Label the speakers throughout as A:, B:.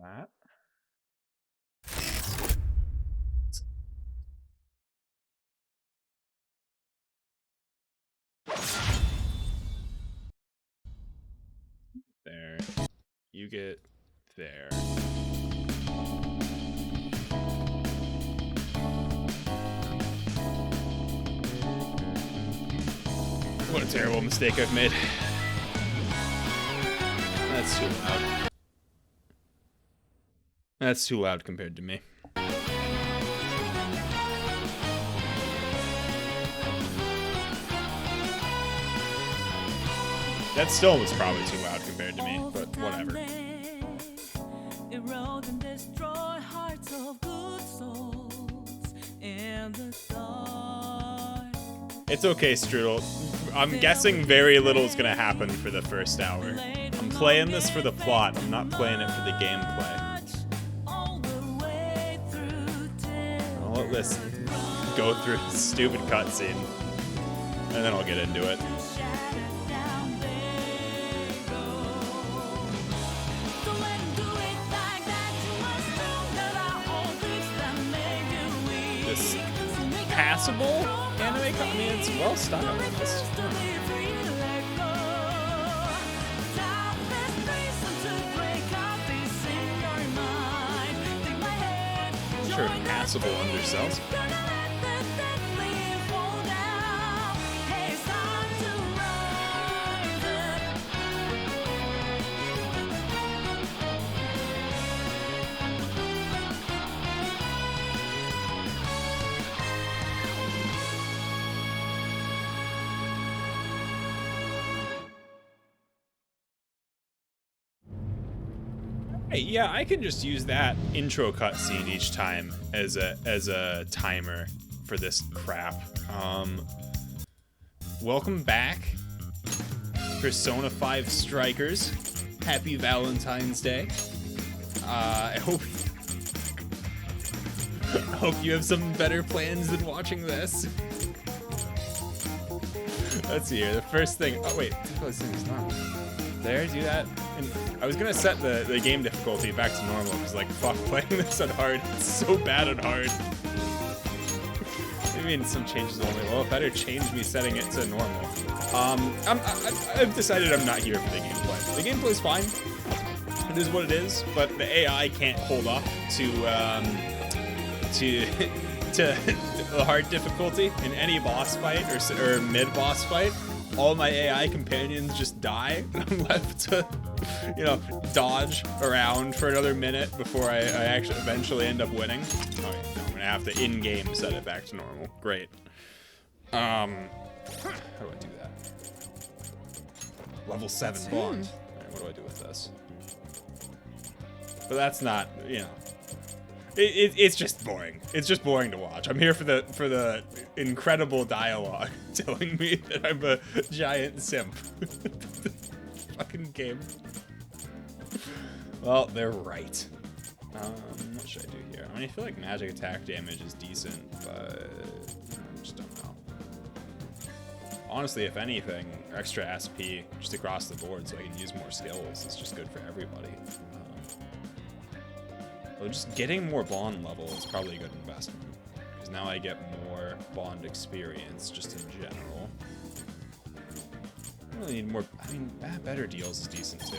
A: that. There. You get there. What a terrible mistake I've made. That's too loud. That's too loud compared to me. That still was probably too loud compared to me, but whatever. Erode and destroy hearts of good souls in the dark. It's okay, Strudel. I'm guessing very little is gonna happen for the first hour. I'm playing this for the plot. I'm not playing it for the gameplay. I'll let this go through a stupid cutscene, and then I'll get into it. This passable anime, I mean, it's well styled. Sure, passable undersells. Yeah, I can just use that intro cutscene each time as a timer for this crap. Welcome back, Persona 5 Strikers. Happy Valentine's Day. I hope you have some better plans than watching this. Let's see here. The first thing. Oh wait, there. Do that. And I was gonna set the game difficulty back to normal because, like, fuck, playing this on hard. It's so bad on hard. I mean, some changes only. Well, better change me setting it to normal. I've decided I'm not here for the gameplay. The gameplay's fine. It is what it is, but the AI can't hold up to the hard difficulty in any boss fight or mid boss fight. All my AI companions just die, and I'm left to, dodge around for another minute before I actually eventually end up winning. Oh, yeah, no, I'm gonna have to in-game set it back to normal. Great. How do I do that? Level 7 bond. Alright, what do I do with this? But that's not, it's just boring. It's just boring to watch. I'm here for the incredible dialogue telling me that I'm a giant simp. Fucking game. Well, they're right. What should I do here? I mean, I feel like magic attack damage is decent, but I just don't know. Honestly, if anything, extra SP just across the board so I can use more skills is just good for everybody. Well, just getting more bond level is probably a good investment, because now I get more bond experience just in general. I really need more. I mean, better deals is decent too.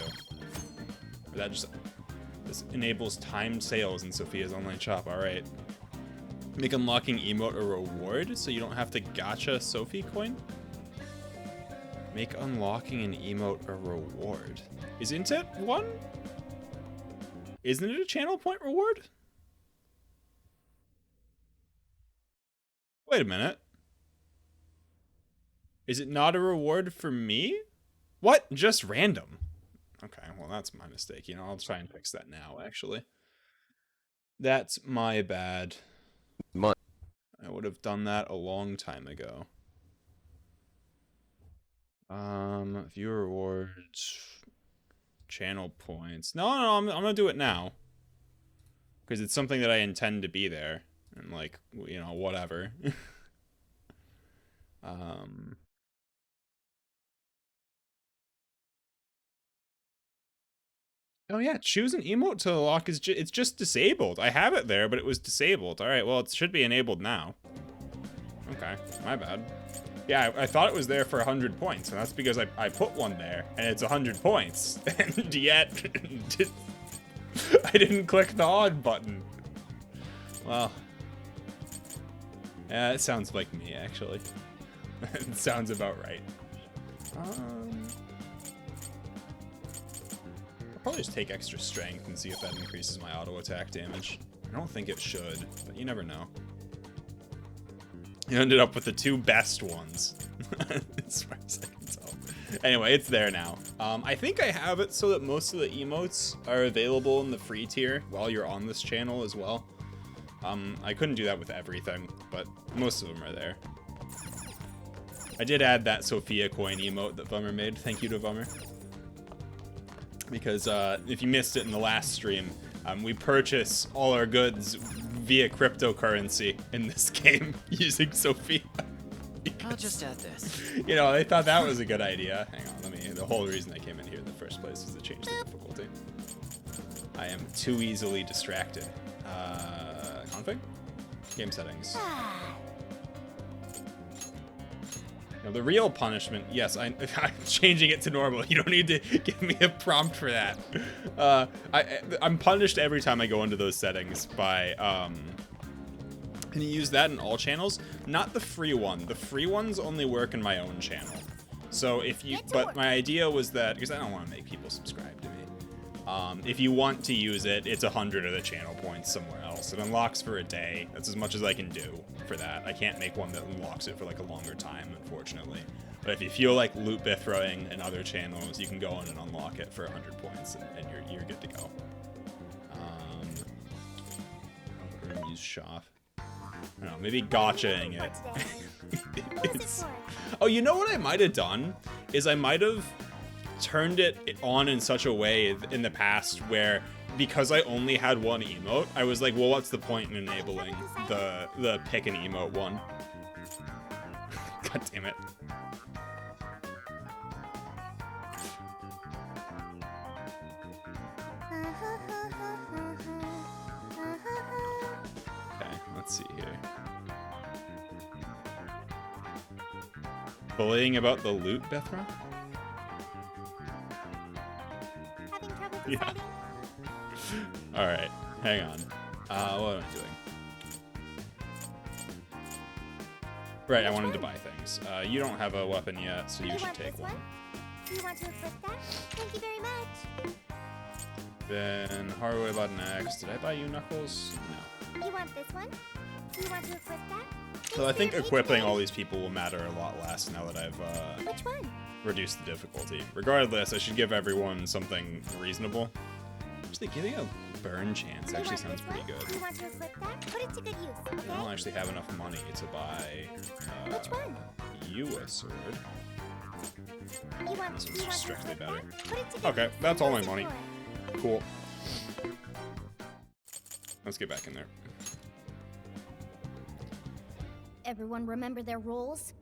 A: But that just, this enables timed sales in Sophia's online shop. All right. Make unlocking emote a reward so you don't have to gacha Sophie coin. Make unlocking an emote a reward. Isn't it one? Isn't it a channel point reward? Wait a minute. Is it not a reward for me? What? Just random. Okay, well, that's my mistake. I'll try and fix that now, actually. That's my bad. I would have done that a long time ago. View rewards. Channel points. No, I'm gonna do it now. Because it's something that I intend to be there. And, like, whatever. Oh yeah, choose an emote to lock is it's just disabled. I have it there, but it was disabled. All right, well, it should be enabled now. Okay, my bad. Yeah, I thought it was there for 100 points, and that's because I put one there, and it's 100 points. And yet, I didn't click the on button. Well, yeah, it sounds like me, actually. It sounds about right. I'll probably just take extra strength and see if that increases my auto attack damage. I don't think it should, but you never know. You ended up with the two best ones, as far as I can tell. Anyway, it's there now. I think I have it so that most of the emotes are available in the free tier while you're on this channel as well. I couldn't do that with everything, but most of them are there. I did add that Sophia coin emote that Vummer made. Thank you to Vummer. Because if you missed it in the last stream, we purchase all our goods via cryptocurrency in this game using Sophia.
B: I'll just add this.
A: You know, they thought that was a good idea. Hang on, the whole reason I came in here in the first place was to change the difficulty. I am too easily distracted. Config? Game settings. Now, the real punishment, yes, I'm changing it to normal. You don't need to give me a prompt for that. I'm punished every time I go into those settings by, can you use that in all channels? Not the free one. The free ones only work in my own channel. So if you, but my idea was that, because I don't want to make people subscribe to me. If you want to use it, it's 100 of the channel points somewhere else. It unlocks for a day. That's as much as I can do for that. I can't make one that unlocks it for like a longer time, unfortunately. But if you feel like loot throwing in other channels, you can go in and unlock it for 100 points, and you're good to go. We're gonna use Shoff. I don't know, maybe gotchaing it. Oh, you know what I might have done? Is I might have turned it on in such a way in the past where, because I only had one emote, I was like, well, what's the point in enabling the pick an emote one? God damn it. Okay, let's see here. Bullying about the loot, Bethra? Yeah. Alright, hang on. What am I doing? Right, I wanted to buy things. You don't have a weapon yet, so you should take one.
C: Do you want to equip that? Thank you very much.
A: Then, Hardware bought an axe. Did I buy you Knuckles? No.
C: You want this one? Do you want to equip that?
A: So I think equipping all these people will matter a lot less now that I've
C: Which one?
A: reduced the difficulty. Regardless, I should give everyone something reasonable. Actually, giving a burn chance actually sounds pretty good.
C: Do you want to equip that? Put it to good use, okay?
A: I don't actually have enough money to buy
C: Which one?
A: you a sword.
C: You want,
A: This
C: do
A: one's
C: you want to
A: strictly
C: equip
A: better.
C: that? Put it to good
A: Okay,
C: use.
A: that's all my
C: Close the
A: money.
C: door.
A: Cool. Let's get back in there.
C: Everyone remember their roles?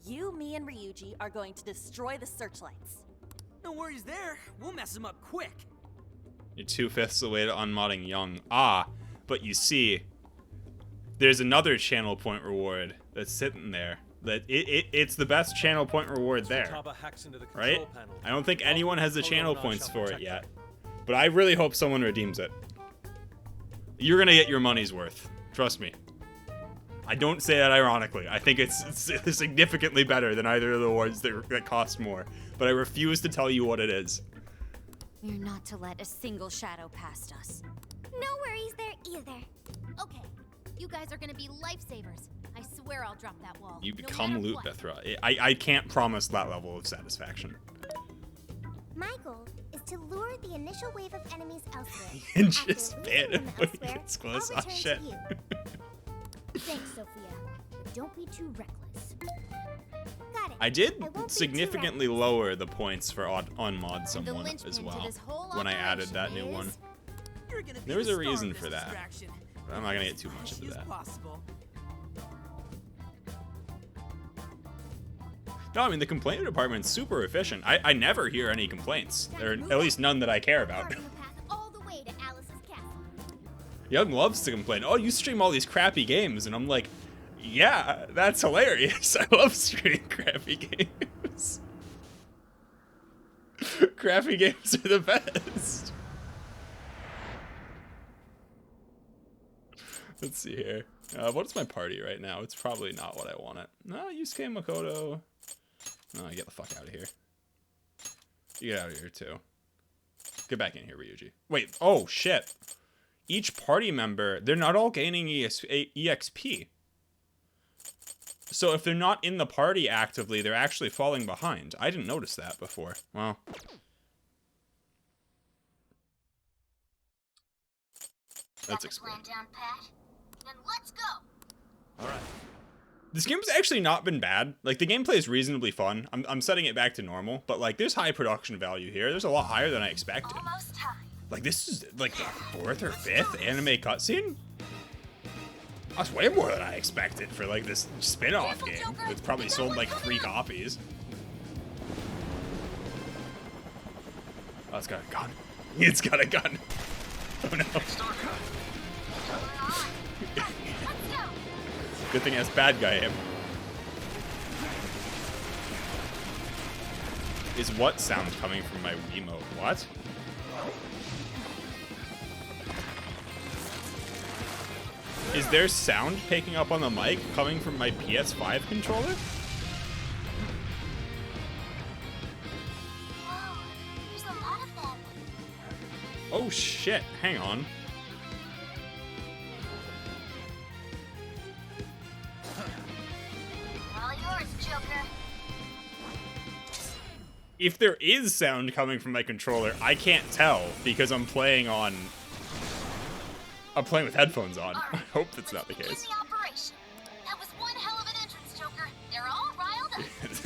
D: You, me, and Ryuji are going to destroy the searchlights.
B: No worries there. We'll mess them up quick.
A: You're 2/5 away to unmodding Young. Ah, but you see, there's another channel point reward that's sitting there. That it's the best channel point reward there, right? I don't think anyone has the channel points for it yet, but I really hope someone redeems it. You're gonna get your money's worth. Trust me. I don't say that ironically. I think it's significantly better than either of the awards that cost more, but I refuse to tell you what it is.
E: We're not to let a single shadow past us.
C: No worries there either.
E: Okay, you guys are gonna be lifesavers. I swear I'll drop that wall.
A: You
E: no
A: become
E: matter
A: Loot
E: what.
A: Bethra. I can't promise that level of satisfaction.
C: My goal is to lure the initial wave of enemies elsewhere.
A: And
C: After
A: just
C: luring
A: ban
C: them
A: it when he
C: elsewhere,
A: gets close.
C: I'll
A: Oh
C: return
A: shit.
C: to you. Thanks, Sophia. But don't be too reckless. Got it.
A: I did
C: I won't be too
A: significantly
C: reckless.
A: lower the points for unmod
E: The
A: someone
E: linchpin
A: as
E: to
A: well
E: this whole
A: when I added that
E: operation
A: new one.
E: is-
B: You're gonna be
A: There was
B: the
A: a
B: star of
A: reason
B: this
A: for that,
B: distraction.
A: but I'm not gonna get too much
B: As
A: into
B: flashy as
A: that.
B: possible.
A: No, I mean, the complaint department's super efficient. I never hear any complaints. Or at least none that I care about.
C: Carving a path all the way to Alice's castle.
A: Young loves to complain. Oh, you stream all these crappy games. And I'm like, yeah, that's hilarious. I love streaming crappy games. Crappy games are the best. Let's see here. What's my party right now? It's probably not what I wanted. No, Yusuke Makoto. No, get the fuck out of here. You get out of here too. Get back in here, Ryuji. Wait, oh shit. Each party member, they're not all gaining EXP. So if they're not in the party actively, they're actually falling behind. I didn't notice that before. Well. That's explained.
C: Down, Pat? Then let's go.
B: All right.
A: This game's actually not been bad. Like, the gameplay is reasonably fun. I'm setting it back to normal, but like, there's high production value here. There's a lot higher than I expected.
C: Almost time.
A: Like, this is like the 4th or 5th anime cutscene? That's way more than I expected for like this spin-off game. It's probably sold like 3 copies. Oh, it's got a gun. It's got a gun. Oh no. Good thing that's bad guy him. Is what sound coming from my Wiimote? What? Is there sound picking up on the mic coming from my PS5 controller?
C: Whoa, there's a lot of them.
A: Oh shit, hang on.
C: All yours, Joker.
A: If there is sound coming from my controller, I can't tell because I'm playing with headphones on. I hope that's not the case.
C: That was one hell of an entrance, Joker. They're all riled up.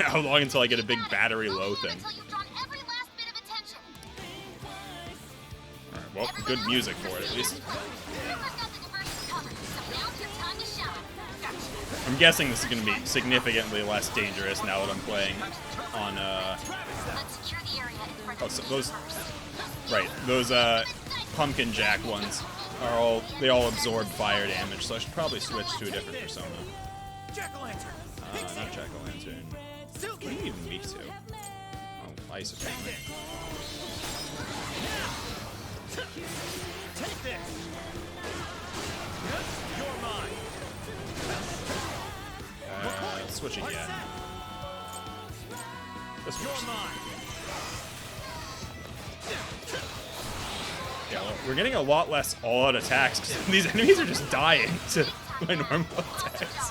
A: How long until I get a big battery low thing?
C: Until you've drawn every last bit of attention.
A: Alright, well, good music for it at least.
C: Joker's got the diversion covered, so now's your time to shine. Gotcha.
A: I'm guessing this is going to be significantly less dangerous now that I'm playing on,
C: Let's secure the area in front
A: oh,
C: of
A: so
C: the
A: those,
C: first.
A: right, those, pumpkin jack ones are they all absorb fire damage, so I should probably switch to a different persona.
B: Jack-o'-lantern.
A: Not Jack-o'-lantern. What are you even weak to? Oh, ice apparently.
B: Take this. You're mine.
A: Switch again. Let's
B: You're
A: switch.
B: mine.
A: Yeah, well, we're getting a lot less all-out attacks because these enemies are just dying to my normal attacks.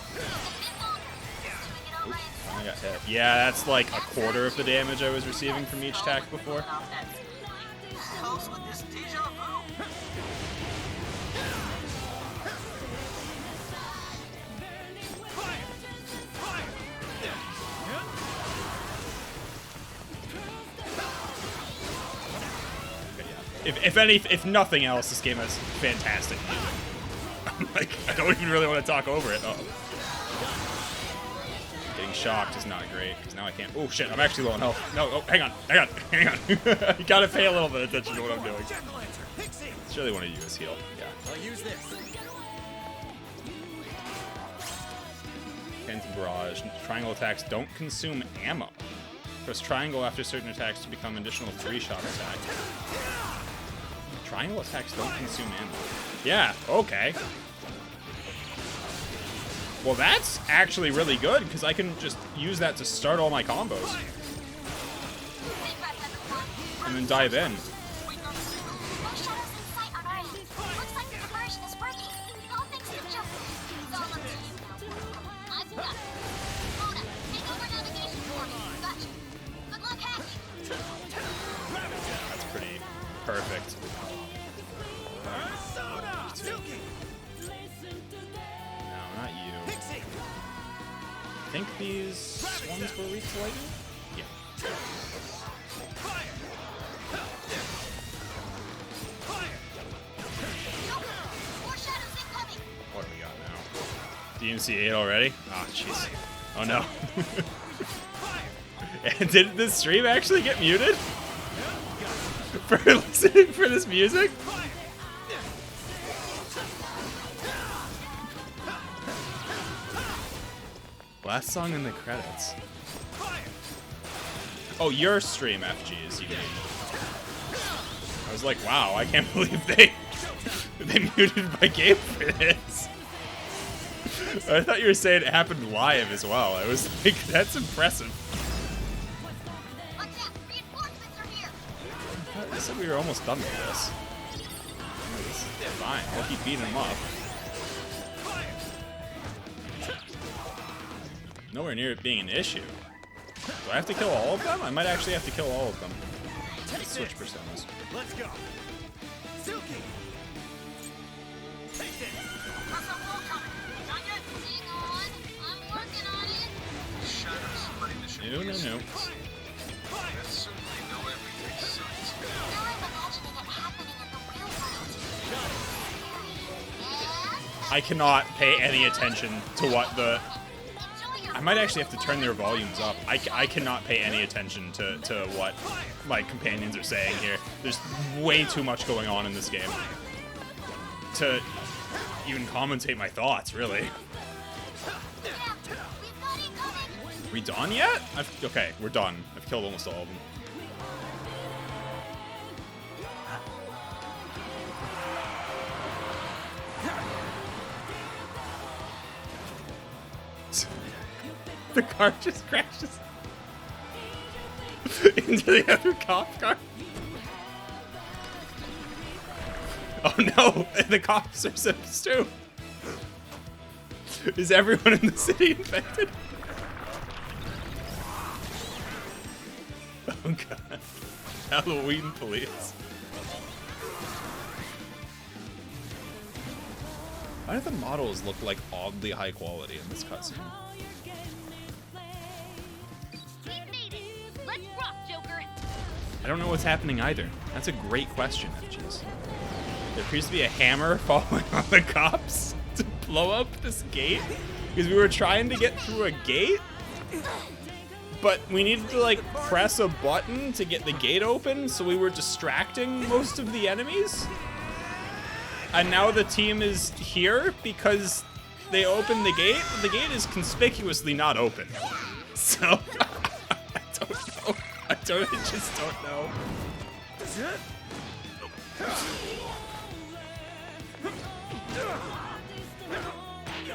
A: Oop, I got hit. Yeah, that's like a quarter of the damage I was receiving from each attack before.
B: Helps with this deja vu.
A: If nothing else, this game has fantastic music. Like, I don't even really want to talk over it. Uh-oh. Getting shocked is not great, because now I can't. Oh shit, I'm actually low on health. No, oh, hang on. You gotta pay a little bit of attention to what I'm doing. Just really want to use heal. Yeah.
B: I'll use this.
A: Phantom Barrage. Triangle attacks don't consume ammo. Press triangle after certain attacks to become an additional 3-shot attack. Triangle attacks don't consume ammo. Yeah, okay. Well, that's actually really good, because I can just use that to start all my combos. And then dive in. That's pretty perfect. No, not you. I think these ones were weak to lightning? Yeah. What do we got now? DMC 8 already? Ah, jeez. Oh no. And did the stream actually get muted? For listening for this music? Last song in the credits. Oh, your stream, FGs, you mean. I was like, wow, I can't believe they muted my game for this. I thought you were saying it happened live as well. I was like, that's impressive. I said we were almost done with this. This is fine. We'll keep beating them up. Nowhere near it being an issue. Do I have to kill all of them? I might actually have to kill all of them. Let's switch personas.
B: Let's go. Suki. Take this. How's that wall coming? Not yet?
C: Hang on, I'm working on it.
B: Shadows splitting the
A: No, no, no.
B: That's certainly no everyday sight.
C: Now I'm imagining it happening in the real world. Yeah?
A: I cannot pay any attention to what the...
C: Enjoy your
A: I might actually have to turn their volumes up. I cannot pay any attention to what my companions are saying here. There's way too much going on in this game to even commentate my thoughts, really.
C: Yeah, we've got it coming.
A: We done yet? Okay, we're done. I've killed almost all of them. The car just crashes into the other cop car. Oh no, the cops are sips too. Is everyone in the city infected? Oh god. Halloween police. Why do the models look like oddly high quality in this cutscene?
C: We've made it. Let's rock, Joker.
A: I don't know what's happening either. That's a great question, FGs. There appears to be a hammer falling on the cops to blow up this gate. Because we were trying to get through a gate, but we needed to like press a button to get the gate open, so we were distracting most of the enemies. And now the team is here because they opened the gate, but the gate is conspicuously not open. So, I don't know. I just don't know.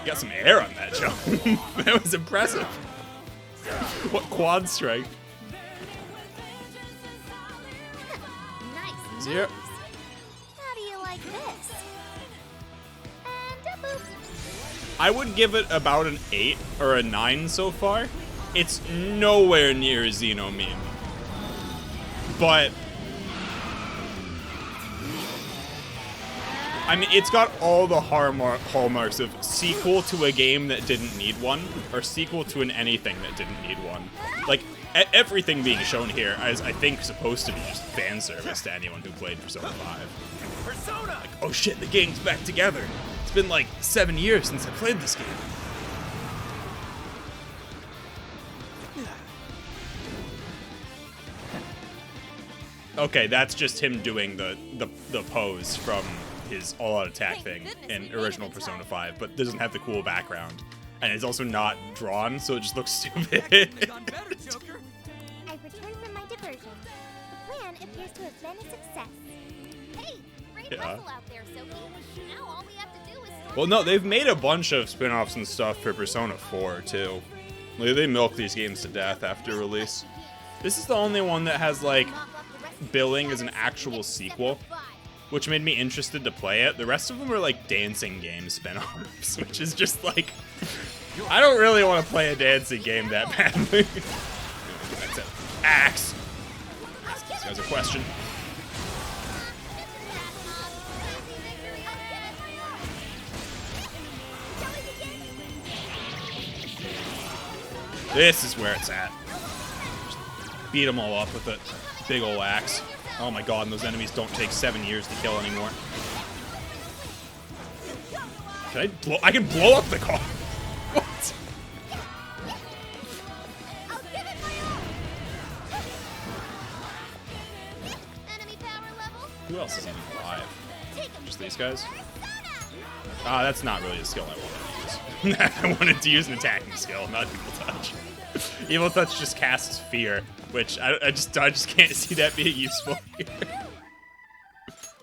A: Got some air on that jump. That was impressive. What quad strike?
C: Nice.
A: Zero.
C: How do you like this? And a boop.
A: I would give it about an 8 or a 9 so far. It's nowhere near a Xeno meme. But I mean, it's got all the hallmarks of sequel to a game that didn't need one, or sequel to an anything that didn't need one. Like, everything being shown here is, I think, supposed to be just fan service to anyone who played Persona 5.
B: Persona.
A: Like, oh shit, the gang's back together. It's been like 7 years since I played this game. Okay, that's just him doing the pose from his all-out attack thing in original Persona 5, but doesn't have the cool background. And it's also not drawn, so it just looks stupid.
B: Done better, Joker.
C: I've returned from my diversion. The plan appears to have been a success.
E: Hey, great
A: Yeah.
E: hustle out there, Sophie. Now all we have to do is storm
A: Well, no, they've made a bunch of spin-offs and stuff for Persona 4, too. Like, they milk these games to death after release. This is the only one that has, like, billing as an actual sequel, which made me interested to play it. The rest of them are like dancing game spin-offs, which is just like, I don't really want to play a dancing game that badly. That's an axe. This guy's a question. This is where it's at. Just beat them all up with a big ol' axe. Oh my god, and those enemies don't take 7 years to kill anymore. Can I blow? I can blow up the car. What? Who else is even alive? Just these guys? Ah, that's not really a skill I wanted to use. I wanted to use an attacking skill, not Evil Touch. Evil Touch just casts Fear, which I just can't see that being useful here.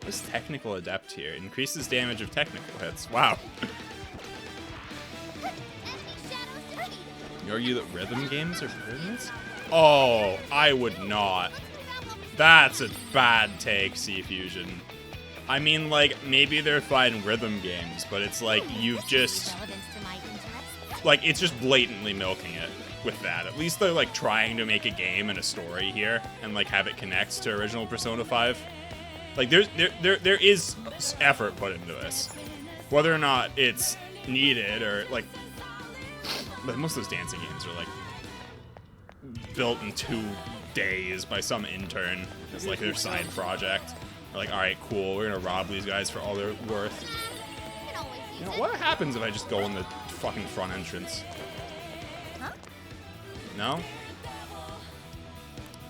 A: What's Technical Adept here? Increases damage of technical hits. Wow. You argue that rhythm games are rhythms? Oh, I would not. That's a bad take, C-Fusion. I mean, like, maybe they're fine rhythm games, but it's like you've just... Like, it's just blatantly milking it with that. At least they're, like, trying to make a game and a story here and, like, have it connect to original Persona 5. Like, there is effort put into this. Whether or not it's needed or, like... But most of those dancing games are, like, built in 2 days by some intern as, like, their side project. They're like, alright, cool, we're gonna rob these guys for all they're worth. You know, what happens if I just go in the fucking front entrance?
E: Huh?
A: No?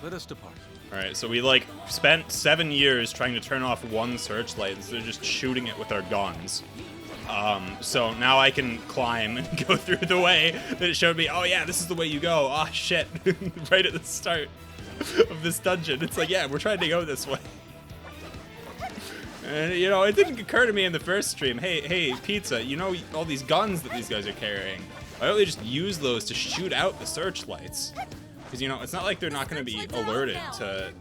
F: Let us depart.
A: Alright, so we, like, spent 7 years trying to turn off one searchlight instead of just shooting it with our guns. So now I can climb and go through the way that it showed me, oh yeah, this is the way you go. Oh shit, right at the start of this dungeon. It's like, yeah, we're trying to go this way. And, you know, it didn't occur to me in the first stream, hey, Pizza, you know all these guns that these guys are carrying? Why don't they just use those to shoot out the searchlights? Because, you know, it's not like they're not going to be alerted to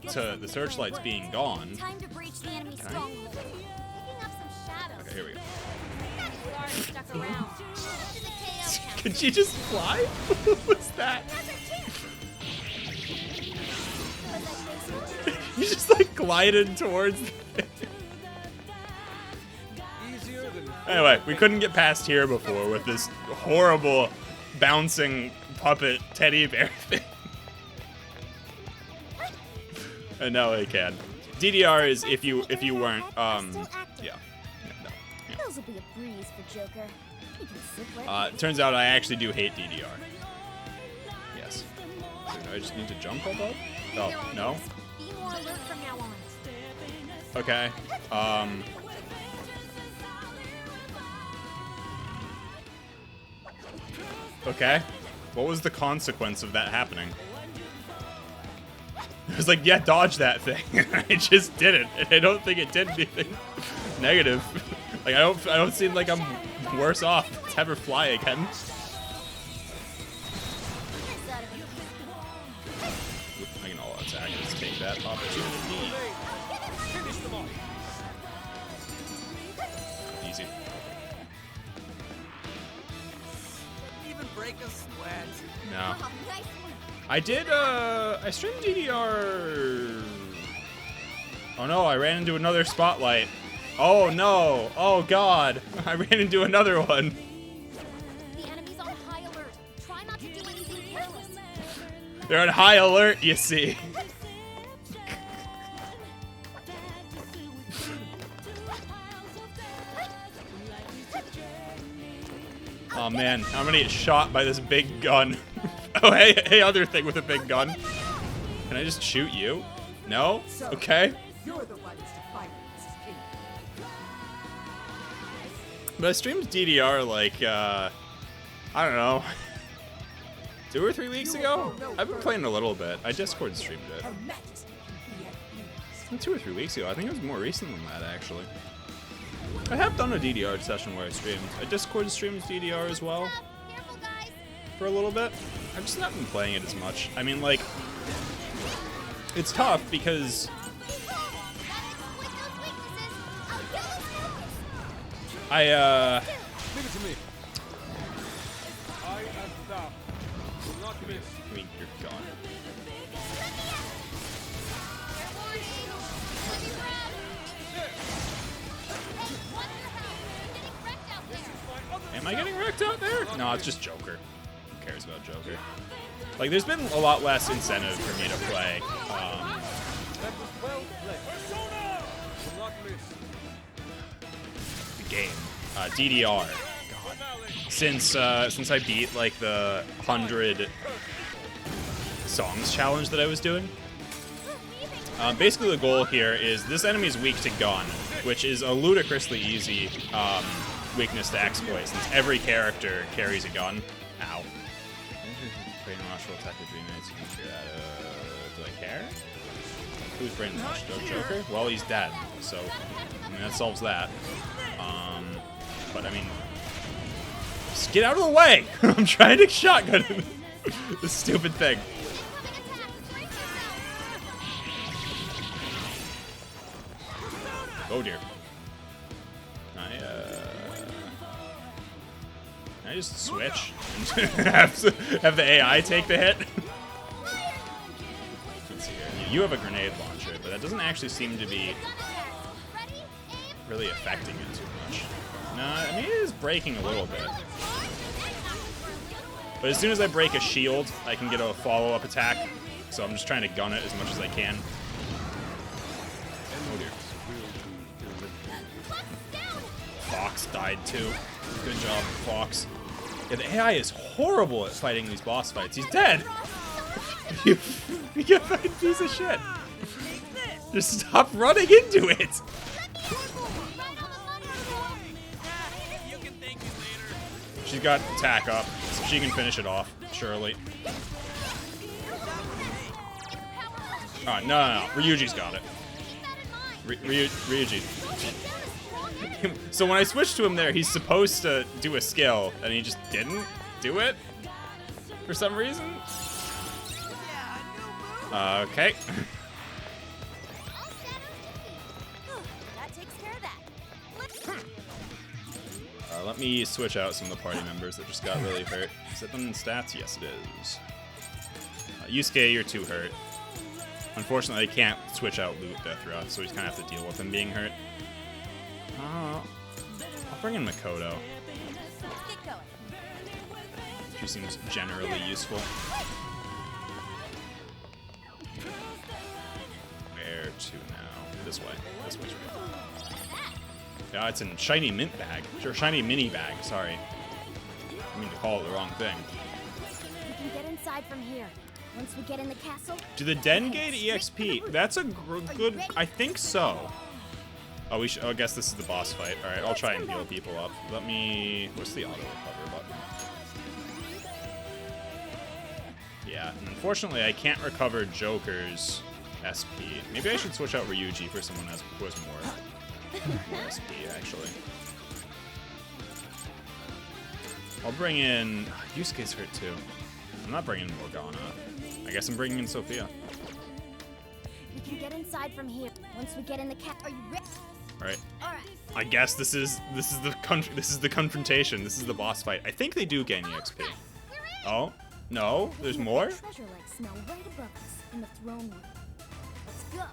A: the searchlights being gone.
E: Time to breach the enemy stronghold. Picking up some shadows.
A: Okay, here we go.
E: You already stuck around. This is a KO count.
A: Could she just fly? What's that? You just, like, glided towards the thing. Anyway, we couldn't get past here before with this horrible bouncing puppet teddy bear thing. And now I can. DDR is if you weren't yeah.
C: Those will be a breeze for Joker. He can sit right
A: Turns out I actually do hate DDR. Yes. Do I just need to jump above? Oh, no?
E: Be more alert from now on.
A: Okay. Okay. What was the consequence of that happening? I was like, yeah, dodge that thing. I just did it. And I don't think it did anything negative. Like, I don't seem like I'm worse off. Let's have her fly again. I can all attack. Let's take that opportunity. Easy.
B: Even break a sweat.
A: No.
E: Oh, nice one.
A: I did, I streamed DDR... Oh no, I ran into another spotlight. Oh no, oh god, I ran into another one.
E: The enemy's on high alert. Try not to do anything careless.
A: They're on high alert, you see. Oh man, I'm gonna get shot by this big gun. Oh hey, other thing with a big gun. Can I just shoot you? No? Okay.
G: You're the ones to fight, Mrs. King.
A: But I streamed DDR like, I don't know, 2 or 3 weeks ago? I've been playing a little bit. I Discord streamed it.
G: Her Majesty can be at ease.
A: 2 or 3 weeks ago. I think it was more recent than that, actually. I have done a DDR session where I streamed. I Discord streams DDR as well
E: Careful, guys.
A: for a little bit. I've just not been playing it as much. I mean, like, it's tough because I,
F: Leave it to me. I am thou. Will not miss.
A: I mean, you're gone. Am I getting wrecked out there? No, it's just Joker. Who cares about Joker? Like, there's been a lot less incentive for me to play.
F: That was well played. Persona! Will not miss.
A: The game. DDR. God. Since I beat, like, the 100 songs challenge that I was doing. Basically, the goal here is this enemy's weak to gun, which is a ludicrously easy weakness to exploit, since every character carries a gun. Ow. Brainwash will attack the Dreammates. You can figure that. Do I care? Who's brainwashed? Joker? Well, he's dead, so I mean that solves that. But I mean, just get out of the way! I'm trying to shotgun this stupid thing. Oh dear. Can I just switch and have the AI take the hit? Let's see here. You have a grenade launcher, but that doesn't actually seem to be really affecting it too much. No, I mean, it is breaking a little bit. But as soon as I break a shield, I can get a follow-up attack. So I'm just trying to gun it as much as I can. Oh dear. Fox died too. Good job, Fox. Yeah, the AI is horrible at fighting these boss fights. He's dead! You fucking piece of shit. Just stop running into it! She's got attack up, so she can finish it off, surely. Alright, no. Ryuji's got it. Ryuji. So when I switched to him there, he's supposed to do a skill, and he just didn't do it? For some reason? Okay.
D: That takes care of that.
A: Let me switch out some of the party members that just got really hurt. Is it them in stats? Yes, it is. Yusuke, you're too hurt. Unfortunately, I can't switch out Loot Deathra, so we just kind of have to deal with him being hurt. I'll bring in Makoto.
D: Let's get going.
A: She seems generally useful. Where to now? This way. This way's right. Yeah, it's in shiny mint bag. Sure, shiny mini bag. Sorry. I mean to call it the wrong thing.
C: We can get inside from here. Once we get in the castle.
A: Do the Dengate EXP? That's a good. I think so. Oh, we should. Oh, I guess this is the boss fight. All right, I'll try and heal people up. Let me. What's the auto recover button? Yeah. Unfortunately, I can't recover Joker's SP. Maybe I should switch out Ryuji for someone who has more SP, actually. I'll bring in... Yusuke's hurt, too. I'm not bringing Morgana. I guess I'm bringing in Sophia.
C: We can get inside from here. Once we get in the Are you ready?
A: Alright.
C: All right.
A: I guess this is the confrontation. This is the boss fight. I think they do gain EXP. Oh? No? There's more?
C: Treasure like snow right above us in the throne room.
E: Let's go.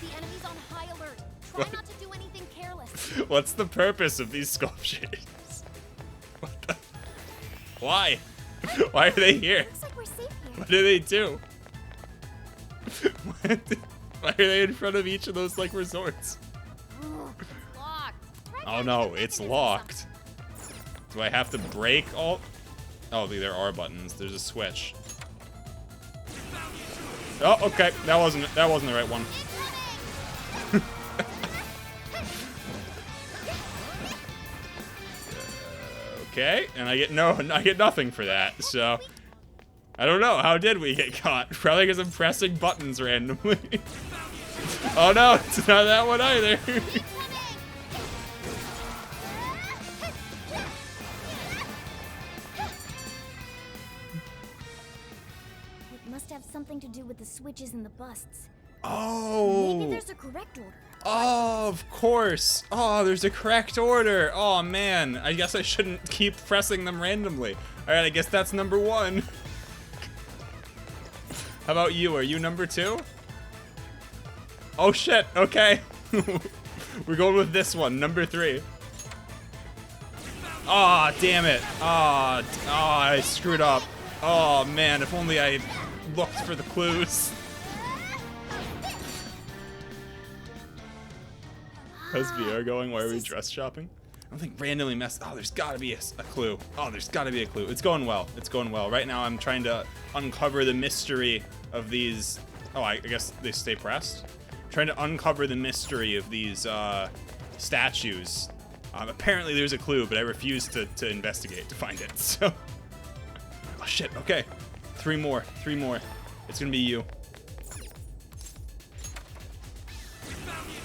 E: The enemy's on high alert. Try not to do anything careless.
A: What's the purpose of these sculptures? What the? Why? Why are they here?
C: Looks like we're safe here.
A: What do they do? Why are they in front of each of those, like, resorts?
E: Locked.
A: Oh no, it's locked. Do I have to break all? Oh, there are buttons. There's a switch. Oh, okay. That wasn't the right one. Okay, and I get nothing for that. So I don't know. How did we get caught? Probably because I'm pressing buttons randomly. Oh no, it's not that one either.
C: It must have something to do with the switches and the busts.
A: Oh.
C: Maybe there's a correct order.
A: Oh, of course. Oh, there's a correct order. Oh, man. I guess I shouldn't keep pressing them randomly. All right, I guess that's number 1. How about you? Are you number 2? Oh, shit. Okay. We're going with this one, number 3. Oh, damn it. Oh, I screwed up. Oh, man. If only I looked for the clues. How's VR going? Why are we dress shopping? I don't think randomly messed. Oh, there's gotta be a clue. Oh, there's gotta be a clue. It's going well. It's going well. Right now, I'm trying to uncover the mystery of these Oh, I guess they stay pressed. Trying to uncover the mystery of these statues. Apparently there's a clue, but I refuse to investigate to find it. So, oh shit. Okay, 3 more. 3 more. It's gonna be you.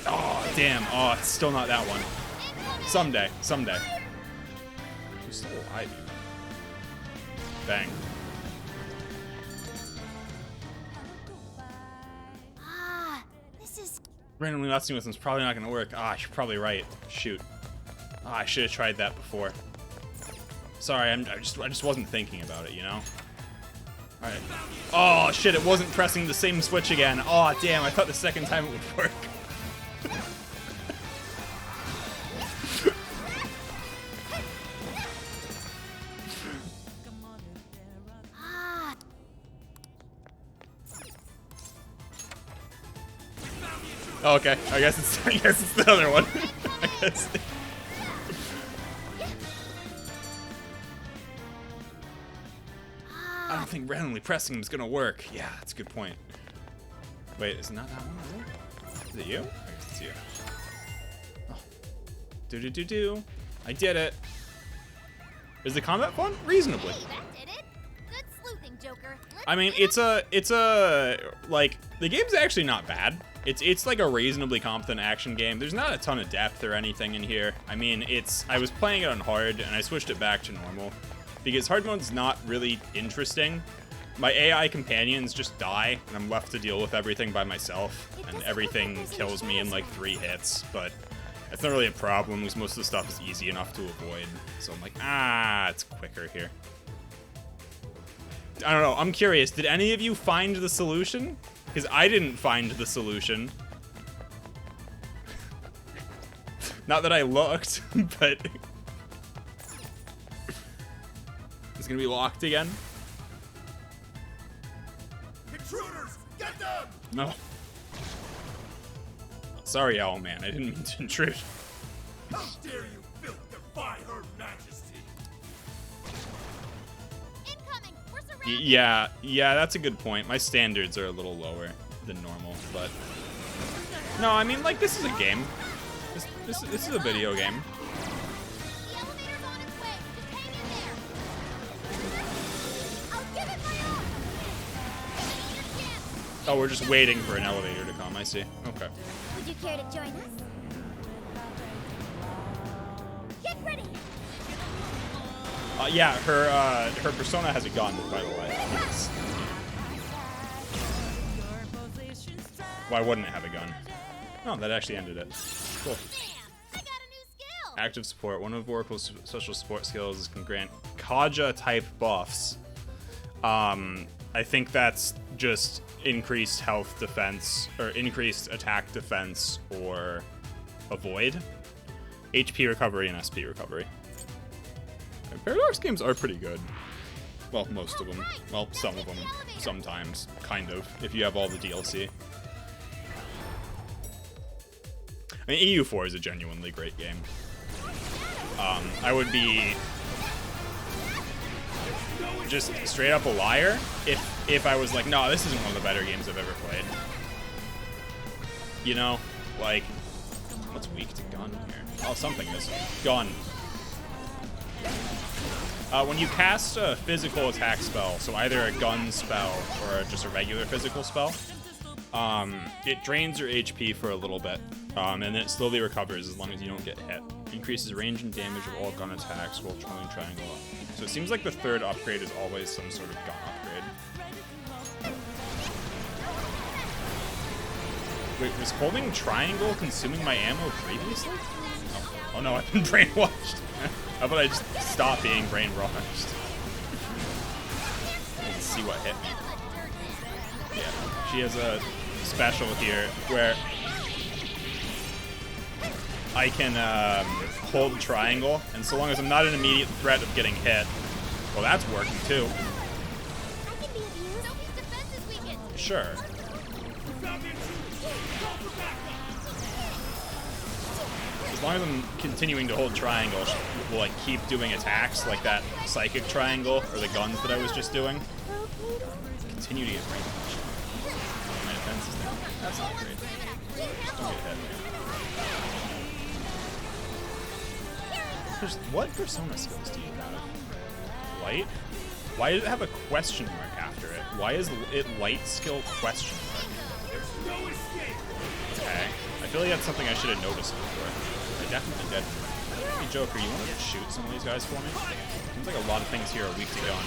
A: Oh damn. Oh, it's still not that one. Someday. Someday. Who's still alive? Bang.
C: Ah, this is.
A: Randomly messing with them's probably not gonna work. Ah, you're probably right. Shoot. Ah, I should have tried that before. Sorry, I just wasn't thinking about it, you know? Alright. Oh shit, it wasn't pressing the same switch again. Oh damn, I thought the second time it would work. Oh, okay, I guess it's the other one. I guess. I don't think randomly pressing them is gonna work. Yeah, that's a good point. Wait, is it not that one? Is it you? I guess it's you. Oh. Do. I did it. Is the combat fun? Reasonably.
C: Hey, that did it. Good sleuthing, Joker.
A: I mean, it's a like the game's actually not bad. It's like a reasonably competent action game. There's not a ton of depth or anything in here. I mean, I was playing it on hard and I switched it back to normal because hard mode's not really interesting. My AI companions just die and I'm left to deal with everything by myself, and everything kills me in like 3 hits, but that's not really a problem because most of the stuff is easy enough to avoid. So I'm like, it's quicker here. I don't know, I'm curious, did any of you find the solution? Because I didn't find the solution. Not that I looked, but... It's gonna be locked again?
F: Intruders, get them!
A: No. Sorry, Owl Man, I didn't mean to intrude.
F: How dare you filth defy her majesty?
C: Incoming. We're surrounded.
A: Yeah, that's a good point. My standards are a little lower than normal, but... No, I mean, like, this is a game. This is a video game.
C: The elevator's on its way. Just hang in there. I'll give it my all. Your chance.
A: Oh, we're just waiting for an elevator to come, I see. Okay.
C: Would you care to join us? Get ready.
A: Yeah, her persona has a gun, by the way. Yes. Why wouldn't it have a gun? Oh, that actually ended it. Cool.
C: Bam! I got a new skill.
A: Active support. One of Oracle's special support skills can grant Kaja-type buffs. I think that's just increased health defense, or increased attack defense, or avoid. HP recovery and SP recovery. And Paradox games are pretty good. Well, most of them. Well, some of them. Sometimes. Kind of. If you have all the DLC. I mean, EU4 is a genuinely great game. I would be just straight up a liar if I was like, no, this isn't one of the better games I've ever played. You know, like, what's weak to gun here? Oh, something is. Gun. When you cast a physical attack spell, so either a gun spell or just a regular physical spell, it drains your HP for a little bit, and then it slowly recovers as long as you don't get hit. Increases range and damage of all gun attacks while twirling triangle up. So it seems like the third upgrade is always some sort of gun upgrade. Wait, was holding triangle consuming my ammo previously? Oh no, I've been brainwashed. How about I just stop being brainwashed? Let's see what hit me. Yeah, she has a special here where I can hold triangle, and so long as I'm not in immediate threat of getting hit, well, that's working too.
C: I can be of use. Sophie's defense is weakened.
A: Sure. As long as I'm continuing to hold triangle, will like keep doing attacks like that psychic triangle or the guns that I was just doing. Continue to get brainwashed. My defense is down. That's not great. Just don't get hit. What Persona skills do you have? Light? Why does it have a question mark after it? Why is it light skill question mark? Okay. I feel like that's something I should have noticed before. I definitely did. Hey Joker, you want to shoot some of these guys for me? Seems like a lot of things here are weak to gun.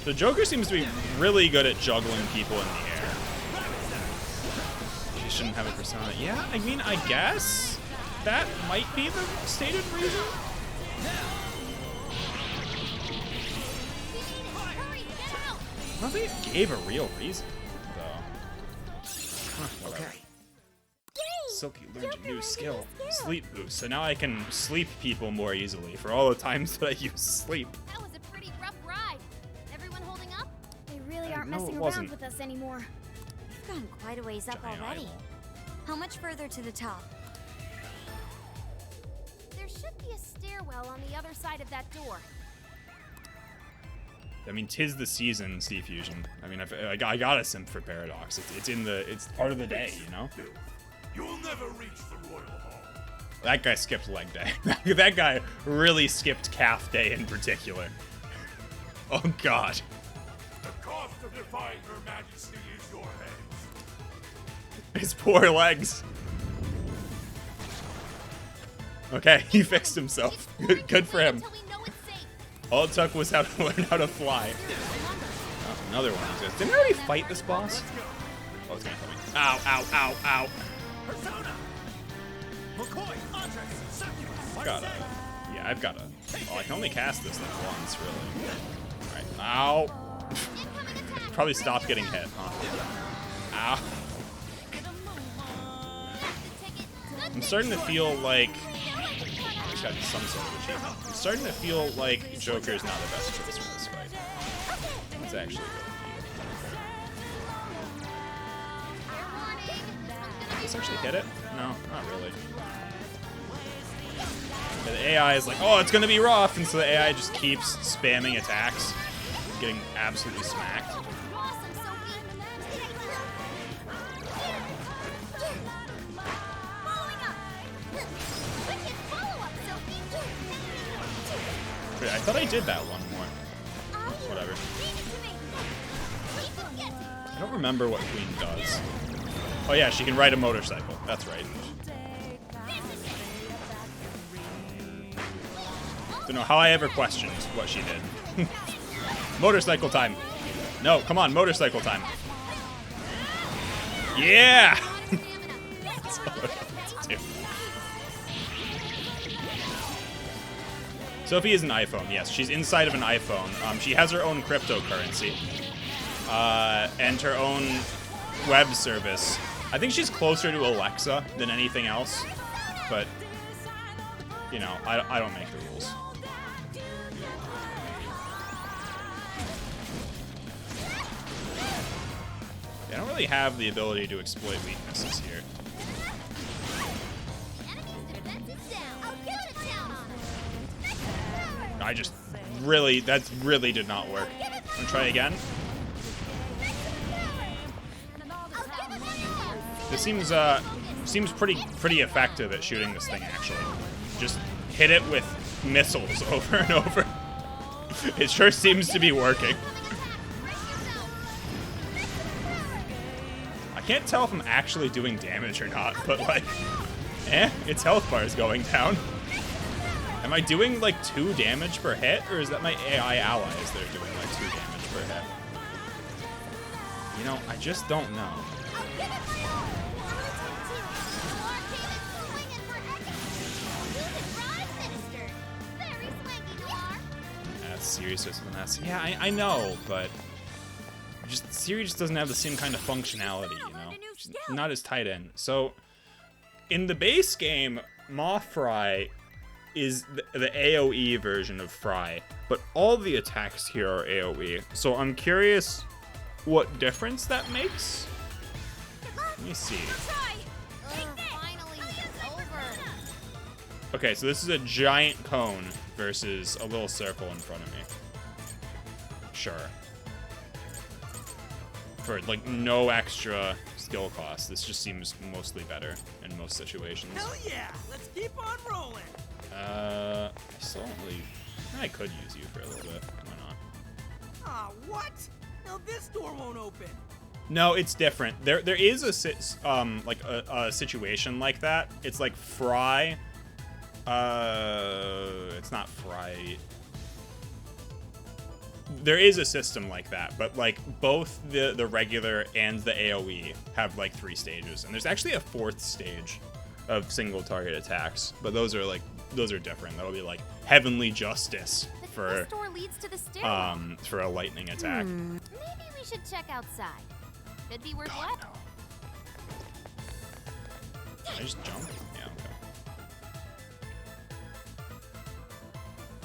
A: The Joker seems to be really good at juggling people in the air. He shouldn't have a persona. Yeah, I mean, I guess that might be the stated reason. I don't think it gave a real reason, though. Huh, whatever. Silky learned a new skill, sleep boost. So now I can sleep people more easily for all the times that I use sleep.
E: That was a pretty rough ride. Everyone holding up?
C: They really aren't
A: no, it
C: messing
A: wasn't.
C: around with us anymore. We've gone quite a ways up
A: Giant
C: already.
A: eyeball.
C: How much further to the top?
E: There should be a stairwell on the other side of that door.
A: I mean, 'tis the season, Sea Fusion. I mean, I got a simp for Paradox. It's part of the day, you know.
F: You'll never reach the Royal Hall.
A: That guy skipped leg day. That guy really skipped calf day in particular. Oh God.
F: The cost of defying Her Majesty is your heads.
A: His poor legs. Okay, he fixed himself. Good for him.
E: Until we know it's safe.
A: All it took was how to learn how to fly. Oh, another one exists. Didn't I already fight this boss? Oh, it's gonna kill me. Ow, ow, ow, ow.
F: Persona! McCoy, Andres,
A: Gotta. Yeah, I've gotta. Oh, I can only cast this like once, really. Alright. Ow. Probably stop getting hit, huh? Ow. I'm starting to feel like. There's gotta be some sort of achievement. I'm starting to feel like Joker's not the best choice for this fight. Let's actually go. Does this actually hit it? No, not really. Yeah, the AI is like, oh, it's gonna be rough, and so the AI just keeps spamming attacks, getting absolutely smacked. Wait, I thought I did that one more. Whatever. I don't remember what Queen does. Oh yeah, she can ride a motorcycle. That's right. Don't know how I ever questioned what she did. Motorcycle time. No, come on, motorcycle time. Yeah! That's all I wanted to do. Sophie is an iPhone, yes. She's inside of an iPhone. She has her own cryptocurrency. And her own web service. I think she's closer to Alexa than anything else. But, you know, I don't make the rules. I don't really have the ability to exploit weaknesses here. I just really, that really did not work. Wanna try again? This seems pretty effective at shooting this thing, actually. Just hit it with missiles over and over. It sure seems to be working. I can't tell if I'm actually doing damage or not, but like, its health bar is going down. Am I doing like 2 damage per hit, or is that my AI allies that are doing like 2 damage per hit? You know, I just don't know. That's serious than that. Yeah, I know, but just Siri just doesn't have the same kind of functionality, you know? She's not as tight in. So, in the base game, Mothfry is the AoE version of Fry, but all the attacks here are AoE. So I'm curious what difference that makes. Let me see. Okay, so this is a giant cone versus a little circle in front of me. Sure. For, like, no extra skill cost. This just seems mostly better in most situations.
B: Hell yeah! Let's keep on rolling.
A: I still don't really... I could use you for a little bit. Why not?
B: Ah, what? Now this door won't open.
A: No, it's different. There is a situation like that. It's like Fry. It's not Fry. There is a system like that, but like both the regular and the AoE have like 3 stages, and there's actually a 4th stage of single target attacks, but those are different. That'll be like Heavenly Justice for
E: This door leads to the stairwell.
A: for a lightning attack.
E: Maybe we should check outside. Could be worth
A: God,
E: what?
A: no. Can I just jump? Yeah, okay.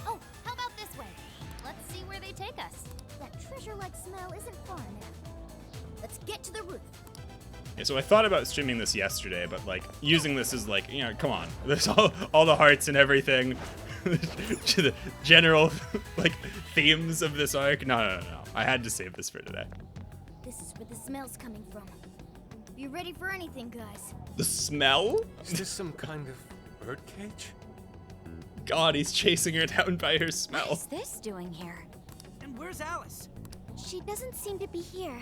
E: Oh, how about this way? Let's see where they take us.
C: That treasure-like smell isn't far enough. Let's get to the roof.
A: Yeah, so I thought about streaming this yesterday, but like using this is like, you know, come on. There's all the hearts and everything. The general like themes of this arc. No. I had to save this for today.
C: This is where the smell's coming from. Be ready for anything, guys.
A: The smell?
F: Is this some kind of birdcage?
A: God, he's chasing her down by her
C: What's
A: smell.
C: this doing here?
B: And where's Alice?
C: She doesn't seem to be here.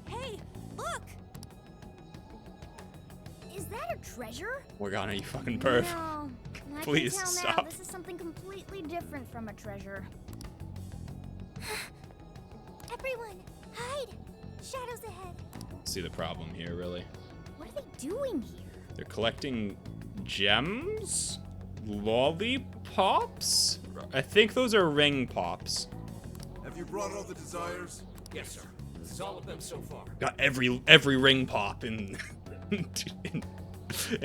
D: Hey, look!
C: Is that a treasure?
A: Morgana, you fucking perv.
C: No, I
A: Please
C: can tell
A: stop.
C: now this is something completely different from a treasure. Everyone, hide! Shadows ahead.
A: See the problem here, really.
C: What are they doing here?
A: They're collecting gems? Lollipops? I think those are ring pops.
H: Have you brought all the desires?
F: Yes, sir. This is all of them so far.
A: Got every ring pop in in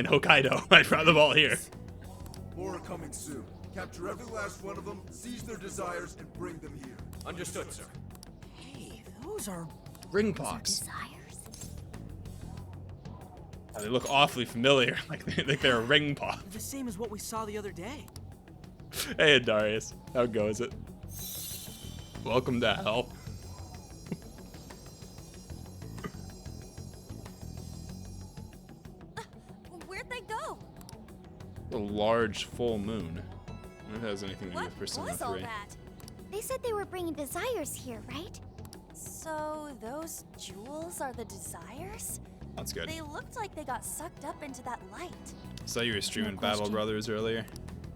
A: Hokkaido. I brought them all here.
H: More are coming soon. Capture every last one of them, seize their desires, and bring them here.
F: Understood, sir.
B: Hey, those are...
A: Ring pops.
C: Desires.
A: Oh, they look awfully familiar, like they're a ring pop.
B: the same as what we saw the other day.
A: Hey, Darius, how goes it? Welcome to hell.
D: Where'd they go?
A: A large full moon. I wonder if that has anything to do
D: What
A: with Persona
D: was all
A: 3.
D: that?
C: They said they were bringing desires here, right?
D: So those jewels are the desires?
A: That's good.
D: They looked like they got sucked up into that light.
A: Saw you were streaming
C: No
A: Battle
C: question.
A: Brothers earlier.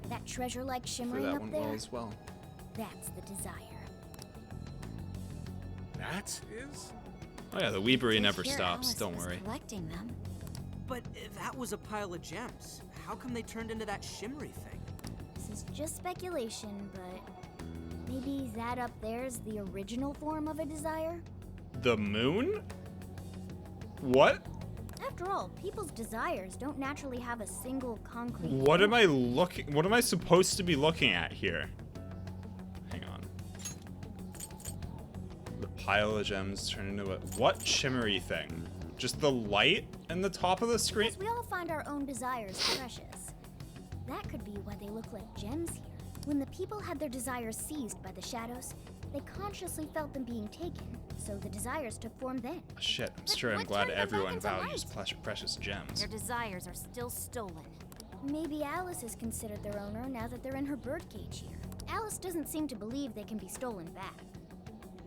C: That treasure-like
A: So
C: shimmering
A: that
C: up
A: went
C: there,
A: well as well.
C: that's the desire.
F: That is?
A: Oh yeah, the weepery
C: Did
A: never
C: hear
A: stops.
C: Alice
A: Don't
C: was
A: worry.
C: collecting them.
B: But that was a pile of gems. How come they turned into that shimmery thing?
C: This is just speculation, but maybe that up there is the original form of a desire?
A: The moon? What?
C: After all, people's desires don't naturally have a single concrete
A: What
C: form.
A: am I looking? What am I supposed to be looking at here? Hang on. The pile of gems turned into what shimmery thing? Just the light in the top of the screen?
C: Because we all find our own desires precious. That could be why they look like gems here. When the people had their desires seized by the shadows, they consciously felt them being taken, so the desires took form then.
A: Shit, I'm
C: But
A: sure I'm
C: what
A: glad
C: turned them back
A: everyone
C: into
A: values
C: light?
A: precious gems.
E: Their desires are still stolen.
C: Maybe Alice is considered their owner now that they're in her birdcage here. Alice doesn't seem to believe they can be stolen back.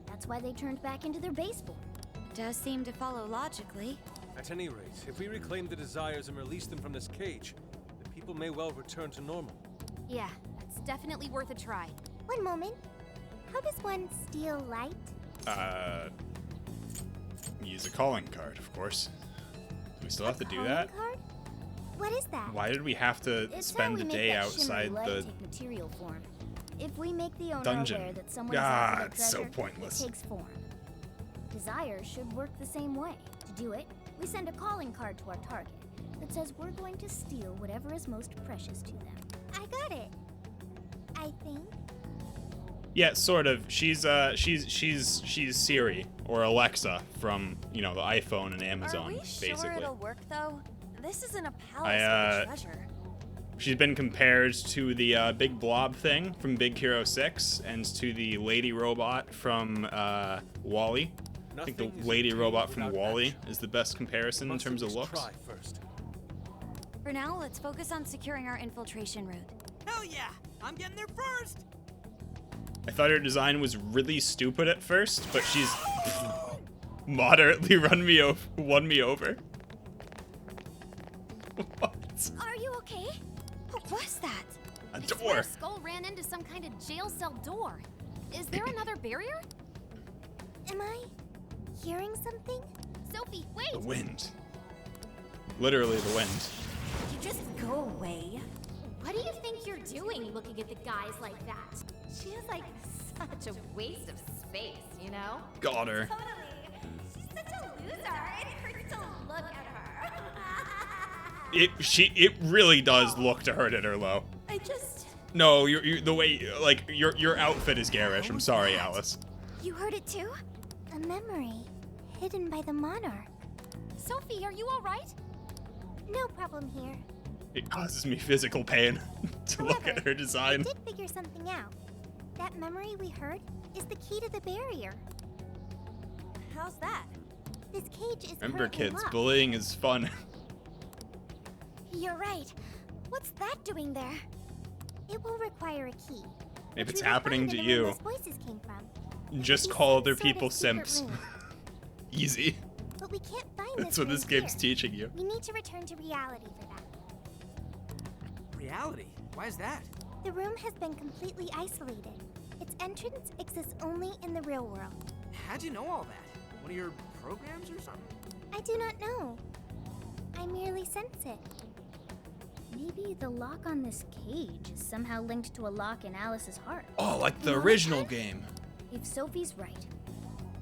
C: That's why they turned back into their base form.
E: Does seem to follow logically.
F: At any rate, if we reclaim the desires and release them from this cage, the people may well return to normal.
E: Yeah, that's definitely worth a try.
C: One moment. How does one steal light?
A: Use a calling card, of course. Do we still have to do
C: Calling
A: that?
C: card? What is that?
A: Why did we have to
C: It's
A: spend
C: how
A: the
C: we make
A: day
C: that
A: outside
C: shimmery light
A: the
C: take material form. If we make the owner
A: dungeon?
C: aware that someone
A: Ah,
C: is after
A: it's so
C: treasure,
A: pointless.
C: it takes form. Desires should work the same way. To do it, we send a calling card to our target that says we're going to steal whatever is most precious to them. I got it. I think.
A: Yeah, sort of. She's Siri or Alexa from, you know, the iPhone and Amazon,
D: Are we sure
A: basically.
D: it'll work though? This isn't a palace with a treasure.
A: She's been compared to the big blob thing from Big Hero 6 and to the lady robot from Wall-E. I think the lady robot from Wall-E is the best comparison in terms of looks.
E: For now, let's focus on securing our infiltration route.
B: Hell yeah! I'm getting there first!
A: I thought her design was really stupid at first, but she's moderately won me over. What?
E: Are you okay? What was that?
A: A
E: I swear
A: door.
E: Skull ran into some kind of jail cell door. Is there another barrier?
C: Am I hearing something?
E: Sophie, wait!
A: The wind. Literally the wind.
D: You just go away.
E: What do you think you're doing looking at the guys like that? She is like such a waste of space, you know?
A: Got her.
E: Totally. She's such a loser. It hurts to look at her.
A: It really does look to hurt at her low.
D: I just...
A: No, the way, like, your outfit is garish. I'm sorry, Alice.
C: You heard it too? A memory hidden by the monarch.
E: Sophie, are you all right?
C: No problem here.
A: It causes me physical pain to look at her
C: I
A: design.
C: did figure something out. That memory we heard is the key to the barrier.
D: How's that?
C: This cage is
A: Remember,
C: currently
A: kids,
C: locked.
A: bullying is fun.
C: You're right. What's that doing there? It will require a key.
A: If
C: which
A: it's
C: we will
A: happening
C: find
A: to
C: in the room
A: you,
C: those voices came from.
A: just
C: It's
A: call
C: some
A: other
C: sort of
A: people
C: secret
A: simps.
C: room.
A: Easy.
C: But we can't find
A: That's
C: this
A: what
C: room
A: this game's
C: here.
A: teaching you.
C: We need to return to reality for that.
B: Reality? Why is that?
C: The room has been completely isolated. Its entrance exists only in the real world.
B: How'd you know all that? One of your programs or something?
C: I do not know. I merely sense it.
E: Maybe the lock on this cage is somehow linked to a lock in Alice's heart.
A: Oh, like the original game.
E: If Sophie's right,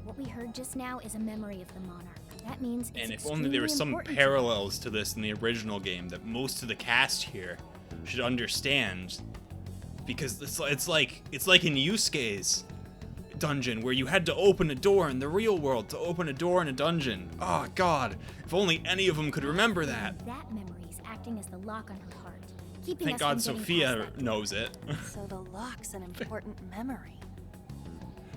E: what we heard just now is a memory of the monarch. That means it's
A: And if only there were some
E: extremely important
A: parallels to this in the original game that most of the cast here should understand, because it's like in Yusuke's dungeon where you had to open a door in the real world to open a door in a dungeon. Oh God! If only any of them could remember that.
E: That memory is acting as the lock on her heart, keeping
A: Thank
E: us
A: God
E: from getting
A: Sophia
E: past that.
A: knows it.
D: So the lock's an important memory.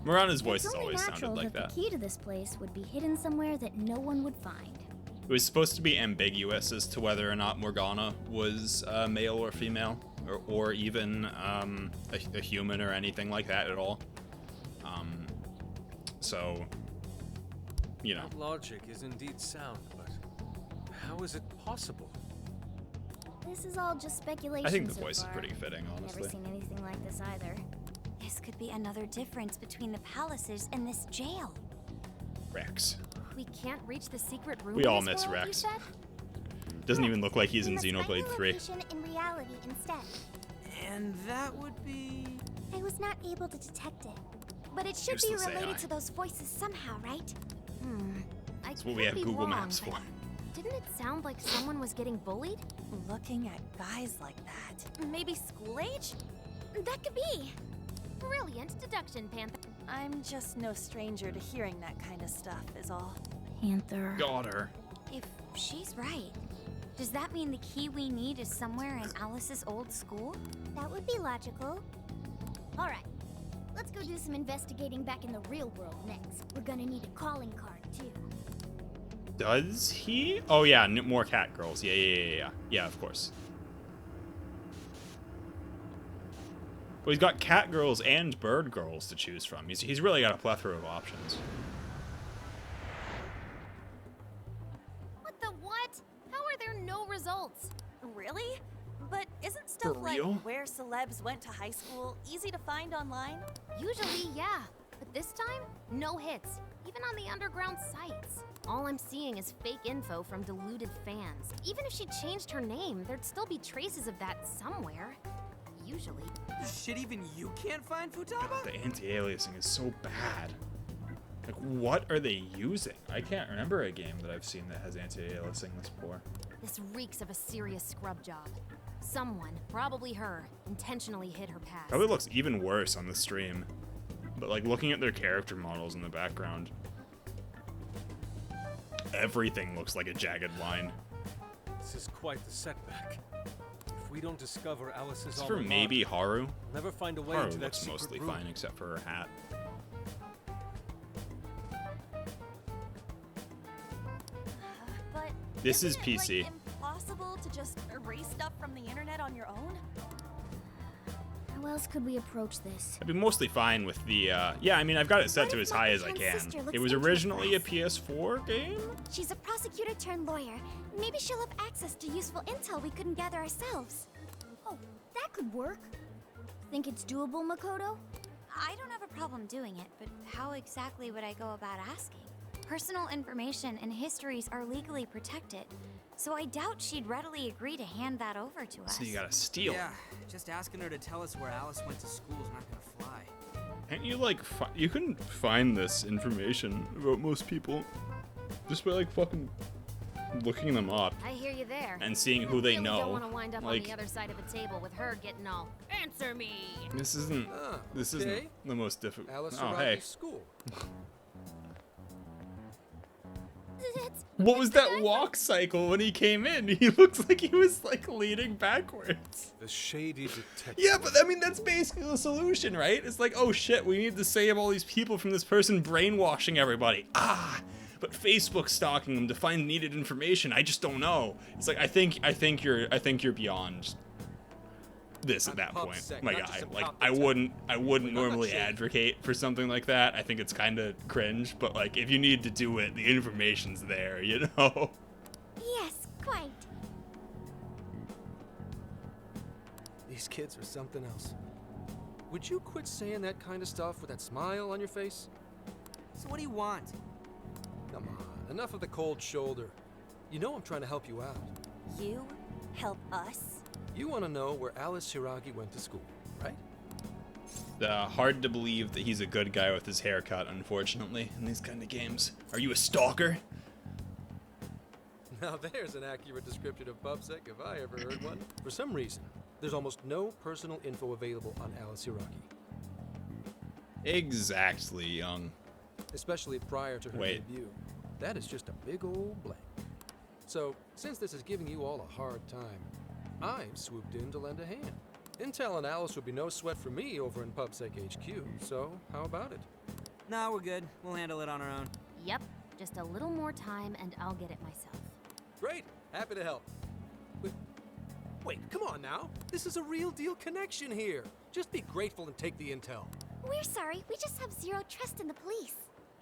A: Mirana's voice
E: It's
A: has
E: only
A: always
E: natural
A: sounded like that.
E: The key to this place would be hidden somewhere that no one would find.
A: It was supposed to be ambiguous as to whether or not Morgana was male or female, or even a human or anything like that at all. So, you know.
F: That logic is indeed sound, but how is it possible?
E: This is all just speculation.
A: I think the
E: so
A: voice is
E: far.
A: pretty fitting, honestly.
E: Never seen anything like this either.
D: This could be another difference between the palaces and this jail.
A: Rex.
E: We can't reach the secret room.
A: We
E: in
A: all
E: this
A: miss
E: world, you
A: Rex.
E: said?
A: Doesn't even look like he's
C: We
A: in
C: must find
A: Xenoblade
C: the
A: 3.
C: location in reality instead.
B: And that would be...
C: I was not able to detect it.
E: But it should be
A: Useless
E: related
A: AI.
E: to those voices somehow, right? I
A: That's what we
E: could
A: have
E: be
A: Google
E: wrong,
A: Maps
E: but
A: for.
E: Didn't it sound like someone was getting bullied?
D: Looking at guys like that.
E: Maybe school age? That could be. Brilliant deduction, Panther.
D: I'm just no stranger to hearing that kind of stuff, is all.
E: Panther.
A: Got her.
E: If she's right, does that mean the key we need is somewhere in Alice's old school?
C: That would be logical.
E: All right, let's go do some investigating back in the real world next. We're gonna need a calling card, too.
A: Does he? Oh yeah, more cat girls. Yeah. Yeah, of course. Well, he's got cat girls and bird girls to choose from. He's really got a plethora of options.
E: What the what? How are there no results?
D: Really? But isn't stuff like
A: real?
D: where celebs went to high school easy to find online?
E: Usually, yeah. But this time, no hits. Even on the underground sites. All I'm seeing is fake info from deluded fans. Even if she changed her name, there'd still be traces of that somewhere. Usually.
B: Shit, even you can't find Futaba?
A: The anti-aliasing is so bad. Like, what are they using? I can't remember a game that I've seen that has anti-aliasing this poor.
E: This reeks of a serious scrub job. Someone, probably her, intentionally hid her past.
A: Probably looks even worse on the stream. But like looking at their character models in the background, everything looks like a jagged line.
F: This is quite the setback. If we don't discover Alice's
A: It's for
F: alma
A: maybe
F: mater,
A: Haru.
F: we'll never find a way
A: Haru
F: to that
A: looks
F: secret
A: mostly
F: room.
A: fine except for her hat.
D: But
A: This is
D: isn't it,
A: PC.
D: like, impossible to just erase stuff from the internet on your own?
C: How else could we approach this?
A: I'd be mostly fine with the, yeah, I mean, I've got it set
C: What
A: to
C: if
A: as high as I
C: Mako-chan's
A: can.
C: sister looks
A: It was
C: into
A: originally a
C: us?
A: PS4 game?
C: She's a prosecutor turned lawyer. Maybe she'll have access to useful intel we couldn't gather ourselves. Oh, that could work. Think it's doable, Makoto?
I: I don't have a problem doing it, but how exactly would I go about asking? Personal information and histories are legally protected, so I doubt she'd readily agree to hand that over to us.
A: So you gotta steal.
B: Yeah, just asking her to tell us where Alice went to school is not gonna fly.
A: Can't you, like, you can find this information about most people just by, like, fucking looking them up
E: I hear you there.
A: and seeing
E: You
A: who they
E: really
A: know.
E: don't want to wind up on
A: Like,
E: the other side of a table with her getting all, answer me.
A: this isn't,
J: Ah,
A: this
J: okay.
A: isn't the most difficult.
J: Alice
A: Oh,
J: Araki's
A: hey.
J: school.
C: That's
A: What was that walk cycle when he came in? He looks like he was, like, leaning backwards.
F: The shady detective.
A: Yeah, but I mean, that's basically the solution, right? It's like, oh shit, we need to save all these people from this person brainwashing everybody. Ah, but Facebook stalking them to find needed information. I just don't know. It's like, I think you're beyond this at that
J: I'm
A: point,
J: PubSec,
A: my
J: not
A: guy.
J: just some
A: Like,
J: cop
A: I
J: detective.
A: wouldn't
J: I'm not
A: normally
J: shady.
A: advocate for something like that. I think it's kind of cringe, but like, if you need to do it, the information's there, you know?
C: yes, quite.
J: These kids are something else. Would you quit saying that kind of stuff with that smile on your face?
B: So what do you want?
J: Come on, enough of the cold shoulder. You know I'm trying to help you out.
D: You help us?
J: You want to know where Alice Shiragi went to school, right?
A: Hard to believe that he's a good guy with his haircut, unfortunately, in these kind of games. Are you a stalker?
J: Now there's an accurate description of PubSec if I ever heard one. For some reason, there's almost no personal info available on Alice Shiragi,
A: Exactly, young.
J: especially prior to her
A: Wait.
J: debut. That is just a big old blank. So, since this is giving you all a hard time, I've swooped in to lend a hand. Intel and Alice would be no sweat for me over in PubSec HQ, so how about it?
B: Nah, we're good. We'll handle it on our own.
E: Yep, just a little more time and I'll get it myself.
J: Great, happy to help. Wait, come on now. This is a real deal connection here. Just be grateful and take the intel.
C: We're sorry, we just have zero trust in the police.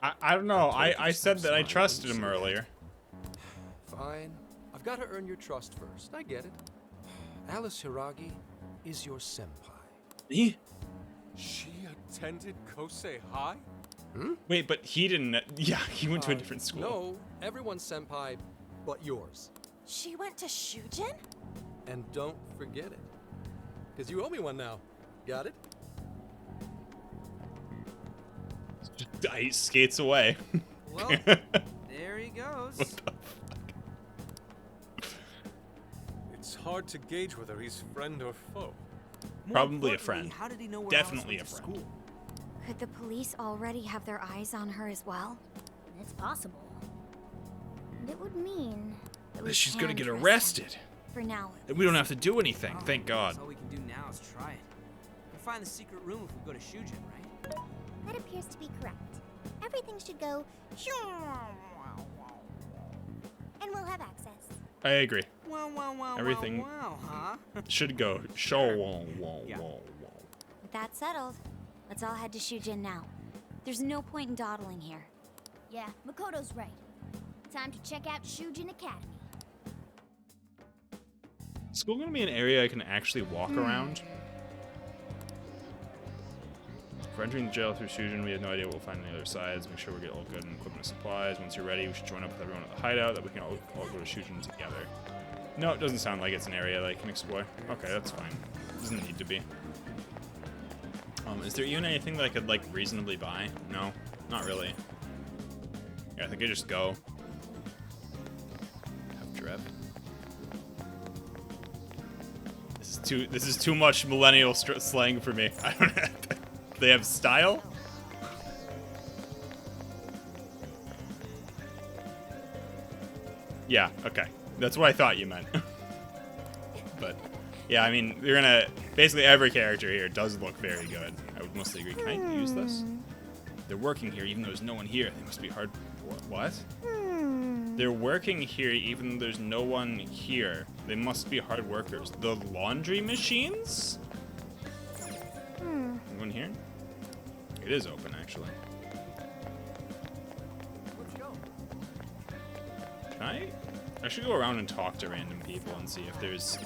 A: I don't know.
J: told you
A: I said that I
J: stop
A: trusted
J: smiling
A: him
J: when you say
A: earlier.
J: Fine. I've got to earn your trust first. I get it. Alice Hiragi is your senpai.
A: He?
F: She attended Kosei High?
A: Wait, but he didn't. Yeah, he went to a different school.
J: No, everyone's senpai but yours.
D: She went to Shujin?
J: And don't forget it. Because you owe me one now. Got it?
A: He skates away.
B: Well, there he goes.
F: It's hard to gauge whether he's friend or foe.
B: More
A: Probably a
B: importantly,
A: friend.
B: How did he know where
A: Definitely
B: Alice
A: a
B: went to
A: friend.
B: school?
I: Could the police already have their eyes on her as well?
C: It's possible. And it would mean that we
A: She's gonna
I: can
A: get
I: trust
A: arrested.
I: them. For now.
A: And we don't have to do anything.
B: Oh,
A: Thank God.
B: guess all we can do now is try it. We can find the secret room if we go to Shujin, right?
C: That appears to be correct. Everything should go and we'll have access.
A: I agree.
B: Wow, wow, wow,
A: Everything-
B: wow, wow, huh?
A: Should go. Show.
B: Yeah.
I: With that settled, let's all head to Shujin now. There's no point in dawdling here.
C: Yeah, Makoto's right. Time to check out Shujin Academy.
A: Is school gonna be an area I can actually walk around? For entering the jail through Shujin, we have no idea what we'll find on the other sides. Make sure we get all good and equipment and supplies. Once you're ready, we should join up with everyone at the hideout that we can all go to Shujin together. No, it doesn't sound like it's an area that I can explore. Okay, that's fine. Doesn't need to be. Is there even anything that I could, like, reasonably buy? No, not really. Yeah, I think I just go. Have Drev. This is too much millennial slang for me. I don't know. They have style? Yeah, okay. That's what I thought you meant. But yeah, I mean, you're gonna basically every character here does look very good. I would mostly agree. Can I use this? They're working here even though there's no one here. They must be hard. What? They're working here even though there's no one here. They must be hard workers. The laundry machines? Anyone here? It is open, actually. Can I should go around and talk to random people and see if there's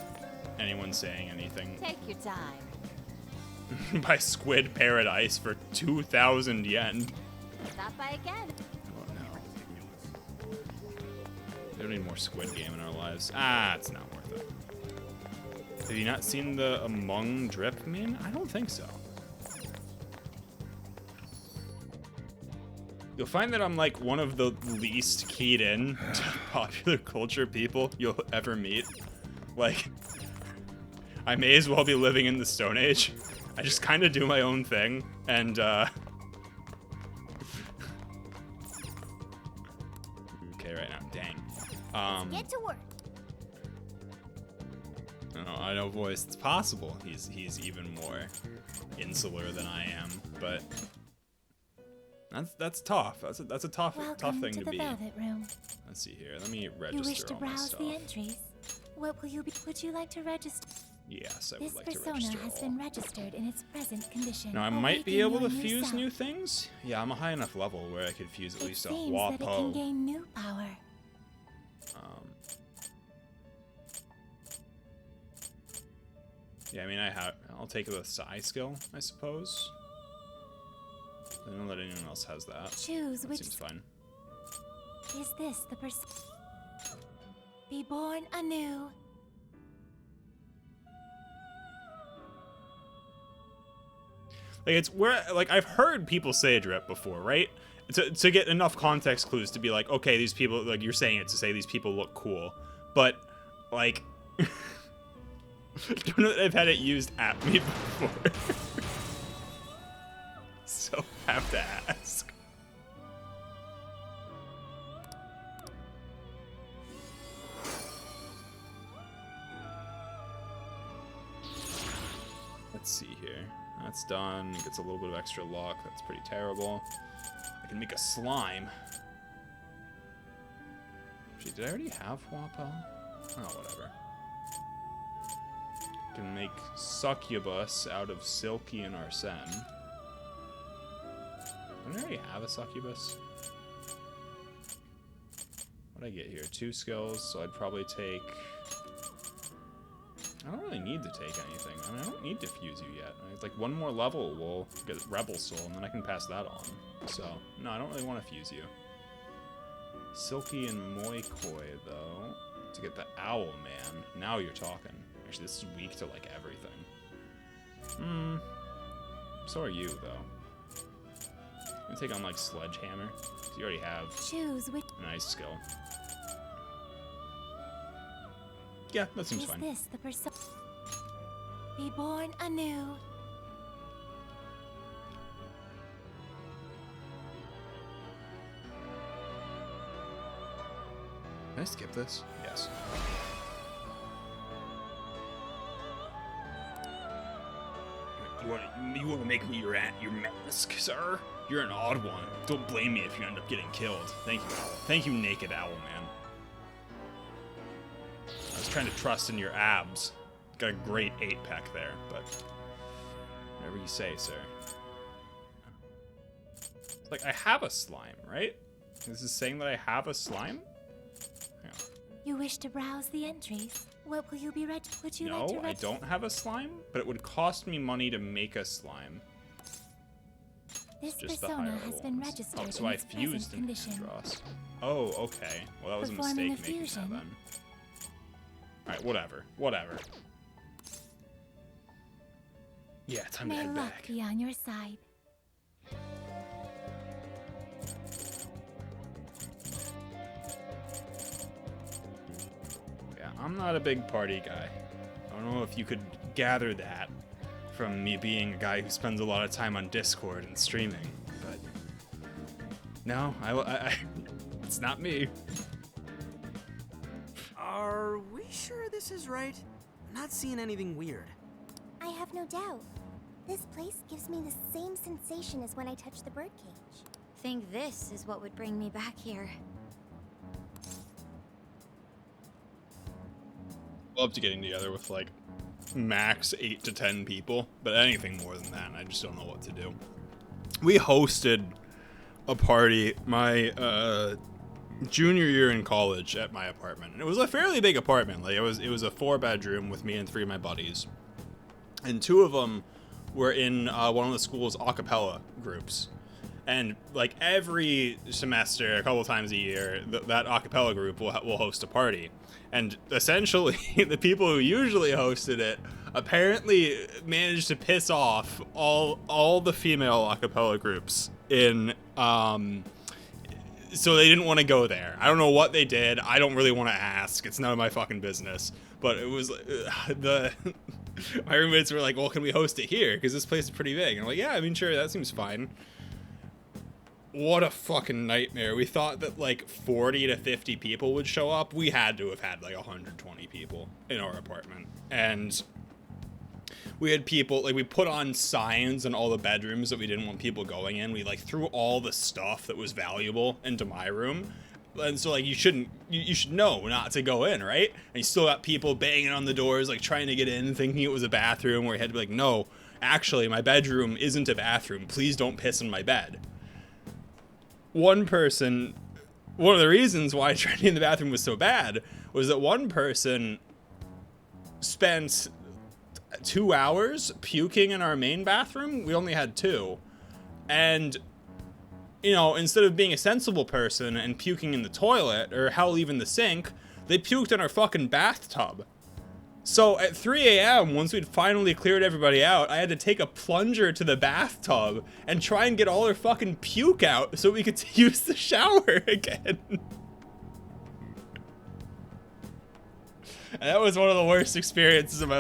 A: anyone saying anything.
D: Take your time.
A: Buy Squid Paradise for 2,000 yen.
D: Stop by again.
A: Oh no. We don't need more Squid Game in our lives. It's not worth it. Have you not seen the Among Drip meme? I don't think so. You'll find that I'm like one of the least keyed in to popular culture people you'll ever meet. Like, I may as well be living in the Stone Age. I just kind of do my own thing, and okay, right now, dang.
C: Get to work.
A: No, I know, voice. It's possible he's even more insular than I am, but that's tough. That's a tough thing to be.
K: Velvet Room.
A: Let's see here. Let me register
K: You wish to
A: all my
K: browse
A: stuff.
K: the entries. What will you be? Would you like to register?
A: Yes, I would
K: This
A: like to
K: persona
A: register
K: has
A: all.
K: been registered in its present condition.
A: Now I might be
K: awaiting
A: able to
K: your
A: fuse
K: self.
A: new things. Yeah, I'm a high enough level where I could fuse at least a
K: Seems that it can
A: Wapo.
K: gain new power.
A: Yeah, I mean, I'll take the Psi skill, I suppose. I don't know that anyone else has that.
K: Choose
A: That
K: which.
A: seems fine.
K: Is this the person? Be born anew.
A: Like, it's where, like, I've heard people say drip before, right? To get enough context clues to be like, okay, these people, like, you're saying it to say these people look cool. But, like, I don't know that I've had it used at me before. So, have to ask. Let's see here. That's done. It gets a little bit of extra luck. That's pretty terrible. I can make a slime. Actually, did I already have Wapo? Oh, whatever. I can make succubus out of Silky and Arsene. Don't I already have a succubus? What'd I get here? 2 skills, so I'd probably take... I don't really need to take anything. I mean, I don't need to fuse you yet. Like, 1 more level will get Rebel Soul, and then I can pass that on. So, no, I don't really want to fuse you. Silky and Moikoi, though, to get the Owl Man. Now you're talking. Actually, this is weak to, like, everything. So are you, though. You can take on, like, Sledgehammer. So you already have
K: Choose which.
A: a nice skill. Yeah, that seems
K: Is
A: fine.
K: this the person? Be born anew.
A: Can I skip this? Yes. You want to make me your mask, sir? You're an odd one. Don't blame me if you end up getting killed. Thank you, Owl. Thank you, Naked Owl Man. I was trying to trust in your abs. Got a great 8-pack there, but whatever you say, sir. Like, I have a slime, right? This is saying that I have a slime? Hang on.
K: You wish to browse the entries. What will you be ready? Would you like to
A: No, I don't have a slime, but it would cost me money to make a slime.
K: This
A: Just the
K: persona
A: higher
K: has been
A: ones.
K: registered
A: Oh, so
K: in
A: I
K: its
A: fused
K: present
A: an
K: condition.
A: Andross. Oh, okay. Well, that was a
K: Performing
A: mistake
K: a
A: making
K: fusion.
A: that then. Alright, whatever. Whatever. Yeah, time to
K: May
A: head
K: luck
A: back.
K: be on your side.
A: Yeah, I'm not a big party guy. I don't know if you could gather that from me being a guy who spends a lot of time on Discord and streaming, but no, I it's not me.
B: All sure this is right? I'm not seeing anything weird.
C: I have no doubt. This place gives me the same sensation as when I touched the birdcage.
I: Think this is what would bring me back here.
A: Love to getting together with like max 8 to 10 people, but anything more than that, I just don't know what to do. We hosted a party my junior year in college at my apartment, and it was a fairly big apartment. Like it was a 4-bedroom with me and 3 of my buddies, and 2 of them were in one of the school's a cappella groups. And like every semester, a couple times a year, that a cappella group will host a party. And essentially, the people who usually hosted it apparently managed to piss off all the female a cappella groups in so they didn't want to go there. I don't know what they did. I don't really want to ask. It's none of my fucking business. But it was my roommates were like, "Well, can we host it here? Because this place is pretty big." And I'm like, "Yeah, I mean, sure, that seems fine." What a fucking nightmare. We thought that like 40 to 50 people would show up. We had to have had like 120 people in our apartment. And we had people, like we put on signs in all the bedrooms that we didn't want people going in. We like threw all the stuff that was valuable into my room. And so like you should know not to go in, right? And you still got people banging on the doors, like trying to get in, thinking it was a bathroom, where you had to be like, "No, actually my bedroom isn't a bathroom. Please don't piss in my bed." One of the reasons why trying in the bathroom was so bad was that one person spent 2 hours puking in our main bathroom. We only had 2. And, you know, instead of being a sensible person and puking in the toilet, or hell, even the sink, they puked in our fucking bathtub. So at 3 a.m., once we'd finally cleared everybody out, I had to take a plunger to the bathtub and try and get all her fucking puke out so we could use the shower again. And that was one of the worst experiences of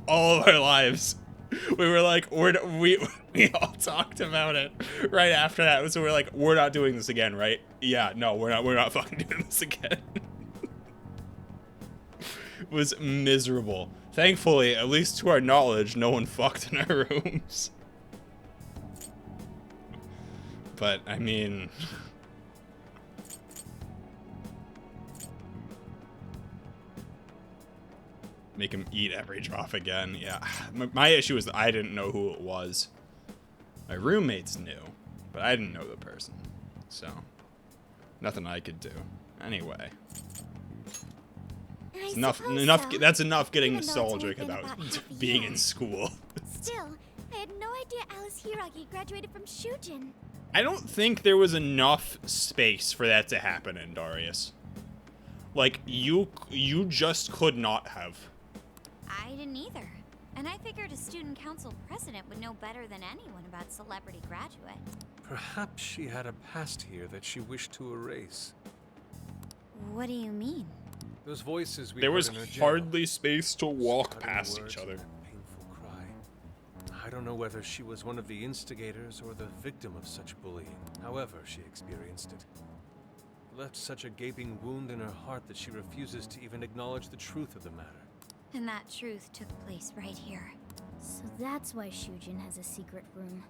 A: all of our lives. We were like, we all talked about it right after that. So we're like, we're not doing this again, right? Yeah, no, we're not fucking doing this again. Was miserable. Thankfully, at least to our knowledge, no one fucked in our rooms. But, I mean... make him eat every drop again. Yeah. My issue is that I didn't know who it was. My roommates knew, but I didn't know the person. So, nothing I could do. Anyway. Enough. That's enough getting nostalgic about being in school.
C: Still, I had no idea Alice Hiragi graduated from Shujin.
A: I don't think there was enough space for that to happen in Darius. Like, you just could not have.
I: I didn't either. And I figured a student council president would know better than anyone about celebrity graduate.
F: Perhaps she had a past here that she wished to erase.
I: What do you mean?
F: Those voices we
A: there
F: heard
A: was
F: in her jail,
A: hardly space to walk past each other.
F: Painful cry. I don't know whether she was one of the instigators or the victim of such bullying. However, she experienced it. Left such a gaping wound in her heart that she refuses to even acknowledge the truth of the matter.
I: And that truth took place right here.
C: So that's why Shujin has a secret room.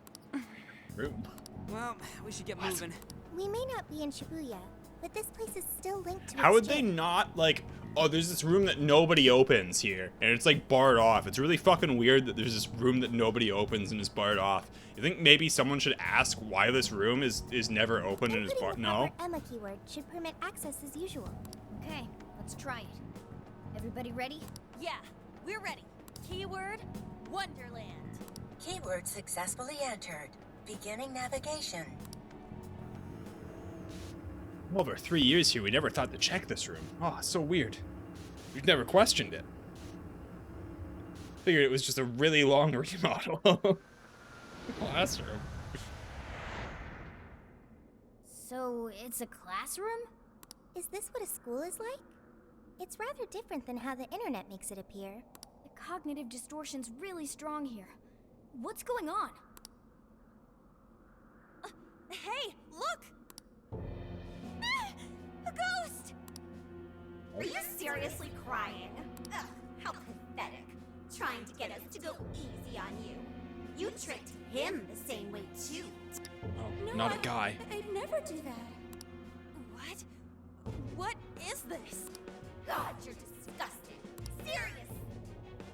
A: Room?
B: Well, we should get moving.
C: We may not be in Shibuya, but this place is still linked to
A: How
C: its
A: would they
C: gym.
A: not, like, oh, there's this room that nobody opens here, and it's, like, barred off. It's really fucking weird that there's this room that nobody opens and is barred off. You think maybe someone should ask why this room is never open and is barred? No?
C: Emma keyword should permit access as usual.
E: Okay, let's try it. Everybody ready?
D: Yeah, we're ready. Keyword, Wonderland.
L: Keyword successfully entered. Beginning navigation.
A: Over 3 years here, we never thought to check this room. Oh, so weird. We've never questioned it. Figured it was just a really long remodel. Classroom.
C: So it's a classroom? Is this what a school is like? It's rather different than how the internet makes it appear.
E: The cognitive distortion's really strong here. What's going on?
D: Hey, look! A ghost!
M: Are you seriously crying? Ugh, how pathetic. Trying to get us to go easy on you. You tricked him the same way too.
A: Oh,
M: No,
A: not a guy.
M: I'd never do that. What? What is this? God, you're disgusting. Serious.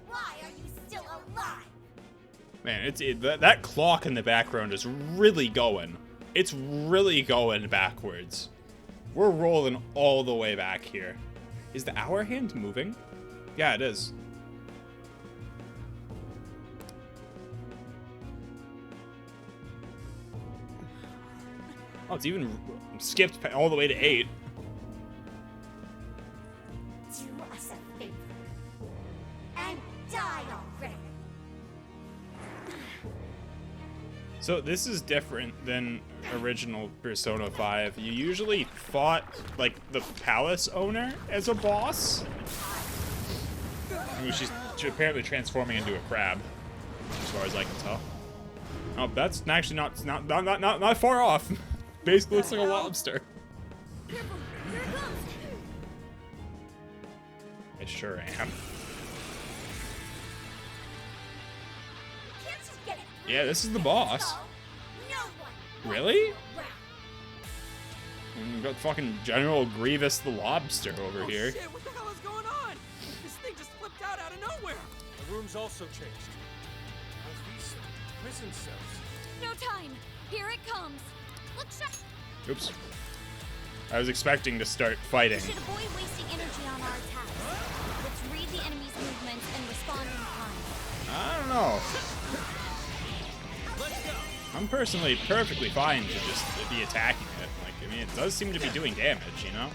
M: Why are you still alive?
A: Man, that clock in the background is really going. It's really going backwards. We're rolling all the way back here. Is the hour hand moving? Yeah, it is. Oh, it's even skipped all the way to 8.
M: Do us a favor. And die already.
A: So this is different than original Persona 5. You usually fought, like, the palace owner as a boss. I mean, she's apparently transforming into a crab, as far as I can tell. Oh, that's actually not far off. Basically looks like a lobster. I sure am. Yeah, this is the boss. Really? And we've got fucking General Grievous the Lobster over here.
B: Shit, what the hell is going on? This thing just flipped out of nowhere.
F: The room's also changed. Are these prison cells?
I: No time. Here it comes. Look,
A: Oops. I was expecting to start fighting.
I: We should avoid wasting energy on our attacks. Let's read the enemy's movements and respond in time.
A: I don't know. I'm personally perfectly fine to just be attacking it. Like, I mean, it does seem to be doing damage, you know?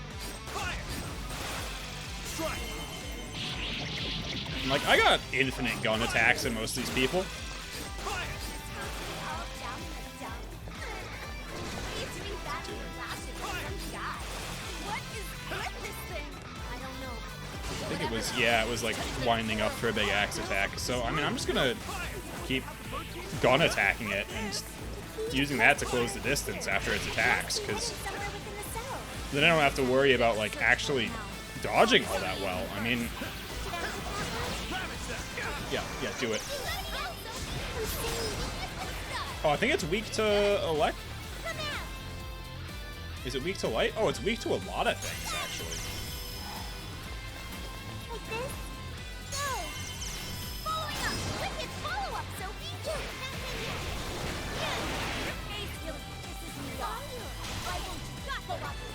A: Like, I got infinite gun attacks in most of these people. I think it was, yeah, it was like winding up for a big axe attack. So, I mean, I'm just gonna keep gun attacking it and using that to close the distance after its attacks, because then I don't have to worry about, like, actually dodging all that well. I mean, yeah, do it. Oh, I think it's weak to elect. Is it weak to light? Oh, it's weak to a lot of things, actually.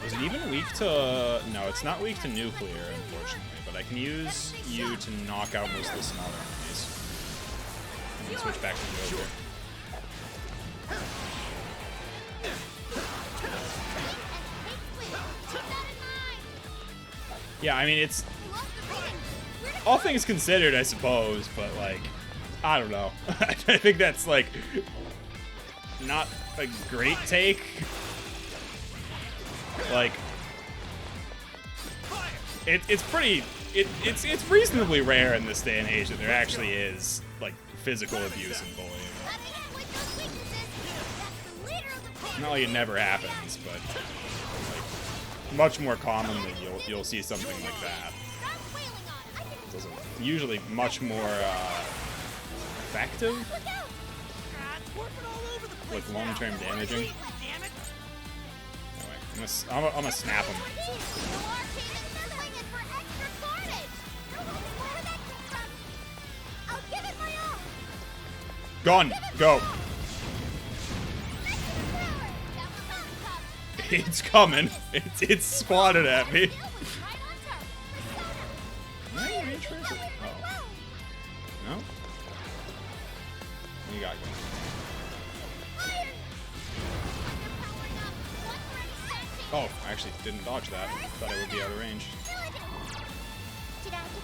A: Is it even weak to... No, it's not weak to nuclear, unfortunately, but I can use you to knock out most of the smaller enemies. And then switch back to the ogre. Yeah, I mean, it's... all things considered, I suppose, but, like, I don't know. I think that's, like, not a great take. Like, it's pretty, it's reasonably rare in this day and age that there actually is, like, physical abuse and bullying. Not like it never happens, but, like, much more common that you'll see something like that. It's usually much more effective, like long-term damaging. I'm gonna snap him. Gone. Go. It's coming. It's spotted at me. Oh. No? What do you got going? Oh, I actually didn't dodge that. Thought I would be out of range.
C: Did I get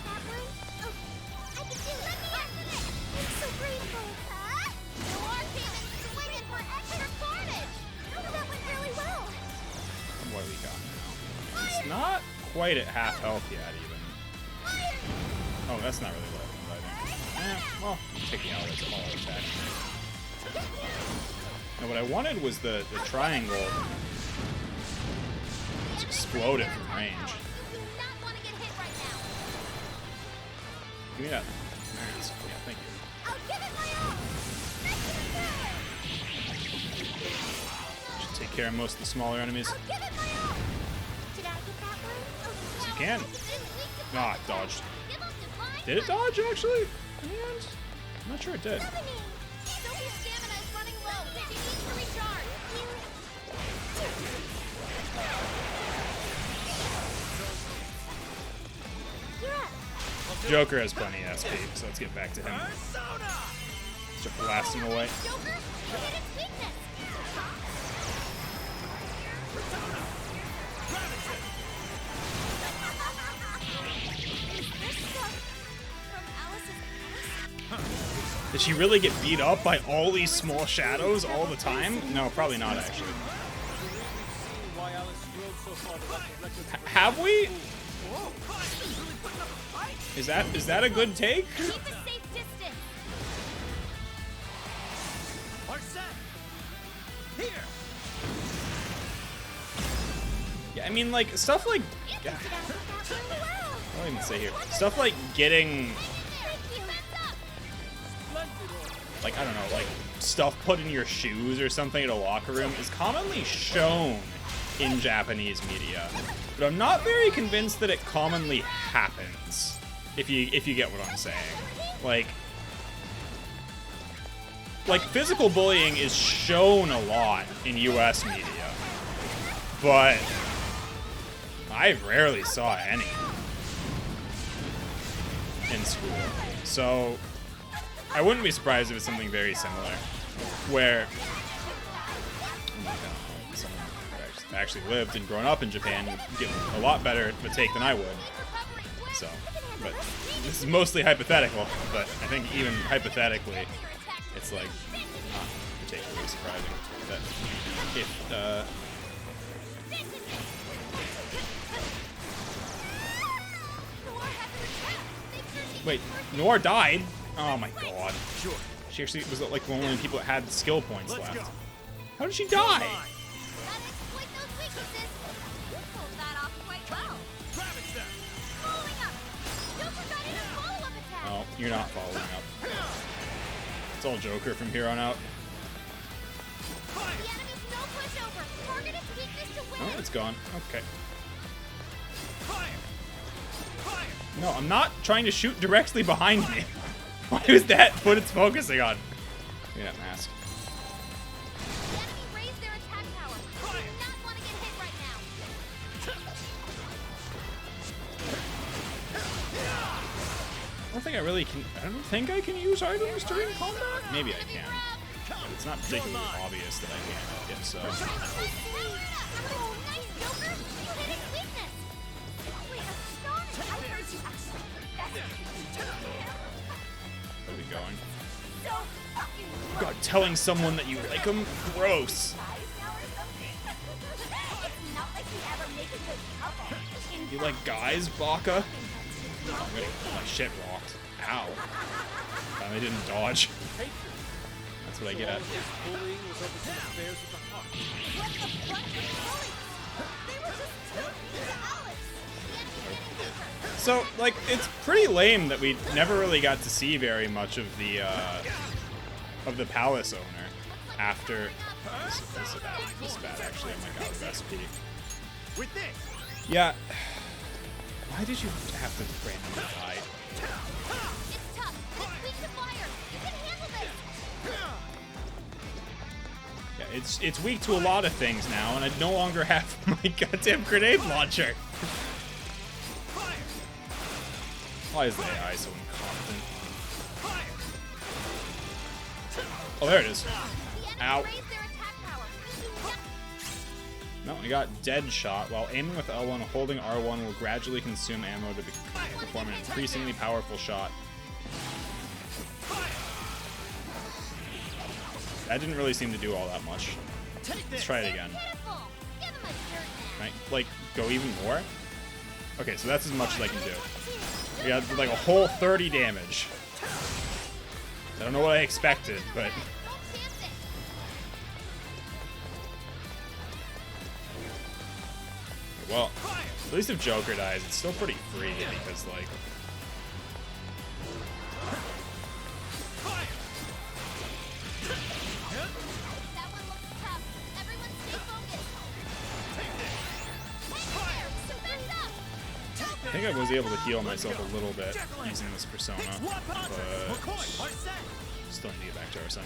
C: that one? Oh, I can do it. Let me after this. I'm so grateful. Huh? You are swinging for extra carnage. That went really well.
A: What do we got now? It's not quite at half health yet, even. Oh, that's not really what I think. Well, taking out its all attack. Now, what I wanted was the triangle. Explode it from range. Give me that. Mask. Yeah, thank you.
M: I'll give it my all.
A: Should take care of most of the smaller enemies.
M: I'll give it my all.
C: Did I get that one?
A: Yes, you can. Ah, dodged.
M: Give up divine.
A: Did it dodge actually? In the end? I'm not sure it did.
M: Sophie's stamina is running low. She needs to recharge.
A: Joker has plenty of SP, so let's get back to him. Start blasting away.
M: Joker, you hit its weakness. Is this stuff from Alice's past?
A: Did she really get beat up by all these small shadows all the time? No, probably not actually. Have we? Is that a good take?
M: Keep a safe distance.
F: Here.
A: Yeah, I mean like stuff like yeah. What do I even say here? Stuff like getting like I don't know, like stuff put in your shoes or something in a locker room is commonly shown in Japanese media. But I'm not very convinced that it commonly happens. If you get what I'm saying. Like physical bullying is shown a lot in US media. But I rarely saw any in school. So I wouldn't be surprised if it's something very similar. Where someone who actually lived and grown up in Japan would give a lot better of a take than I would. So, but this is mostly hypothetical, but I think even hypothetically, it's like not particularly surprising that if wait, Noir died? Oh my god.
F: Sure.
A: She actually was like one of the people that had skill points left. How did she die? Oh, you're not following up. It's all Joker from here on out. Oh, it's gone. Okay. No, I'm not trying to shoot directly behind me. Why is that what it's focusing on? Look at that mask. I don't think I can use items during combat? Maybe I can. But it's not particularly obvious that I can, if so. Where are we going? God, telling someone that you like them? Gross. You like guys, Baka? Oh, I'm gonna get my shit rocked. Ow. Finally didn't dodge. That's what I get. So, like, it's pretty lame that we never really got to see very much of the palace owner after this is bad actually. Oh my god, recipe. Yeah. Why did you have to randomly die? Yeah, it's weak to a lot of things now, and I no longer have my goddamn grenade launcher. Why is the AI so incompetent? Oh, there it is. Ow. No, I got dead shot. While aiming with L1, holding R1 will gradually consume ammo to perform an increasingly powerful shot. That didn't really seem to do all that much. Let's try it again. Can I, like, go even more? Okay, so that's as much as I can do. We got, like, a whole 30 damage. I don't know what I expected, but... Well, at least if Joker dies, it's still pretty free because, like, think I was able to heal myself a little bit using this persona, but still need to get back to our son.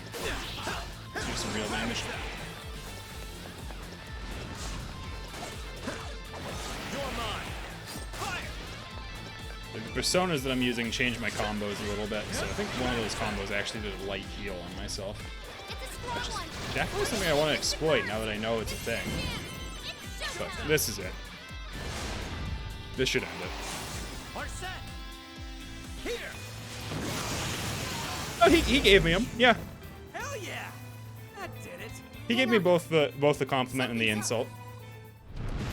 A: Let's do some real damage. The personas that I'm using change my combos a little bit, so I think one of those combos actually did a light heal on myself. Which is definitely something I want to exploit now that I know it's a thing. But this is it. This should end it. Oh, he gave me them. Yeah.
B: Hell yeah! That did it.
A: He gave me both the compliment and the insult.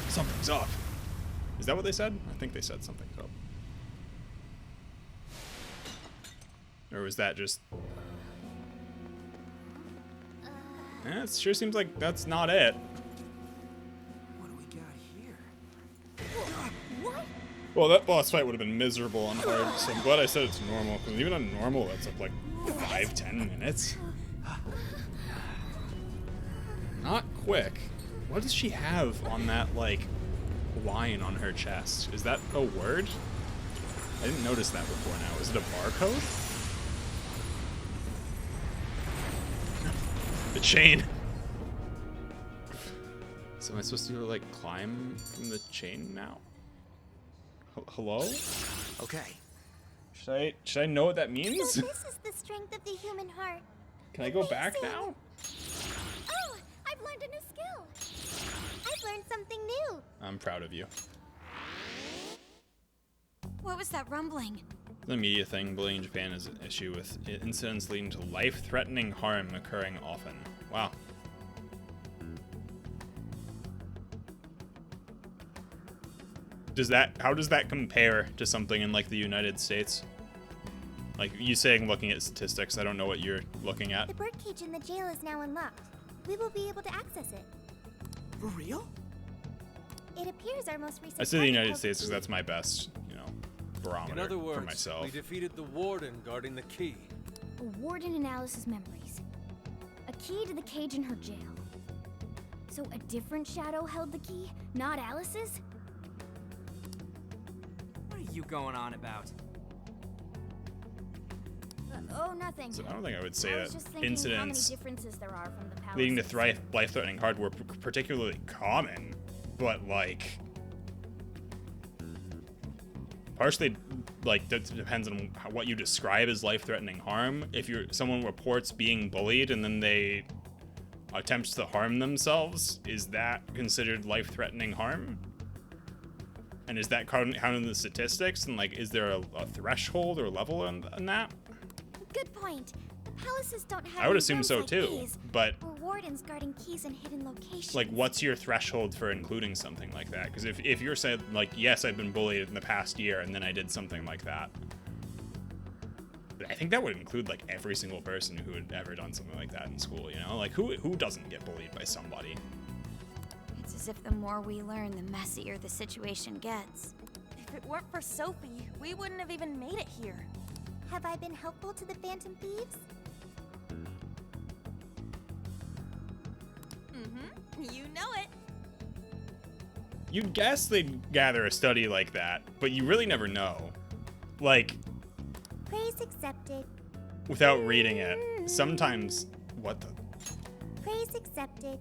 A: Something's up. Is that what they said? I think they said something's up. Or was that just... it sure seems like that's not it.
B: What do we got here?
M: What?
A: Well, that boss fight would have been miserable on hard, so I'm glad I said it's normal, because even on normal, that's up like 5-10 minutes. Not quick. What does she have on that, like, line on her chest? Is that a word? I didn't notice that before now. Is it a barcode? The chain. So am I supposed to, like, climb from the chain now? Hello?
B: Okay.
A: Should I know what that means?
C: So this is the strength of the human heart.
A: Can I go back now?
C: Oh, I've learned a new skill. I've learned something new.
A: I'm proud of you.
I: What was that rumbling?
A: The media thing, bullying in Japan is an issue with incidents leading to life-threatening harm occurring often. Wow. How does that compare to something in like the United States? Like you saying looking at statistics, I don't know what you're looking at.
C: The birdcage in the jail is now unlocked. We will be able to access it.
B: For real?
C: It appears our most recent...
A: I say the United States because that's my best, you know, barometer
F: In other words,
A: for myself.
F: we defeated the warden guarding the key.
C: A warden in Alice's memories. A key to the cage in her jail. So a different shadow held the key, not Alice's?
B: What are you going on about?
C: Oh, nothing.
A: So I don't think I would say
C: I was
A: that
C: just thinking
A: incidents
C: how many differences there are from the palaces.
A: leading to life-threatening harm were particularly common, but like partially like that depends on what you describe as life-threatening harm. If someone reports being bullied and then they attempt to harm themselves, is that considered life-threatening harm? And is that counted in the statistics? And like, is there a threshold or level in that?
C: Good point. The palaces don't have
A: I would
C: any
A: assume
C: rooms
A: so
C: like
A: too,
C: these,
A: but
C: or wardens guarding keys in hidden locations.
A: like, what's your threshold for including something like that? Because if you're saying like, yes, I've been bullied in the past year, and then I did something like that, I think that would include like every single person who had ever done something like that in school. You know, like who doesn't get bullied by somebody?
I: It's as if the more we learn, the messier the situation gets.
D: If it weren't for Sophie, we wouldn't have even made it here.
C: Have I been helpful to the Phantom Thieves?
D: Mm-hmm. You know it.
A: You'd guess they'd gather a study like that, but you really never know. Like,
C: Praise accepted.
A: without reading it, sometimes what the?
C: Praise accepted.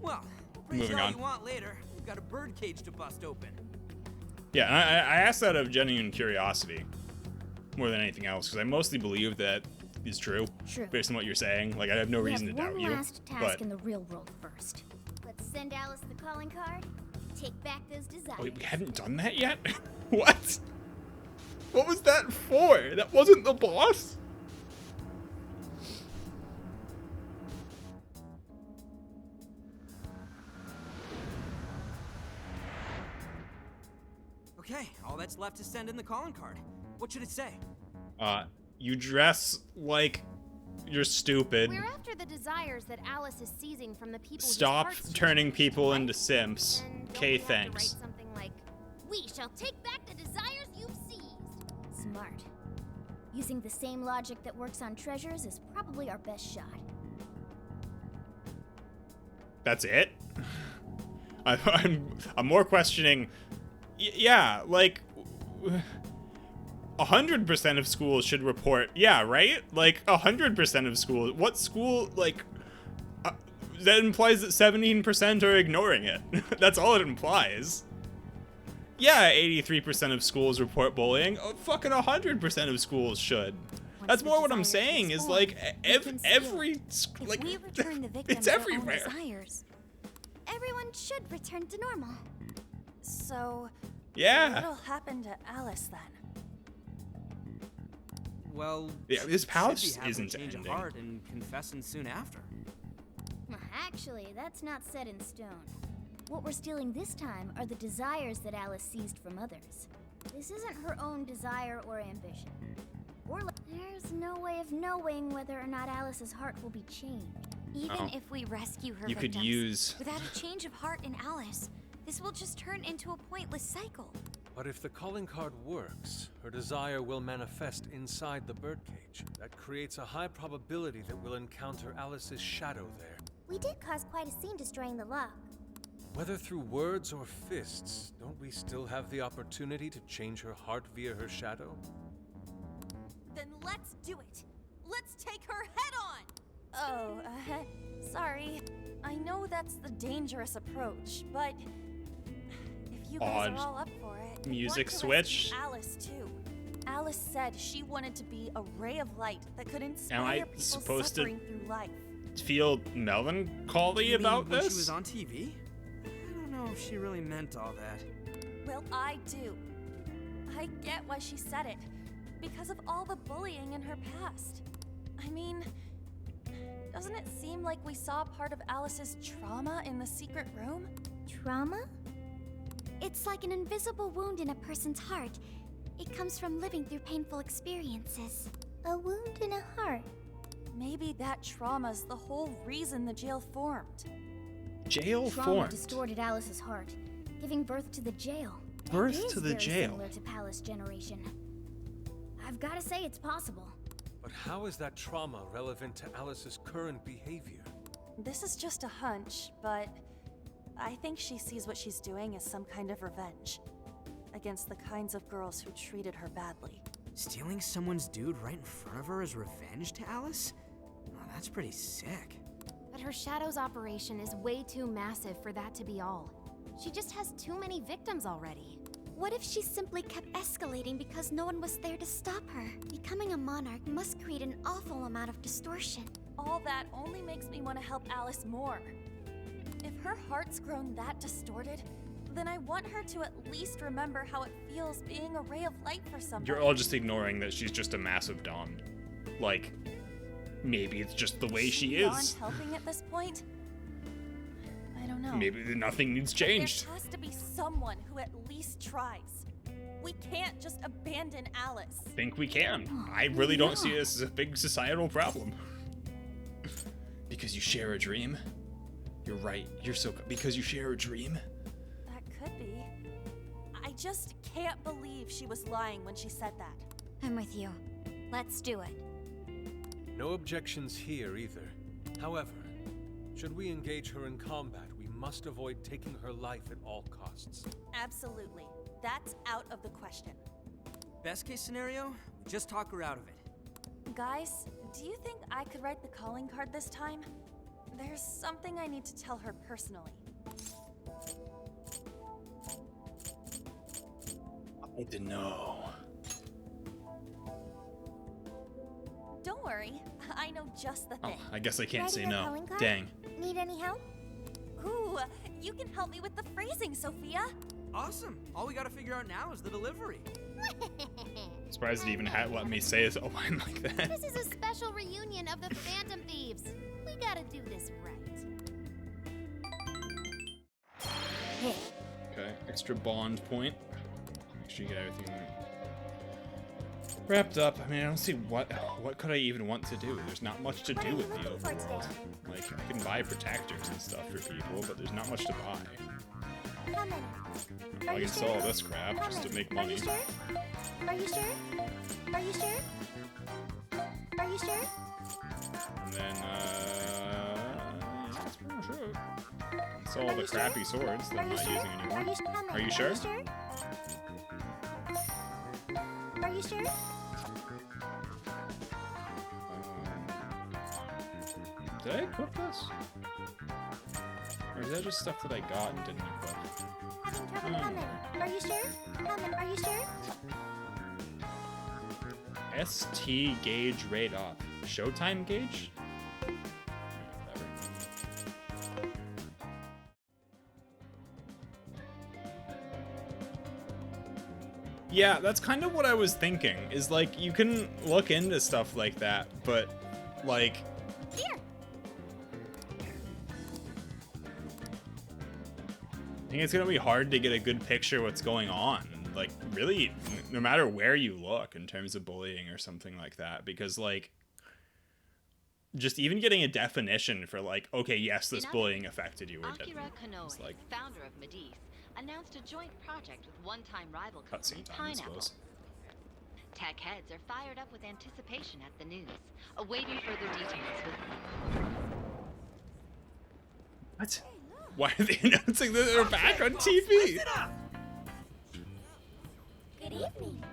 B: Well, praise
A: Moving
B: all
A: on.
B: you want later. We've got a birdcage to bust open.
A: Yeah, I asked that of genuine curiosity more than anything else, because I mostly believe that is true, based on what you're saying. Like, I have no reason to doubt you.
C: One last task
A: But
C: in the real world first. Let's send Alice the calling card. Take back those desires.
A: wait, we haven't done that yet? What? What was that for? That wasn't the boss?
B: Okay, all that's left is send in the calling card. What should it say?
A: You dress like you're stupid.
E: We're after the desires that Alice is seizing from the people.
A: Stop turning people into simps. Okay, thanks.
E: Write something like, "We shall take back the desires you've seized."
C: Smart. Using the same logic that works on treasures is probably our best shot.
A: That's it? I'm more questioning. Yeah, like 100% of schools should report. Yeah, right? Like 100% of schools. What school, like, that implies that 17% are ignoring it. That's all it implies. Yeah, 83% of schools report bullying. Oh, fucking 100% of schools should. That's more what I'm saying, is like every, like,
I: we return the victims
A: it's everywhere.
I: Their own desires,
C: Everyone should return to normal.
D: So,
A: Yeah.
D: what'll happen to Alice then?
B: Well,
A: Yeah, his palace
B: should be having
A: isn't
B: a change of
A: ending.
B: heart and confessing soon after.
C: Actually, that's not set in stone. What we're stealing this time are the desires that Alice seized from others. This isn't her own desire or ambition. There's no way of knowing whether or not Alice's heart will be changed.
I: Even if we rescue her
A: You could
I: victims,
A: use-
I: without a change of heart in Alice, this will just turn into a pointless cycle.
F: But if the calling card works, her desire will manifest inside the birdcage. That creates a high probability that we'll encounter Alice's shadow there.
C: We did cause quite a scene destroying the lock.
F: Whether through words or fists, don't we still have the opportunity to change her heart via her shadow?
D: Then let's do it. Let's take her head on. Oh, sorry. I know that's the dangerous approach, but if you guys
A: Odd
D: are all up for it,
A: music
D: want to
A: switch.
D: rescue Alice too. Alice said she wanted to be a ray of light that could inspire
A: I
D: people
A: supposed to-
D: suffering through life.
A: Feel melancholy
B: You mean
A: about
B: when
A: this?
B: she was on TV? I don't know if she really meant all that.
D: Well, I do. I get why she said it. Because of all the bullying in her past. I mean, doesn't it seem like we saw part of Alice's trauma in the secret room?
C: Trauma? It's like an invisible wound in a person's heart. It comes from living through painful experiences. A wound in a heart.
D: Maybe that trauma's the whole reason the jail formed.
A: Jail
C: Trauma
A: formed.
C: distorted Alice's heart, giving birth to the jail.
A: Birth
C: It is
A: to the
C: very
A: jail.
C: Similar to Palace Generation. I've got to say it's possible.
F: But how is that trauma relevant to Alice's current behavior?
D: This is just a hunch, but I think she sees what she's doing as some kind of revenge against the kinds of girls who treated her badly.
B: Stealing someone's dude right in front of her as revenge to Alice? Oh, that's pretty sick.
E: But her Shadow's operation is way too massive for that to be all. She just has too many victims already.
C: What if she simply kept escalating because no one was there to stop her? Becoming a monarch must create an awful amount of distortion.
D: All that only makes me want to help Alice more. If her heart's grown that distorted, then I want her to at least remember how it feels being a ray of light for somebody.
A: You're all just ignoring that she's just a massive Dom. Like, maybe it's just the way she is.
D: Beyond helping at this point? I don't know.
A: Maybe nothing needs changed.
D: There has to be someone who at least tries. We can't just abandon Alice.
A: I think we can. I really don't see this as a big societal problem. Because you share a dream. You're right. You're so... Because you share a dream.
D: That could be. I just can't believe she was lying when she said that.
I: I'm with you. Let's do it.
F: No objections here either. However, should we engage her in combat, we must avoid taking her life at all costs.
D: Absolutely. That's out of the question.
B: Best case scenario, we just talk her out of it.
D: Guys, do you think I could write the calling card this time? There's something I need to tell her personally.
A: I need to know.
D: Don't worry, I know just the
A: Oh,
D: thing.
A: I guess I can't say
C: Writing a
A: no.
C: calling card?
A: Dang.
C: Need any help?
D: Ooh, you can help me with the phrasing, Sophia.
B: Awesome. All we gotta figure out now is the delivery.
A: Surprised it even had let me say a line like that.
E: This is a special reunion of the Phantom Thieves. We gotta do this right.
A: Okay, extra bond point. Make sure you get everything wrapped up. I mean, I don't see what could I even want to do. There's not much to do with the overworld. Like, I can buy protectors and stuff for people, but there's not much to buy.
C: How many?
A: I can sell all this crap just to make money.
C: Are you sure? Are you sure? Are you sure? Are you sure?
A: And then, that's pretty much it. all the crappy swords that I'm not using anymore. Are you sure?
C: Are you sure?
A: Did I equip this? Or is that just stuff that I got and didn't equip?
C: Having trouble Hammond. Are you sure? Hammond, are you sure?
A: ST gauge rate off. Showtime gauge? Whatever. Yeah, that's kind of what I was thinking. Is like you can look into stuff like that, but like
C: Here.
A: I think it's gonna be hard to get a good picture of what's going on. Like, really, no matter where you look in terms of bullying or something like that, because like, just even getting a definition for like, okay, yes, this bullying affected you, or didn't. It's like
N: founder of Medivh, announced a joint project with one-time rival company
A: cutscene time, I
N: Pineapple.
A: suppose.
N: Tech heads are fired up with anticipation at the news, awaiting further details.
A: What? Why are they announcing that they're back on TV?
C: Good evening.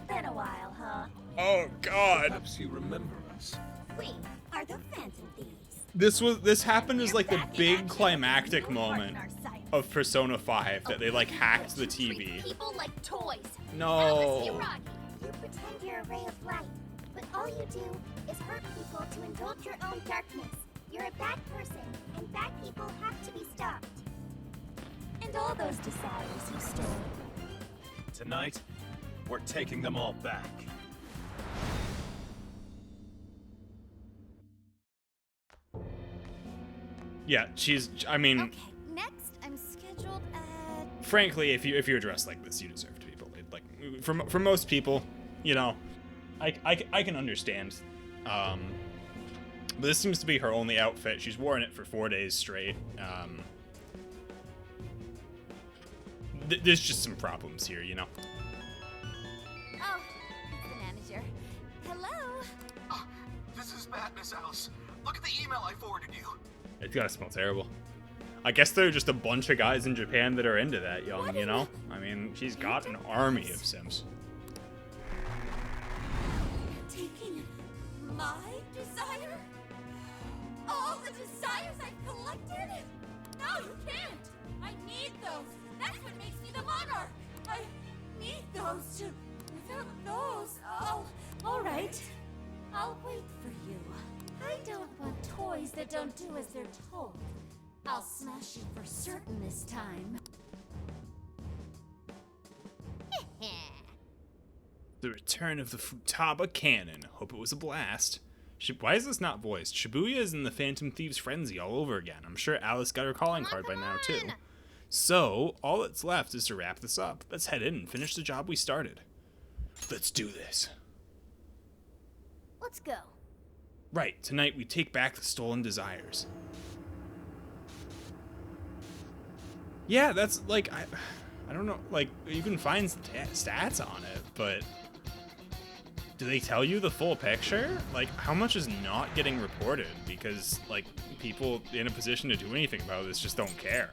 C: Been a while, huh?
A: Oh God!
F: Perhaps you remember us.
C: We are the Phantom Thieves.
A: This happened as like the big climactic moment of Persona 5 that they like hacked the TV.
C: People like toys.
A: No.
C: You pretend you're a ray of light, but all you do is hurt people to indulge your own darkness. You're a bad person, and bad people have to be stopped. And all those desires you stole.
O: Tonight, we're taking them all back.
A: Yeah, I mean,
M: Okay, next I'm scheduled at...
A: frankly, if you're dressed like this, you deserve to be bullied. Like, for most people, you know, I can understand. But this seems to be her only outfit. She's worn it for 4 days straight. There's just some problems here, you know.
M: Oh, it's the manager. Hello?
O: Oh, this is bad, Miss Alice. Look at the email I forwarded you.
A: It's gotta smell terrible. I guess there are just a bunch of guys in Japan that are into that young, you know? I mean, she's got an army of Sims.
M: Taking my desire? All the desires I've collected? No, you can't! I need those! That's what makes me the monarch! I need those to... Without those, all right. I'll wait for you. I don't want toys that don't do as they're told. I'll smash you for certain this time.
A: The return of the Futaba cannon. Hope it was a blast. Why is this not voiced? Shibuya is in the Phantom Thieves frenzy all over again. I'm sure Alice got her calling card by now, too. So, all that's left is to wrap this up. Let's head in and finish the job we started. Let's do this.
C: Let's go.
A: Right, tonight we take back the stolen desires. Yeah, that's like, I don't know, like, you can find stats on it, but do they tell you the full picture? Like, how much is not getting reported? Because, like, people in a position to do anything about this just don't care.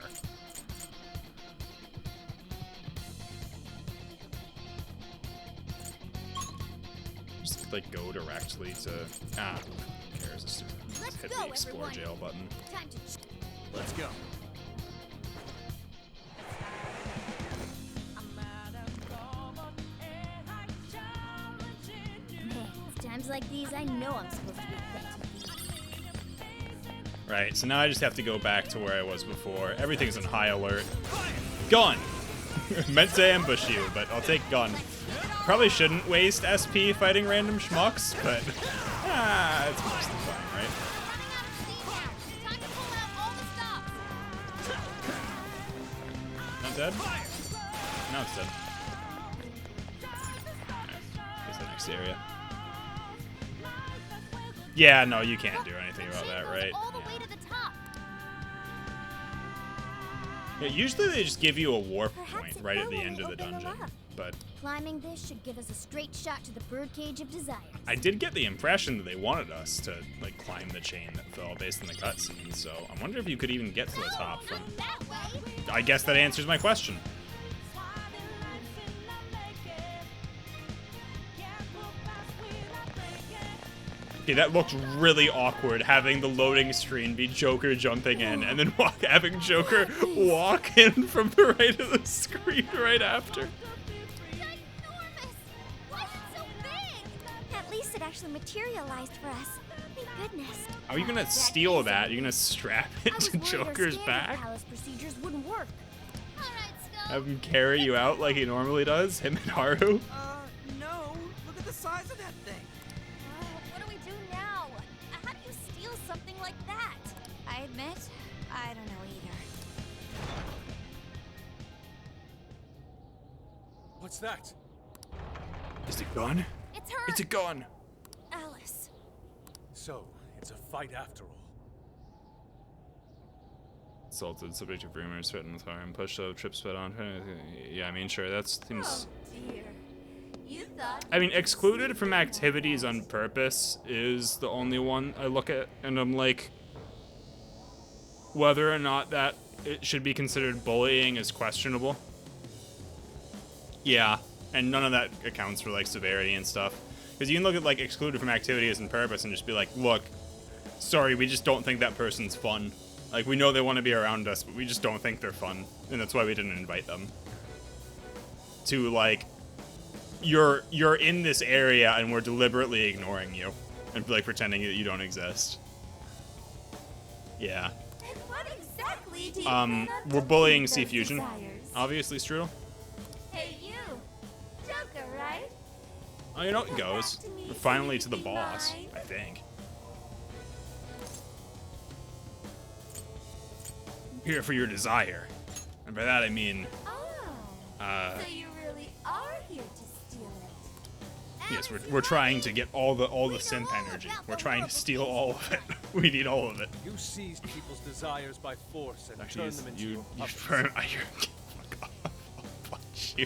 A: Just, like, go directly to... who cares? Just hit the explore jail button.
C: Time to...
O: Let's go.
C: Man, times like these, I know I'm supposed to be Phantom.
A: Right, so now I just have to go back to where I was before. Everything's on high alert. Gun! Meant to ambush you, but I'll take gun. Probably shouldn't waste SP fighting random schmucks, but... it's mostly fine, right? Not dead? No, it's dead. Here's the next area. Yeah, no, you can't do anything about that, right? Yeah, usually they just give you a warp point right at the end of the dungeon, but
C: Climbing this should give us a straight shot to the birdcage of desire.
A: I did get the impression that they wanted us to like climb the chain that fell based on the cutscene, so I wonder if you could even get to the top from... I guess that answers my question. Okay, that looks really awkward, having the loading screen be Joker jumping in, and then having Joker walk in from the right of the screen right after.
C: At least it actually materialized for us. Thank goodness.
A: How are you gonna steal that? You're gonna strap it to Joker's back?
C: Palace procedures wouldn't work.
A: Have him carry you out like he normally does? Him and Haru?
M: No. Look at the size of that thing.
D: What do we do now? How do you steal something like that?
I: I admit, I don't know either.
F: What's that?
A: Is it gone?
D: It's her.
A: It's a gun.
D: Alice.
F: So, it's a fight after all.
A: Assaulted, subject to rumors, threatened with harm, pushed out, trip sped on. Yeah, I mean, sure, that seems...
M: Oh, dear. You thought...
A: I mean, excluded from activities on purpose is the only one I look at, and I'm like, whether or not that it should be considered bullying is questionable. Yeah, and none of that accounts for, like, severity and stuff. Because you can look at, like, excluded from activities on purpose and just be like, look, sorry, we just don't think that person's fun. Like, we know they want to be around us, but we just don't think they're fun. And that's why we didn't invite them. To, like, you're in this area and we're deliberately ignoring you. And, like, pretending that you don't exist. Yeah.
M: And what exactly do you
A: We're bullying C Fusion. Obviously, Strudel.
M: Hey, you. Joker, right?
A: Oh, you know it goes. We're finally to the boss, I think. Here for your desire. And by that I mean...
M: So you really are here to steal it.
A: Yes, we're trying to get all the synth energy. We're trying to steal all of it. We need all of it.
F: You seized people's desires by force and
A: Actually,
F: turned them into
A: you
F: your puppets.
A: fuck off. I'll punch you.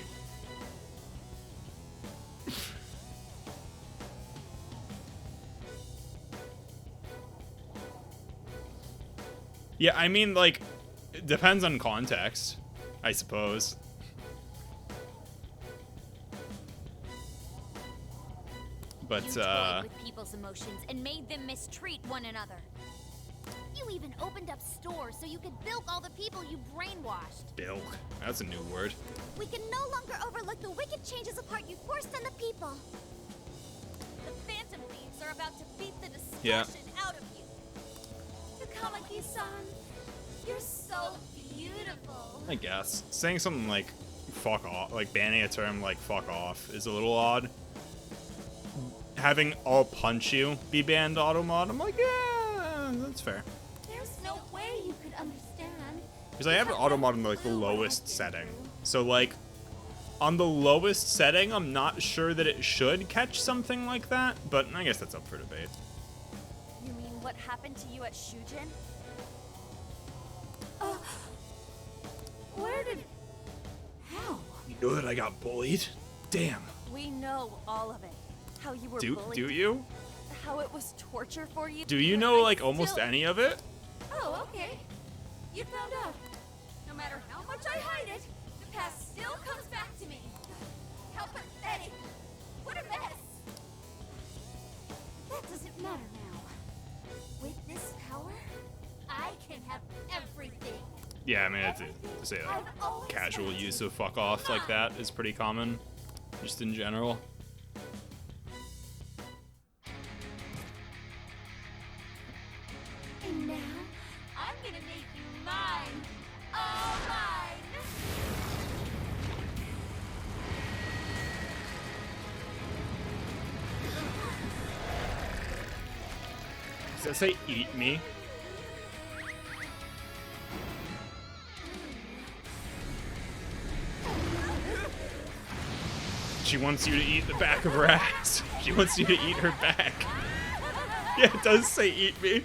A: Yeah, I mean, like, it depends on context, I suppose. But,
E: You toyed with people's emotions and made them mistreat one another.
C: You even opened up stores so you could bilk all the people you brainwashed.
A: bilk. That's a new word.
C: We can no longer overlook the wicked changes of heart you forced on the people.
D: The Phantom Thieves are about to beat the distortion
A: Yeah.
D: out of you.
M: Takamaki-san, you're so beautiful.
A: I guess. Saying something like, fuck off, like banning a term like fuck off is a little odd. Having I'll punch you be banned automod, I'm like, yeah, that's fair.
M: There's no way you could understand.
A: Because I have an automod on like the lowest setting. So like, on the lowest setting, I'm not sure that it should catch something like that, but I guess that's up for debate.
D: You mean what happened to you at Shujin?
M: Where did... How?
A: You know that I got bullied? Damn.
D: We know all of it. How you were bullied.
A: Do you?
D: How it was torture for you.
A: Do you know like almost any of it?
M: Oh, okay. You found out. No matter how much I hide it, the past still comes back to me. How pathetic. What a mess. That doesn't matter now. With this power, I can have everything.
A: Yeah, I mean, to say like casual use of fuck off like that is pretty common, just in general.
M: And now, I'm gonna make you mine. All mine.
A: Does that say eat me? She wants you to eat the back of her ass. She wants you to eat her back. Yeah, it does say eat me.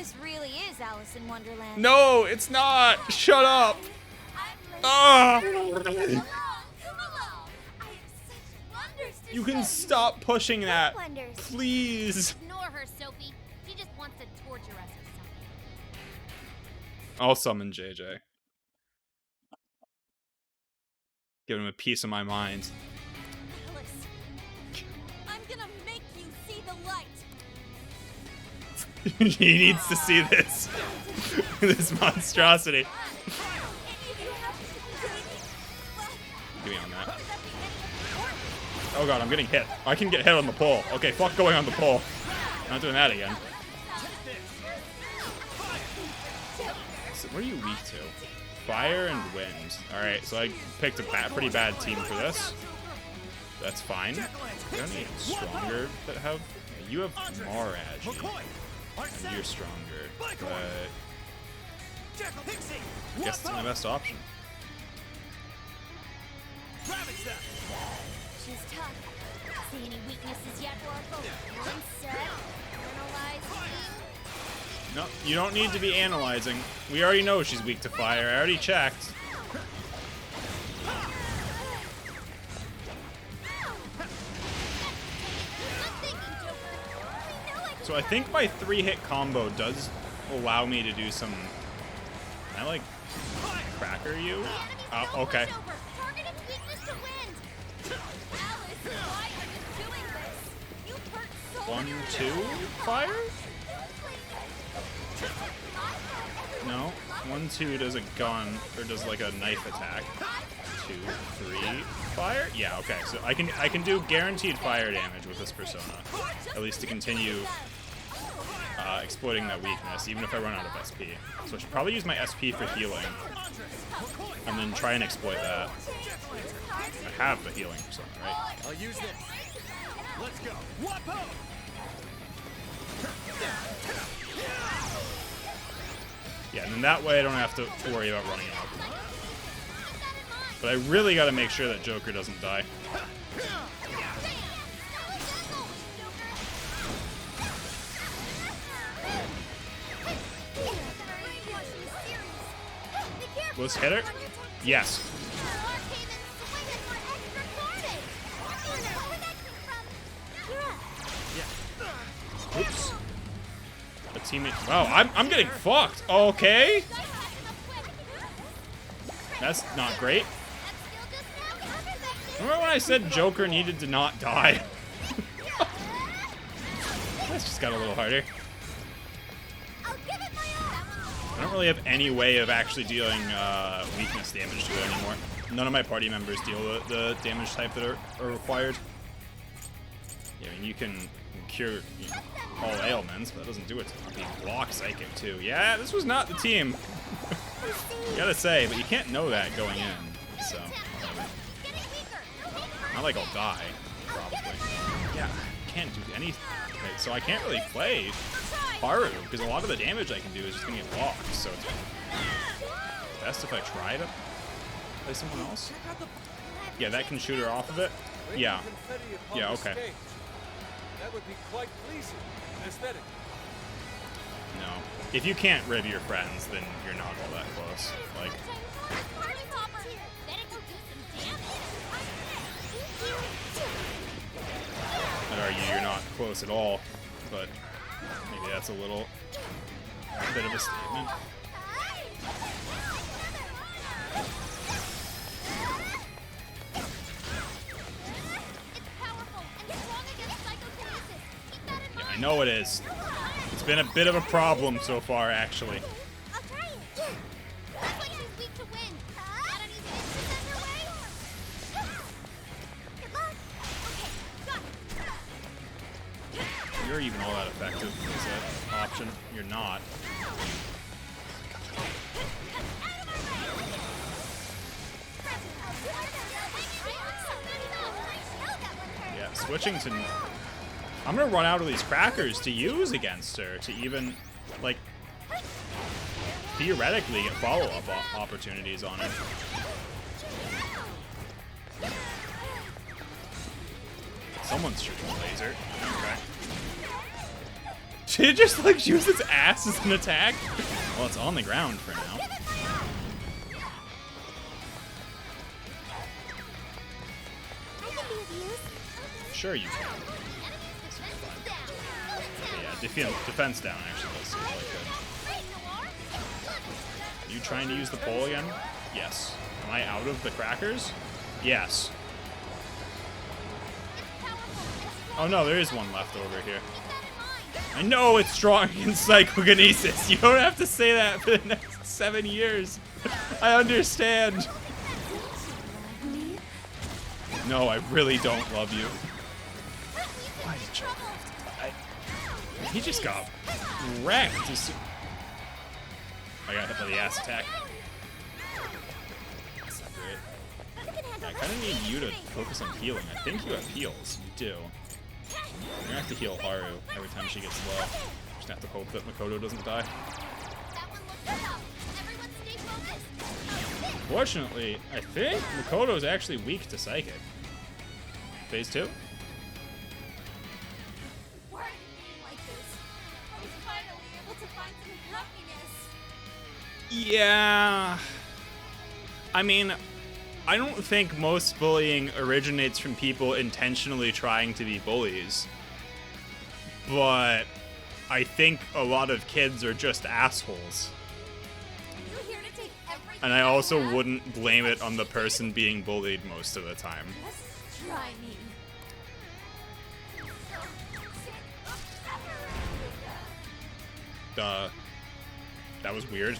I: this really is Alice in Wonderland.
A: No, it's not. Shut up. Ah. You can stop pushing that, please.
E: Ignore her, Sophie. She just wants to torture us or something.
A: I'll summon JJ. Give him a piece of my mind.
D: Alice, I'm gonna make you see the light.
A: He needs to see this. This monstrosity. Give me on that. Oh god, I'm getting hit. I can get hit on the pole. Okay, fuck going on the pole. Not doing that again. So what are you weak to? Fire and wind. Alright, so I picked a pretty bad team for this. That's fine. You don't need stronger that have... You have Marage. And you're stronger. But... I guess it's my best option.
C: She's tough. See any weaknesses yet, Oracle? One set. Analyzing.
A: No, you don't need to be analyzing. We already know she's weak to fire. I already checked. So I think my 3-hit combo does allow me to do some... Can I, like, cracker you? Okay. 1, 2, fire? No. 1, 2 does a gun, or does like a knife attack. 2, 3, fire? Yeah, okay. So I can do guaranteed fire damage with this persona. At least to continue exploiting that weakness, even if I run out of SP. So I should probably use my SP for healing. And then try and exploit that. I have the healing persona, right?
O: I'll use this. Let's go. Wapo!
A: Yeah, and then that way I don't have to worry about running out. But I really gotta make sure that Joker doesn't die. Let's hit her? Yes. Oops. A teammate. Wow, I'm getting fucked. Okay. That's not great. Remember when I said Joker needed to not die? That's just got a little harder. I don't really have any way of actually dealing weakness damage to it anymore. None of my party members deal the damage type that are required. Yeah, I mean, you can cure all ailments, but that doesn't do it to me. Block psychic too. Yeah, this was not the team. Gotta say, but you can't know that going in. So, not like I'll die, probably. Yeah, can't do anything. Okay, so I can't really play Haru because a lot of the damage I can do is just gonna get blocked. So it's best if I try to play someone else. Yeah, that can shoot her off of it. Yeah. Yeah. Okay.
F: That would be quite pleasing. Aesthetic.
A: No. If you can't riv your friends, then you're not all that close. Like. I'd argue you're not close at all, but maybe that's a little bit of a statement. Yeah, I know it is. It's been a bit of a problem so far, actually. You're even all that effective as an option. You're not. Yeah, switching to... I'm gonna run out of these crackers to use against her to even, like, theoretically get follow-up opportunities on her. Someone's shooting a laser. Okay. Should it just like use its ass as an attack? Well, it's on the ground for now. Sure you can. Okay, yeah, defense down actually does seem quite good. You trying to use the pole again? Yes. Am I out of the crackers? Yes. Oh no, there is one left over here. I know it's strong in psychokinesis. You don't have to say that for the next 7 years. I understand. No, I really don't love you. Why did you? He just got wrecked. I got hit by the ass attack. That's not great. I kind of need you to focus on healing. I think you have heals. You do. You're gonna have to heal Haru every time she gets low. Just have to hope that Makoto doesn't die. Fortunately, I think Makoto's actually weak to Psychic. Phase 2?
M: Why are you being like this? I was finally able to find some happiness.
A: Yeah. I mean, I don't think most bullying originates from people intentionally trying to be bullies. But I think a lot of kids are just assholes.
M: You're here to take everything.
A: And I also wouldn't blame it on the person being bullied most of the time.
M: Let's try me.
A: That was weird.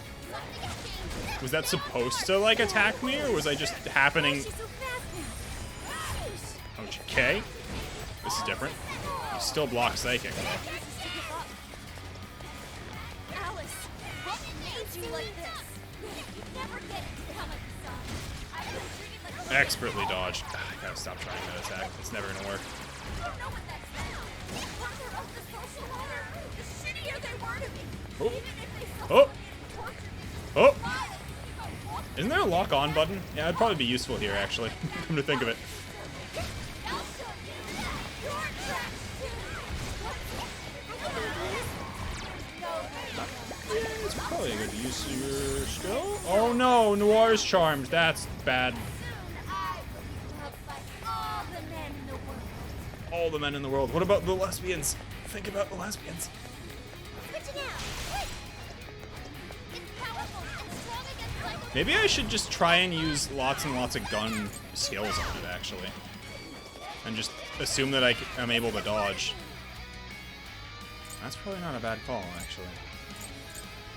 A: Was that supposed to, like, attack me, or was I just happening... Okay. This is different. You still block Psychic.
M: Alice, what made you like this? You never get to become a design. I've been treated like a
A: Expertly dodged. I gotta stop trying that attack. It's never gonna work.
M: You don't know what that's like. The further up the social ladder, the shittier they were to me.
A: Oh.
M: Even if they
A: Oh. Oh.
M: Why?
A: Isn't there a lock-on button? Yeah, it'd probably be useful here, actually. Come to think of it. It's probably a good use of your skill. Oh no, Noir's charmed. That's bad. All the men in the world. What about the lesbians? Think about the lesbians. Maybe I should just try and use lots and lots of gun skills on it, actually. And just assume that I'm able to dodge. That's probably not a bad call, actually.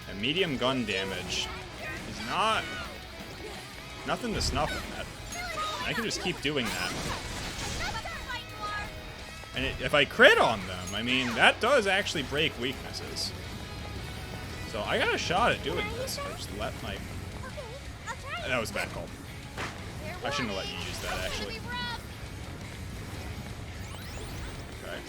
A: And medium gun damage is not... nothing to snuff at. I can just keep doing that. And if I crit on them, I mean, that does actually break weaknesses. So I got a shot at doing this. I just let my... That was a bad call. I shouldn't have let you use that, actually. Okay.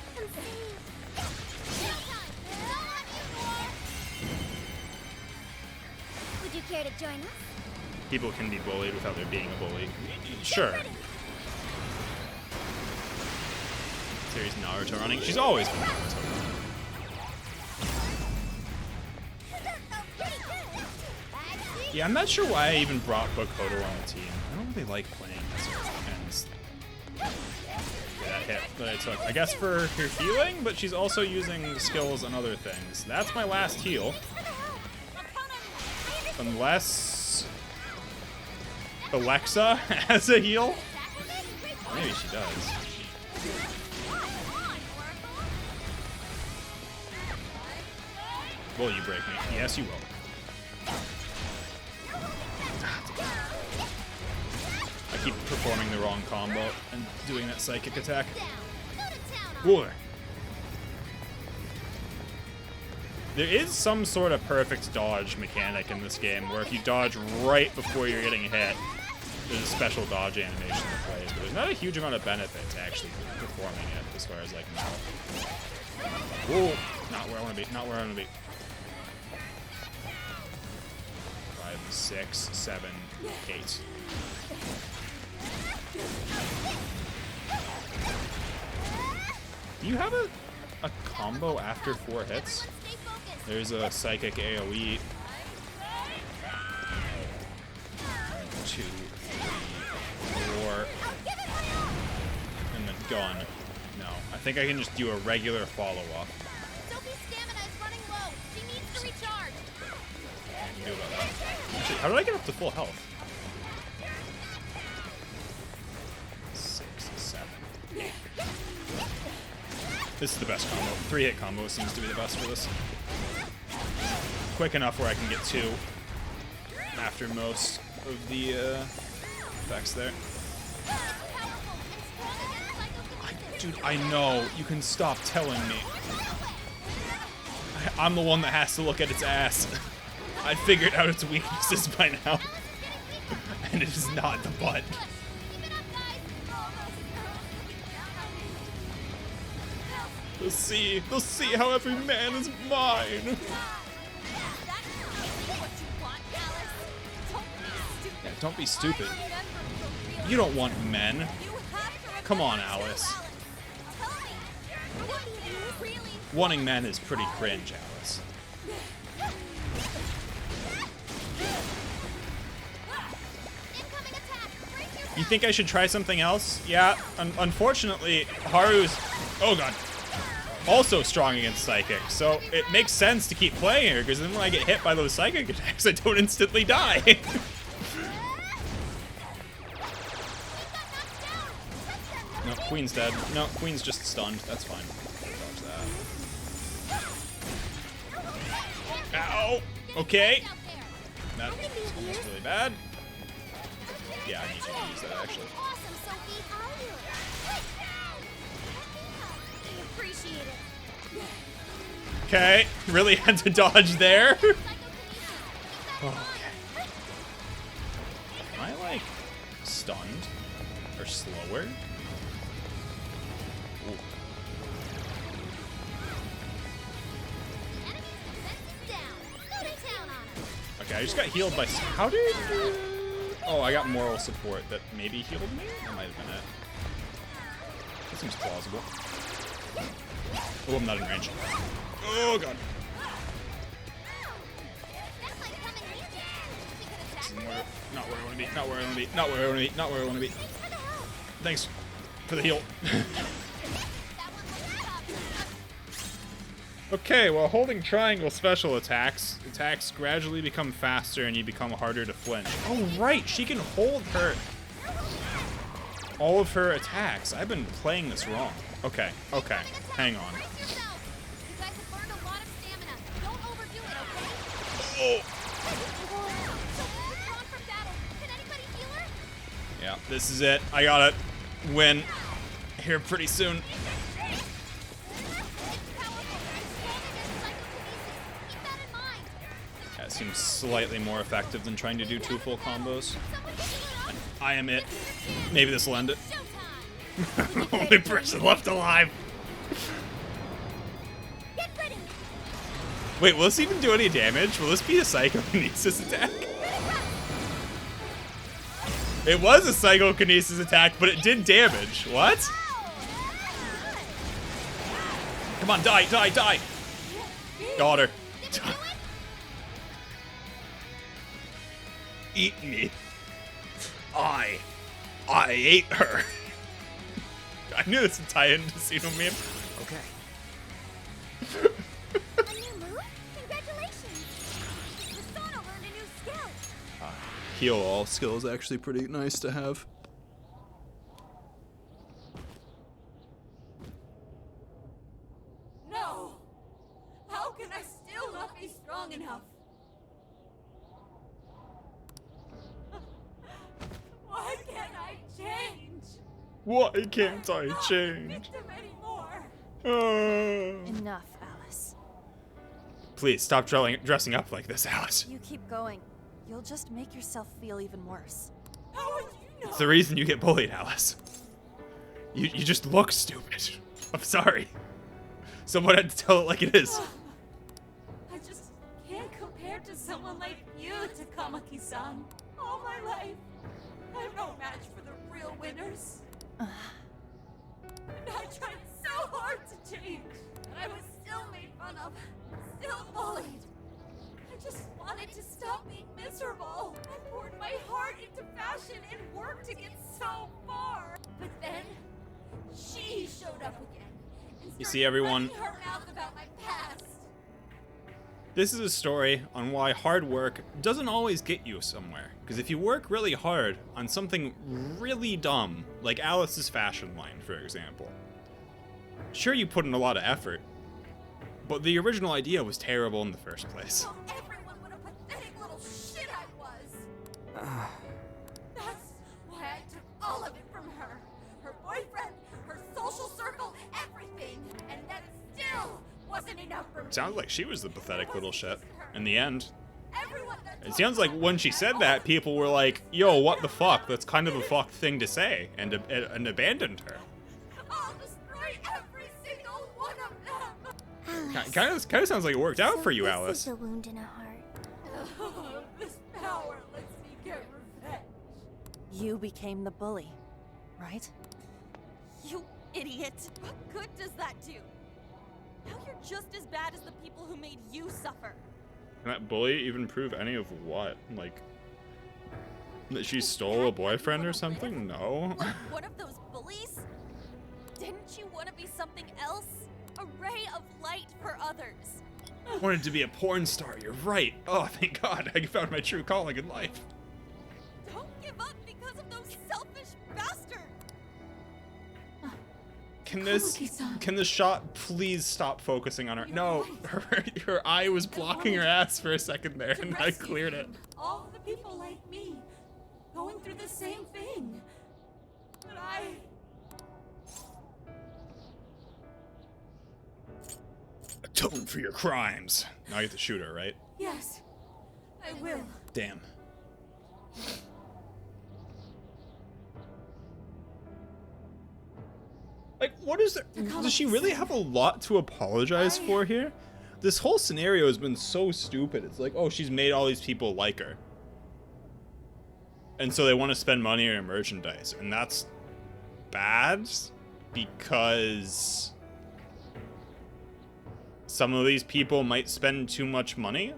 C: Would you care to join us?
A: People can be bullied without there being a bully. Sure. Series Naruto running. She's always been Naruto running. Yeah, I'm not sure why I even brought Makoto on the team. I don't really like playing as that hit that I took. I guess for her healing, but she's also using skills on other things. That's my last heal. Unless Alexa has a heal? Maybe she does. Will you break me? Yes, you will. I keep performing the wrong combo and doing that psychic attack. Boy. There is some sort of perfect dodge mechanic in this game where if you dodge right before you're getting hit, there's a special dodge animation that plays, but there's not a huge amount of benefit to actually performing it as far as I can tell. Whoa! Not where I want to be. Not where I want to be. 5, 6, 7, 8. Do you have a a combo after 4 hits? There's a psychic AoE. 2, 3, 4. And then gun. No, I think I can just do a regular follow-up.
E: Sophie's stamina is running low. She needs to recharge.
A: Do about that. Actually, how did I get up to full health? 6, 7. This is the best combo. 3-hit combo seems to be the best for this. Quick enough where I can get 2 after most of the effects there. Dude, I know. You can stop telling me. I'm the one that has to look at its ass. I figured out its weaknesses by now. And it is not the butt. They'll see how every man is mine. Yeah, don't be stupid. You don't want men. Come on, Alice. Wanting men is pretty cringe, Alice. You think I should try something else? Yeah, unfortunately, Haru's... Oh god. Also strong against Psychic, so it makes sense to keep playing her, because then when I get hit by those Psychic attacks, I don't instantly die. No, Queen's dead. No, Queen's just stunned. That's fine. Dodge that. Ow! Okay. That was almost really bad. Yeah, I need you to use that, actually. Okay, really had to dodge there. Okay. Am I, like, stunned? Or slower? Ooh. Okay, I just got healed by... How did... Oh, I got moral support that maybe healed me? That might have been it. That seems plausible. Oh, I'm not in range. Oh, God. Not where I want to be. Not where I want to be. Not where I want to be. Not where I want to be. Thanks for the heal. Okay, while holding triangle special attacks gradually become faster and you become harder to flinch. Oh, right. She can hold her... all of her attacks. I've been playing this wrong. Okay, okay. Hang on. Oh. Yeah, this is it. I gotta win here pretty soon. That seems slightly more effective than trying to do 2 full combos. I am it. Maybe this will end it. Only person left alive. Wait, will this even do any damage? Will this be a psychokinesis attack? It was a psychokinesis attack, but it did damage. What? Come on, die, die, die. Got her. Eat me. I ate her. I knew this would tie into Xeno meme.
B: Okay.
C: A new move? Congratulations! Persona learned a new skill.
A: Heal all skill is actually pretty nice to have.
M: No! How can I still not be strong enough? Why can't I change?
A: Why can't I change?
D: Enough, Alice.
A: Please stop dressing up like this, Alice.
D: You keep going. You'll just make yourself feel even worse.
M: How would you know?
A: It's the reason you get bullied, Alice. You just look stupid. I'm sorry. Someone had to tell it like it is.
M: I just can't compare to someone like you, Takamaki-san. All my life, I'm no match for the real winners. And I tried so hard to change, and I was still made fun of, still bullied. I just wanted to stop being miserable. I poured my heart into fashion and worked to get so far. But then, she showed up again. And
A: You see, everyone,
M: started running her mouth about my past.
A: this is a story on why hard work doesn't always get you somewhere. Because if you work really hard on something really dumb, like Alice's fashion line, for example, sure, you put in a lot of effort, but the original idea was terrible in the first place.
M: Tell everyone what a pathetic little shit I was. That's why I took all of it from her. Her boyfriend, her social circle, everything. And that still wasn't enough for me.
A: Sounds like she was the pathetic little shit in the end.
M: Everyone that
A: It sounds like when she said that, people were like, yo, what the fuck? That's kind of a fucked thing to say, and abandoned her.
M: I'll destroy every single one of them.
A: Kind of sounds like it worked out for you,
C: This
A: Alice.
C: is a wound in a heart.
M: This power lets me get revenge.
D: You became the bully, right? You idiot! What good does that do? Now you're just as bad as the people who made you suffer.
A: Can that bully even prove any of what? Like, that she stole a boyfriend or something? No.
D: Like one of those bullies? Didn't you want to be something else? A ray of light for others.
A: I wanted to be a porn star, you're right. Oh, thank God, I found my true calling in life.
D: Don't give up because of those selfish bastards!
A: Can this shot please stop focusing on her? No, her eye was blocking her ass for a second there, and I cleared it.
M: All the people like me, going through the same thing. But I...
A: Atone for your crimes. Now you have to shoot her, right?
M: Yes, I will.
A: Damn. Like, what is there? Does she really have a lot to apologize for here? This whole scenario has been so stupid. It's like, oh, she's made all these people like her. And so they want to spend money on her merchandise. And that's bad because some of these people might spend too much money.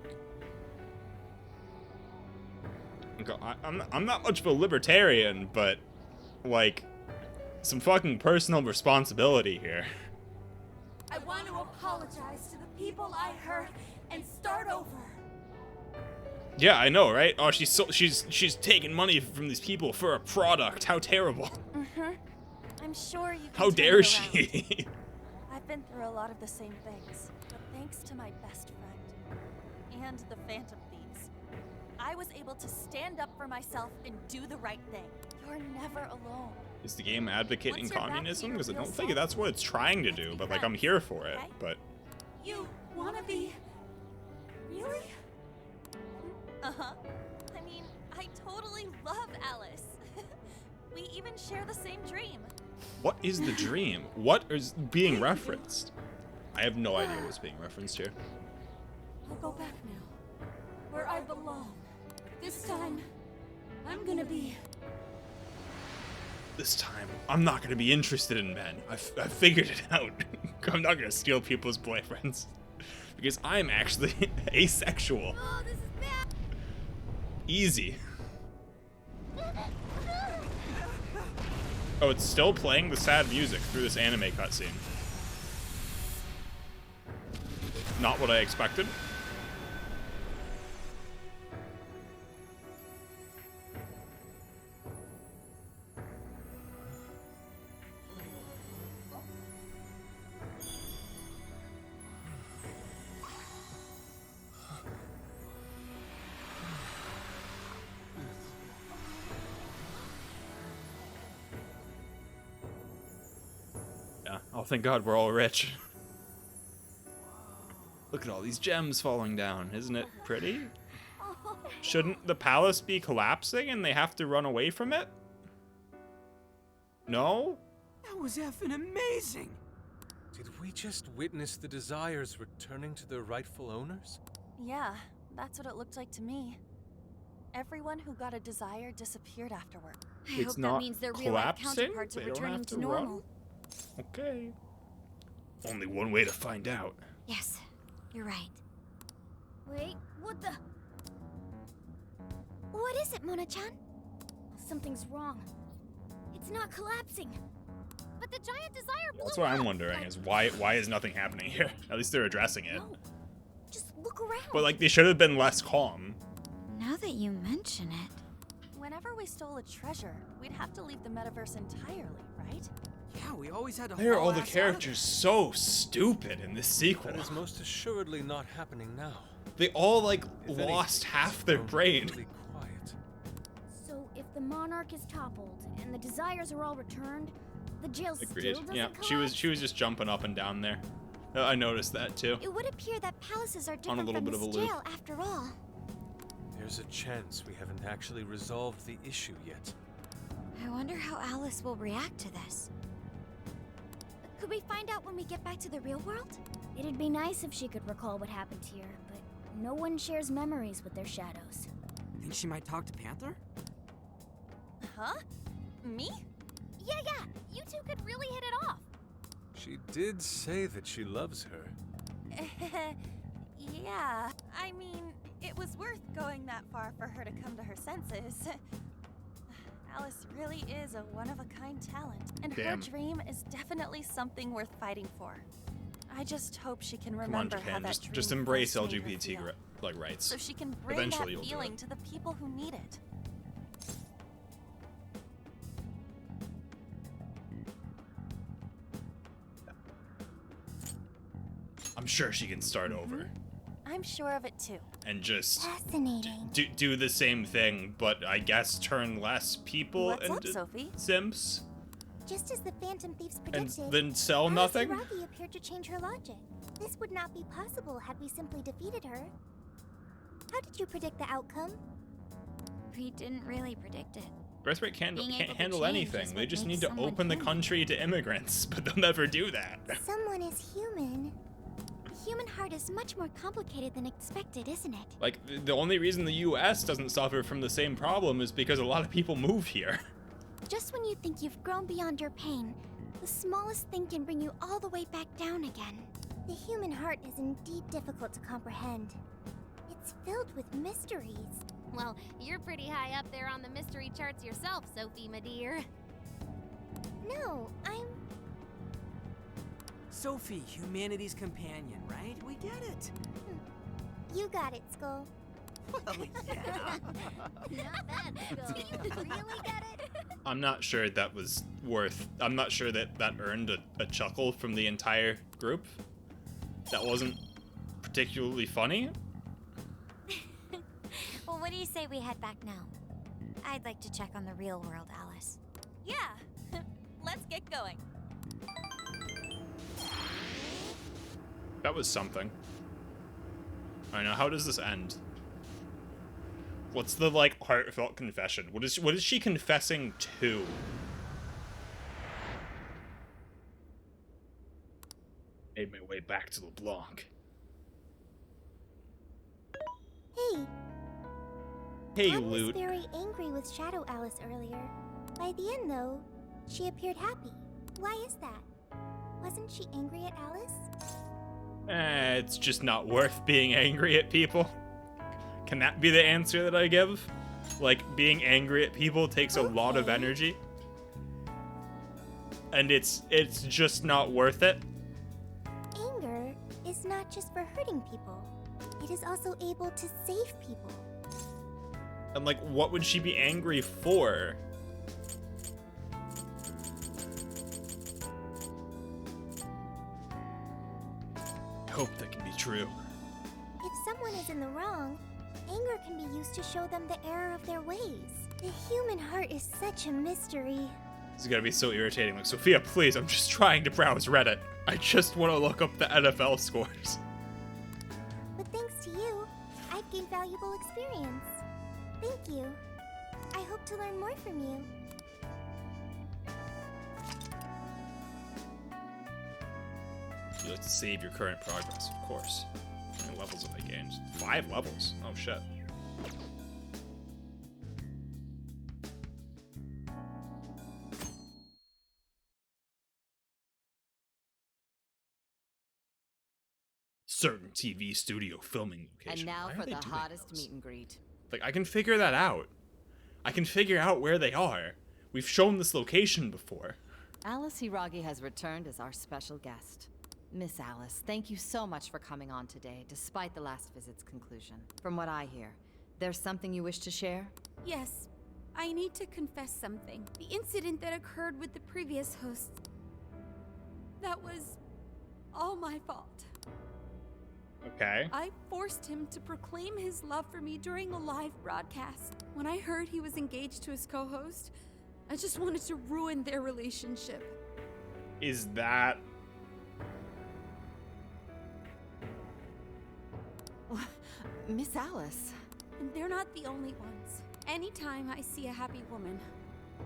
A: I'm not much of a libertarian, but, like, some fucking personal responsibility here.
M: I want to apologize to the people I hurt and start over.
A: Yeah, I know, right? Oh, she's taking money from these people for a product. How terrible.
D: Mm-hmm. I'm sure you can
A: How
D: turn
A: dare
D: it
A: she?
D: around. I've been through a lot of the same things, but thanks to my best friend and the Phantom Thieves, I was able to stand up for myself and do the right thing. You're never alone.
A: Is the game advocating
D: Once you're back to
A: communism?
D: your
A: Because I
D: real
A: don't think
D: self,
A: that's what it's trying to do, but like I'm here for it.
D: okay?
A: But
M: You wanna be... Really?
D: Uh-huh. I mean, I totally love Alice. We even share the same dream.
A: what is the dream? What is being referenced? I have no idea what's being referenced here.
M: I'll go back now, where I belong. This time, I'm gonna be...
A: This time, I'm not gonna be interested in men. I figured it out. I'm not gonna steal people's boyfriends. Because I'm actually asexual.
C: Oh, this is bad.
A: Easy. Oh, it's still playing the sad music through this anime cutscene. Not what I expected. Yeah. Oh, thank God we're all rich. Look at all these gems falling down. Isn't it pretty? Shouldn't the palace be collapsing and they have to run away from it? No?
B: That was effing amazing!
F: Did we just witness the Desires returning to their rightful owners?
D: Yeah, that's what it looked like to me. Everyone who got a desire disappeared afterward.
C: I
A: It's
C: hope
A: not
C: that means their real life
A: collapsing?
C: counterparts are
A: They don't
C: returning
A: have
C: to
A: to
C: normal.
A: run? Okay. Only one way to find out.
I: Yes, you're right.
C: Wait, what the?
I: What is it, Mona-chan?
C: Something's wrong. It's not collapsing.
E: But the giant desire blew
A: That's what I'm
E: up.
A: wondering, is why is nothing happening here? At least they're addressing it.
C: No, just look around.
A: But like, they should have been less calm.
I: Now that you mention it.
D: Whenever we stole a treasure, we'd have to leave the metaverse entirely, right?
B: Yeah, we always had to
A: Why are
B: haul
A: all the
B: ass out of
A: characters so stupid in this sequel?
F: That is most assuredly not happening now.
A: They all like
F: If
A: lost
F: anything,
A: half their
F: they're
A: brain.
F: really quiet.
C: So if the monarch is toppled and the desires are all returned, the jail
A: Agreed.
C: still doesn't
A: Yeah,
C: collapse?
A: she was just jumping up and down there. I noticed that too.
I: It would appear that palaces are
A: On a
I: different
A: little
I: from
A: bit of a
I: this
A: loop.
I: jail after all.
F: There's a chance we haven't actually resolved the issue yet.
I: I wonder how Alice will react to this. Could we find out when we get back to the real world?
C: It'd be nice if she could recall what happened here, but no one shares memories with their shadows.
B: Think she might talk to Panther?
D: Huh? Me?
E: Yeah, you two could really hit it off.
F: She did say that she loves her.
D: Yeah. I mean, it was worth going that far for her to come to her senses. Alice really is a one-of-a-kind talent, and
A: Damn.
D: her dream is definitely something worth fighting for. I just hope she can
A: Come on,
D: remember how
A: Japan,
D: that
A: just
D: dream
A: embrace
D: first made her
A: LGBT
D: feel,
A: like rights.
D: so she can bring
A: Eventually
D: that
A: you'll do
D: feeling
A: it.
D: to the people who need it.
A: I'm sure she can start over
D: I'm sure of it too.
A: and just
C: Fascinating.
A: do the same thing, but I guess turn less people
D: What's up,
A: into
D: Sophie?
A: simps
C: Just as the Phantom Thieves
A: and
C: predicted,
A: then sell
C: Alice
A: nothing.
C: Hiragi appeared to change her logic. This would not be possible had we simply defeated her. How did you predict the outcome?
I: We didn't really predict it.
A: Birthright can't
I: Being able to
A: handle
I: change
A: anything.
I: is
A: They
I: what
A: just
I: makes
A: need to
I: someone
A: open the
I: human.
A: country to immigrants, but they'll never do that.
C: Someone is human. The human heart is much more complicated than expected, isn't it?
A: Like, the only reason the US doesn't suffer from the same problem is because a lot of people move here.
C: Just when you think you've grown beyond your pain, the smallest thing can bring you all the way back down again. The human heart is indeed difficult to comprehend. It's filled with mysteries.
E: Well, you're pretty high up there on the mystery charts yourself, Sophie, my dear.
C: No, I'm...
B: Sophie, humanity's companion, right? We get it.
C: You got it, Skull.
B: Well, yeah.
E: Not bad, Skull.
C: Do you really get it?
A: I'm not sure that was worth... I'm not sure that earned a chuckle from the entire group. That wasn't particularly funny.
I: Well, what do you say we head back now? I'd like to check on the real world, Alice.
D: Yeah. Let's get going.
A: That was something. I know. How does this end? What's the like heartfelt confession? What is she confessing to? Made my way back to LeBlanc.
C: Hey,
A: Hey,
C: Anne was
A: Loot.
C: very angry with Shadow Alice earlier. By the end, though, she appeared happy. Why is that? Wasn't she angry at Alice?
A: It's just not worth being angry at people. Can that be the answer that I give? Like, being angry at people takes a lot of energy. And it's just not worth it.
C: Anger is not just for hurting people. It is also able to save people.
A: And like, what would she be angry for? I hope that can be true.
C: If someone is in the wrong, anger can be used to show them the error of their ways. The human heart is such a mystery.
A: This is gonna be so irritating. Like, Sophia, please, I'm just trying to browse Reddit. I just want to look up the NFL scores.
C: But thanks to you, I've gained valuable experience. Thank you. I hope to learn more from you.
A: You like to save your current progress, of course. How many levels have I gained? 5 levels. Oh shit. TV studio filming location.
P: And now
A: Why are
P: for
A: they
P: the
A: doing
P: hottest
A: those?
P: meet and greet.
A: Like, I can figure that out. I can figure out where they are. We've shown this location before.
P: Alice Hiragi has returned as our special guest. Miss Alice, thank you so much for coming on today, despite the last visit's conclusion. From what I hear, there's something you wish to share?
M: Yes, I need to confess something. The incident that occurred with the previous host, that was all my fault.
A: Okay.
M: I forced him to proclaim his love for me during a live broadcast. When I heard he was engaged to his co-host, I just wanted to ruin their relationship.
A: Is that...
P: Miss Alice.
M: And they're not the only ones. Anytime I see a happy woman,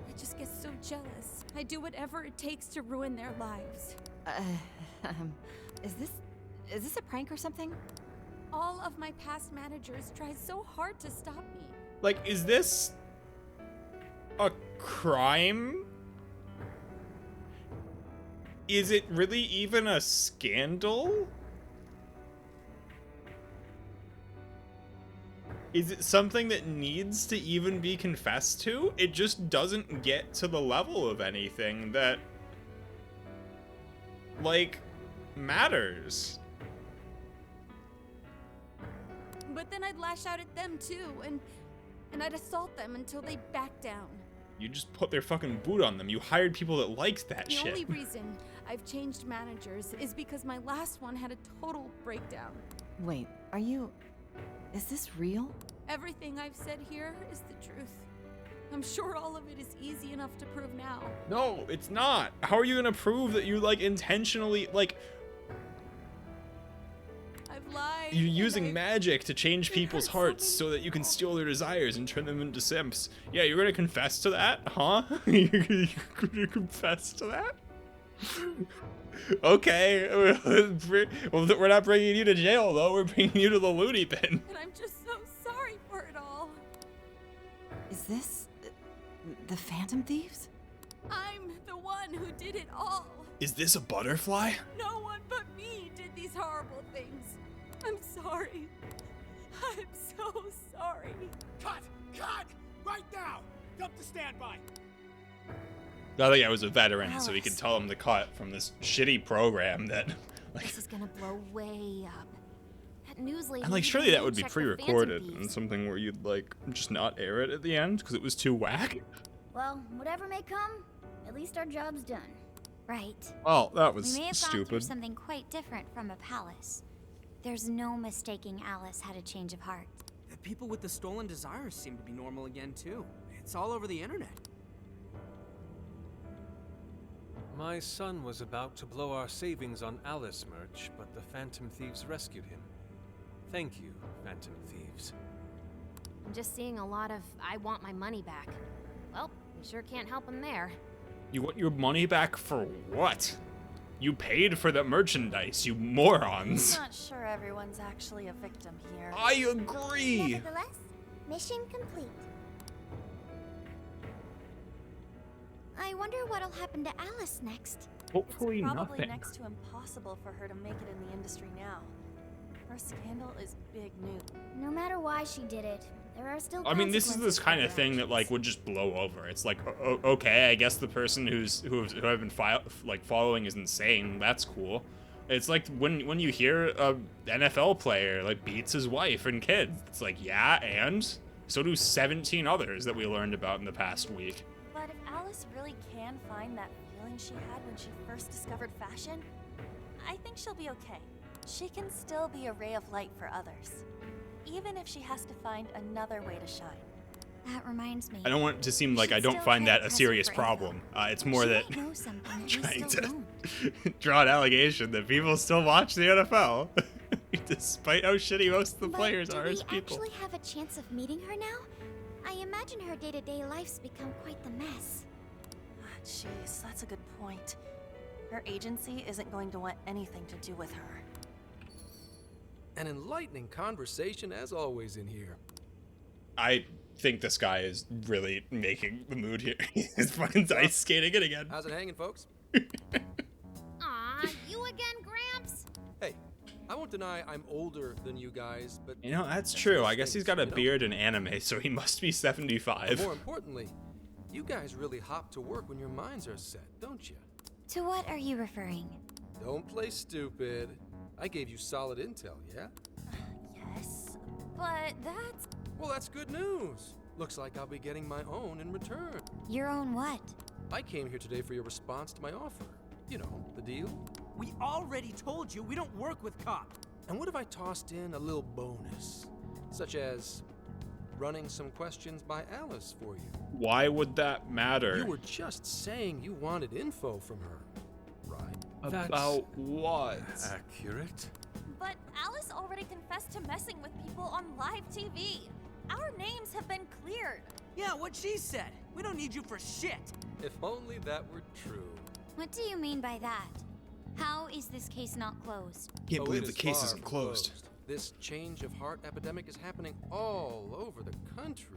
M: I just get so jealous. I do whatever it takes to ruin their lives.
P: Is this a prank or something?
M: All of my past managers tried so hard to stop me.
A: Like, is this a crime? Is it really even a scandal? Is it something that needs to even be confessed to? It just doesn't get to the level of anything that, like, matters.
M: But then I'd lash out at them too, and I'd assault them until they backed down.
A: You just put their fucking boot on them. You hired people that liked that shit.
M: The only reason I've changed managers is because my last one had a total breakdown.
P: Wait, is this real?
M: Everything I've said here is the truth. I'm sure all of it is easy enough to prove now.
A: No, it's not. How are you gonna prove that you, like, intentionally, like...
M: I've lied.
A: You're using magic to change people's hearts so that you can steal their desires and turn them into simps. Yeah, you're gonna confess to that? Huh? You're gonna confess to that? Okay. Well, we're not bringing you to jail, though. We're bringing you to the loony bin.
M: And I'm just so sorry for it all.
P: Is this the Phantom Thieves?
M: I'm the one who did it all.
A: Is this a butterfly?
M: No one but me did these horrible things. I'm sorry. I'm so sorry.
O: Cut! Cut! Right now! Dump the standby!
A: I think I was a veteran, so he could tell him to cut from this shitty program that, like...
E: This is gonna blow way up. That news lady...
A: And, like, surely that would be pre-recorded and something where you'd, like, just not air it at the end because it was too whack.
C: Well, whatever may come, at least our job's done.
I: Right.
A: Well, that was
I: We may have gone through
A: stupid.
I: something quite different from a palace. There's no mistaking Alice had a change of heart.
B: The people with the stolen desires seem to be normal again, too. It's all over the internet.
F: My son was about to blow our savings on Alice merch, but the Phantom Thieves rescued him. Thank you, Phantom Thieves.
E: I'm just seeing a lot of, I want my money back. Well, we sure can't help him there.
A: You want your money back for what? You paid for the merchandise, you morons.
D: I'm not sure everyone's actually a victim here.
A: I agree.
C: Nevertheless, mission complete. I wonder what'll happen to Alice next.
A: Hopefully
D: It's probably
A: nothing.
D: next to impossible for her to make it in the industry now. Her scandal is big news.
C: No matter why she did it, there are still
A: I mean, this is
C: consequences
A: this kind
C: for
A: of
C: her
A: thing that,
C: actions.
A: like, would just blow over. It's like, okay, I guess the person who I've been following is insane. That's cool. It's like when you hear a NFL player, like, beats his wife and kids. It's like, yeah, and so do 17 others that we learned about in the past week.
D: But if Alice really can find that feeling she had when she first discovered fashion, I think she'll be okay. She can still be a ray of light for others, even if she has to find another way to shine.
I: That reminds me.
A: I don't want it to seem like I
I: should
A: don't
I: still
A: find
I: try
A: that
I: to
A: a
I: press her
A: serious
I: for info.
A: problem. It's more
I: She
A: that
I: might know something that we
A: trying
I: still
A: to
I: don't.
A: draw an allegation that people still watch the NFL, despite how shitty most of the players
C: Do
A: are
C: we
A: as people.
C: actually have a chance of meeting her now? I imagine her day-to-day life's become quite the mess.
D: Ah, jeez, that's a good point. Her agency isn't going to want anything to do with her.
J: An enlightening conversation as always in here.
A: I think this guy is really making the mood here. He's fucking ice skating it again.
J: How's it hanging, folks?
E: Aw, you again, Gramps?
J: Hey, I won't deny I'm older than you guys, but
A: You know, that's true. I guess he's got a beard in anime, so he must be
J: But
A: 75.
J: more importantly, you guys really hop to work when your minds are set, don't you?
I: To what are you referring?
J: Don't play stupid. I gave you solid intel, yeah?
D: Yes, but that's...
J: Well, that's good news. Looks like I'll be getting my own in return.
I: Your own what?
J: I came here today for your response to my offer. You know, the deal.
B: We already told you we don't work with cops.
J: And what if I tossed in a little bonus? Such as running some questions by Alice for you.
A: Why would that matter?
J: You were just saying you wanted info from her, right?
A: About what?
F: Accurate?
D: But Alice already confessed to messing with people on live TV. Our names have been cleared.
B: Yeah, what she said. We don't need you for shit.
J: If only that were true.
I: What do you mean by that? How is this case not closed?
A: Can't believe
J: it
A: the
J: is
A: case
J: far
A: isn't
J: from
A: closed.
J: This change of heart epidemic is happening all over the country.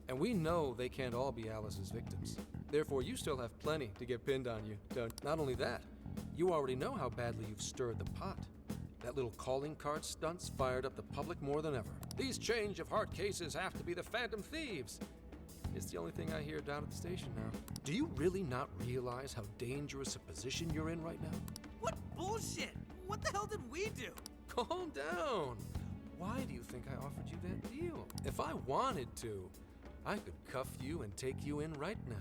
J: And we know they can't all be Alice's victims. Therefore, you still have plenty to get pinned on you, don't? Not only that, you already know how badly you've stirred the pot. That little calling card stunt's fired up the public more than ever. These change of heart cases have to be the Phantom Thieves. It's the only thing I hear down at the station now. Do you really not realize how dangerous a position you're in right now?
B: What bullshit? What the hell did we do?
J: Calm down. Why do you think I offered you that deal? If I wanted to, I could cuff you and take you in right now.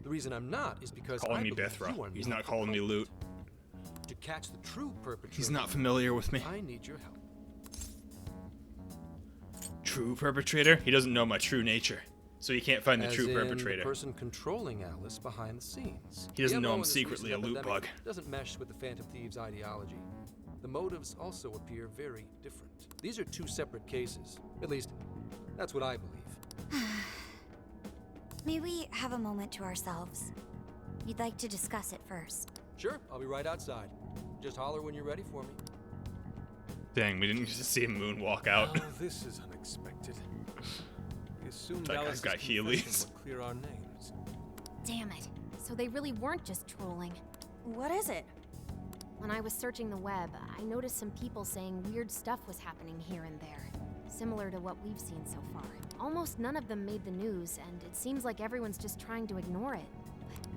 J: The reason I'm not is because
A: Calling
J: I
A: me
J: believe
A: Bethra.
J: you are
A: He's not calling me Loot.
J: To catch the true perpetrator.
A: He's not familiar with me.
J: I need your help.
A: True perpetrator? He doesn't know my true nature. So he can't find the
J: As
A: true
J: in
A: perpetrator.
J: The person controlling Alice behind the scenes.
A: He doesn't
J: The
A: know
J: MO
A: I'm
J: in this
A: secretly a
J: recent
A: loot
J: epidemic
A: bug.
J: Doesn't mesh with the Phantom Thieves' ideology. The motives also appear very different. These are two separate cases. At least, that's what I believe.
I: May we have a moment to ourselves? We'd like to discuss it first.
J: Sure, I'll be right outside. Just holler when you're ready for me.
A: Dang, we didn't get to see him moonwalk out.
F: Oh, this is unexpected. We assumed
A: That guy's
F: Alice's
A: got
F: confession
A: Heelys.
F: would clear our names.
E: Damn it. So they really weren't just trolling.
D: What is it?
E: When I was searching the web, I noticed some people saying weird stuff was happening here and there, similar to what we've seen so far. Almost none of them made the news, and it seems like everyone's just trying to ignore it.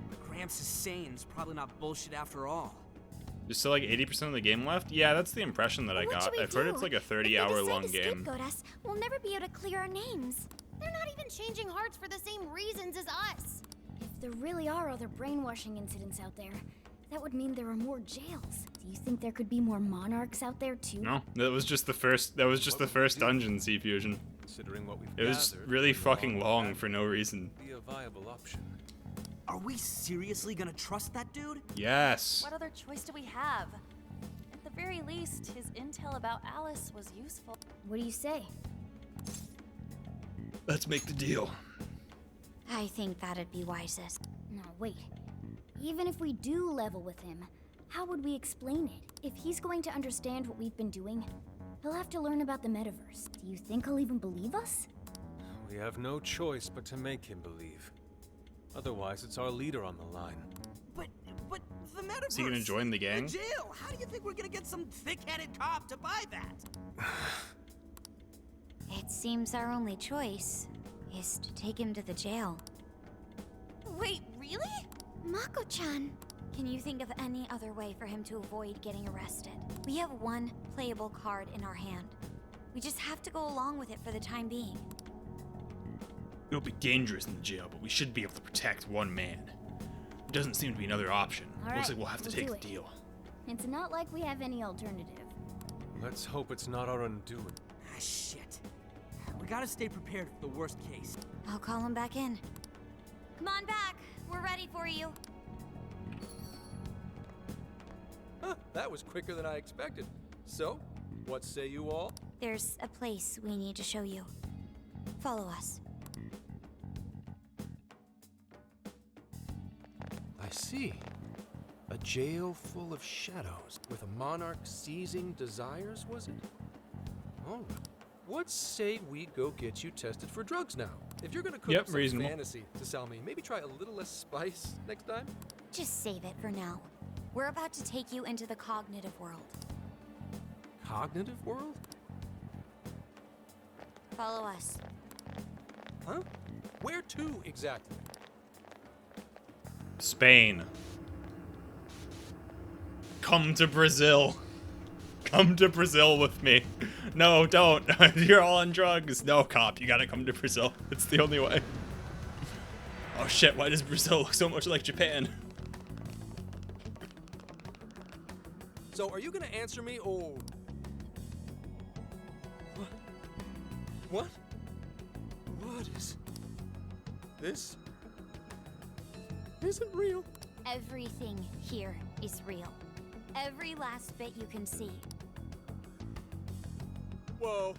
B: What Gramps is saying is probably not bullshit after all.
A: There's still like 80% of the game left? Yeah, that's the impression that I
C: What
A: got.
C: should we
A: I've heard
C: do?
A: it's like a
C: If they
A: 30-hour long
C: decide to
A: game.
C: scapegoat us, we'll never be able to clear our names.
E: They're not even changing hearts for the same reasons as us.
C: If there really are other brainwashing incidents out there, that would mean there are more jails. Do you think there could be more monarchs out there too?
A: No, that was just the first. That was just the first dungeon, C Fusion.
F: Considering what we've
A: It was
F: gathered,
A: really
F: the
A: fucking long
F: path
A: for no reason.
F: would be a viable option.
B: Are we seriously gonna trust that dude?
A: Yes.
D: What other choice do we have? At the very least, his intel about Alice was useful.
C: What do you say?
A: Let's make the deal.
I: I think that'd be wisest.
C: No, wait. Even if we do level with him, how would we explain it? If he's going to understand what we've been doing, he'll have to learn about the metaverse. Do you think he'll even believe us?
F: We have no choice but to make him believe. Otherwise, it's our leader on the line.
B: But the metaverse.
A: Is he gonna join the gang?
B: The jail. How do you think we're gonna get some thick-headed cop to buy that?
I: It seems our only choice is to take him to the jail.
D: Wait, really?
C: Mako-chan.
I: Can you think of any other way for him to avoid getting arrested? We have one playable card in our hand. We just have to go along with it for the time being.
A: It'll be dangerous in the jail, but we should be able to protect one man. There doesn't seem to be another option.
C: All
A: Looks
C: right,
A: like we'll have to
C: we'll
A: take
C: do
A: the
C: it.
A: deal.
C: It's not like we have any alternative.
F: Let's hope it's not our undoing.
B: Ah, shit. We gotta stay prepared for the worst case.
I: I'll call him back in. Come on back. We're ready for you.
J: Huh, that was quicker than I expected. So, what say you all?
I: There's a place we need to show you. Follow us.
J: I see. A jail full of shadows, with a monarch seizing desires, was it? All right. What say we go get you tested for drugs now? If you're gonna cook
A: Yep,
J: up some
A: reasonable.
J: fantasy to sell me, maybe try a little less spice next time?
I: Just save it for now. We're about to take you into the cognitive world.
J: cognitive world?
I: Follow us.
J: Huh? Where to exactly?
A: Spain. Come to Brazil. Come to Brazil with me. No, don't. You're all on drugs. No, cop, you gotta come to Brazil. It's the only way. Oh shit, why does Brazil look so much like Japan?
J: So, are you gonna answer me, or... What? What is... This... isn't real.
I: Everything here is real. Every last bit you can see.
J: Whoa.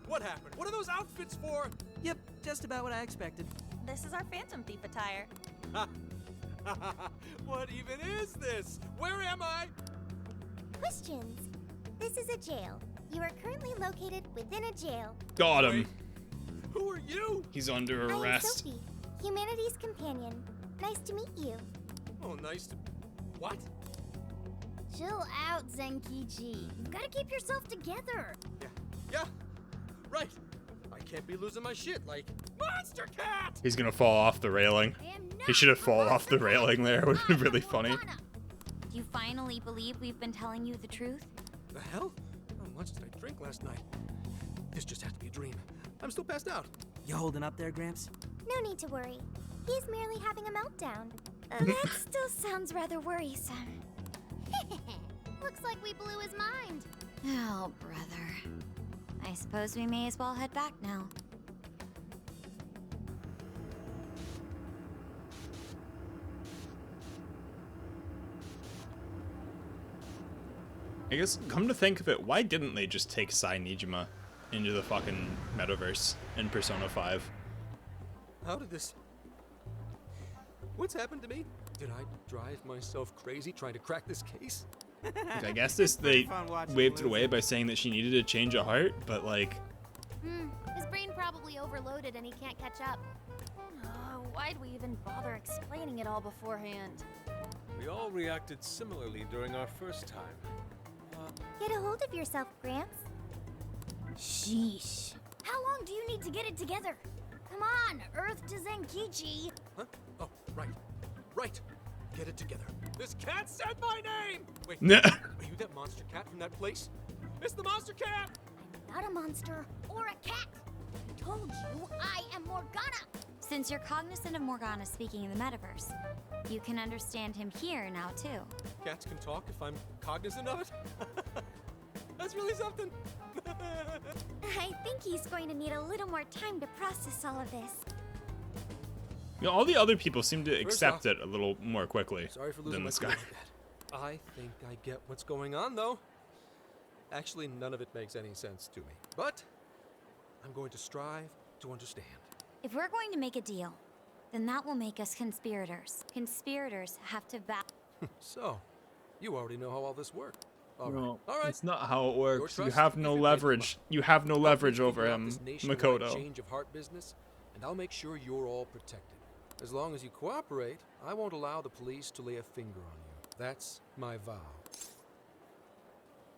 J: What happened? What are those outfits for?
B: Yep, just about what I expected.
D: This is our Phantom Thief attire.
J: What even is this? Where am I?
C: Questions. This is a jail. You are currently located within a jail.
A: Got him.
J: Who are you?
A: He's under
C: I am
A: arrest.
C: Sophie, humanity's companion. Nice to meet you.
J: Oh, nice to... What?
C: Chill out, Zenkichi. You've got to keep yourself together.
J: Yeah, right. I can't be losing my shit like Monster Cat!
A: He's gonna fall off the railing. He should have fallen off the railing there. It would have been really funny.
I: Do you finally believe we've been telling you the truth?
J: The hell? How much did I drink last night? This just had to be a dream. I'm still passed out.
B: You holding up there, Gramps?
C: No need to worry. He's merely having a meltdown.
I: That still sounds rather worrisome.
C: Looks like we blew his mind.
I: Oh, brother. I suppose we may as well head back now.
A: I guess, come to think of it, why didn't they just take Sai Nijima into the fucking metaverse in Persona 5?
J: How did this... What's happened to me? Did I drive myself crazy trying to crack this case?
A: I guess they waved it away by saying that she needed a change of heart, but like...
E: His brain probably overloaded and he can't catch up.
D: Why'd we even bother explaining it all beforehand?
F: We all reacted similarly during our first time.
C: Get a hold of yourself, Gramps.
I: Sheesh.
C: How long do you need to get it together? Come on, Earth to Zenkichi.
J: Huh? Oh, right. Right. Get it together. This cat said my name! Wait,
A: Nah.
J: are you that monster cat from that place? It's the monster cat!
C: I'm not a monster or a cat. I told you I am Morgana.
I: Since you're cognizant of Morgana speaking in the metaverse, you can understand him here now, too.
J: Cats can talk if I'm cognizant of it? That's really something.
C: I think he's going to need a little more time to process all of this.
A: You know, all the other people seem to accept
J: off,
A: it a little more quickly
J: Sorry for losing
A: than
J: my
A: this
J: cool
A: guy.
J: like that. I think I get what's going on, though. Actually, none of it makes any sense to me. But I'm going to strive to understand.
I: If we're going to make a deal, then that will make us conspirators. Conspirators have to
J: So, you already know how all this worked. All right.
A: No,
J: All right.
A: that's not how it works. You
J: trust
A: have no
J: is in
A: leverage. You have no leverage over
J: Figure out
A: him,
J: this nationwide
A: Makoto.
J: change of heart business, and I'll make sure you're all protected. As long as you cooperate, I won't allow the police to lay a finger on you. That's my vow.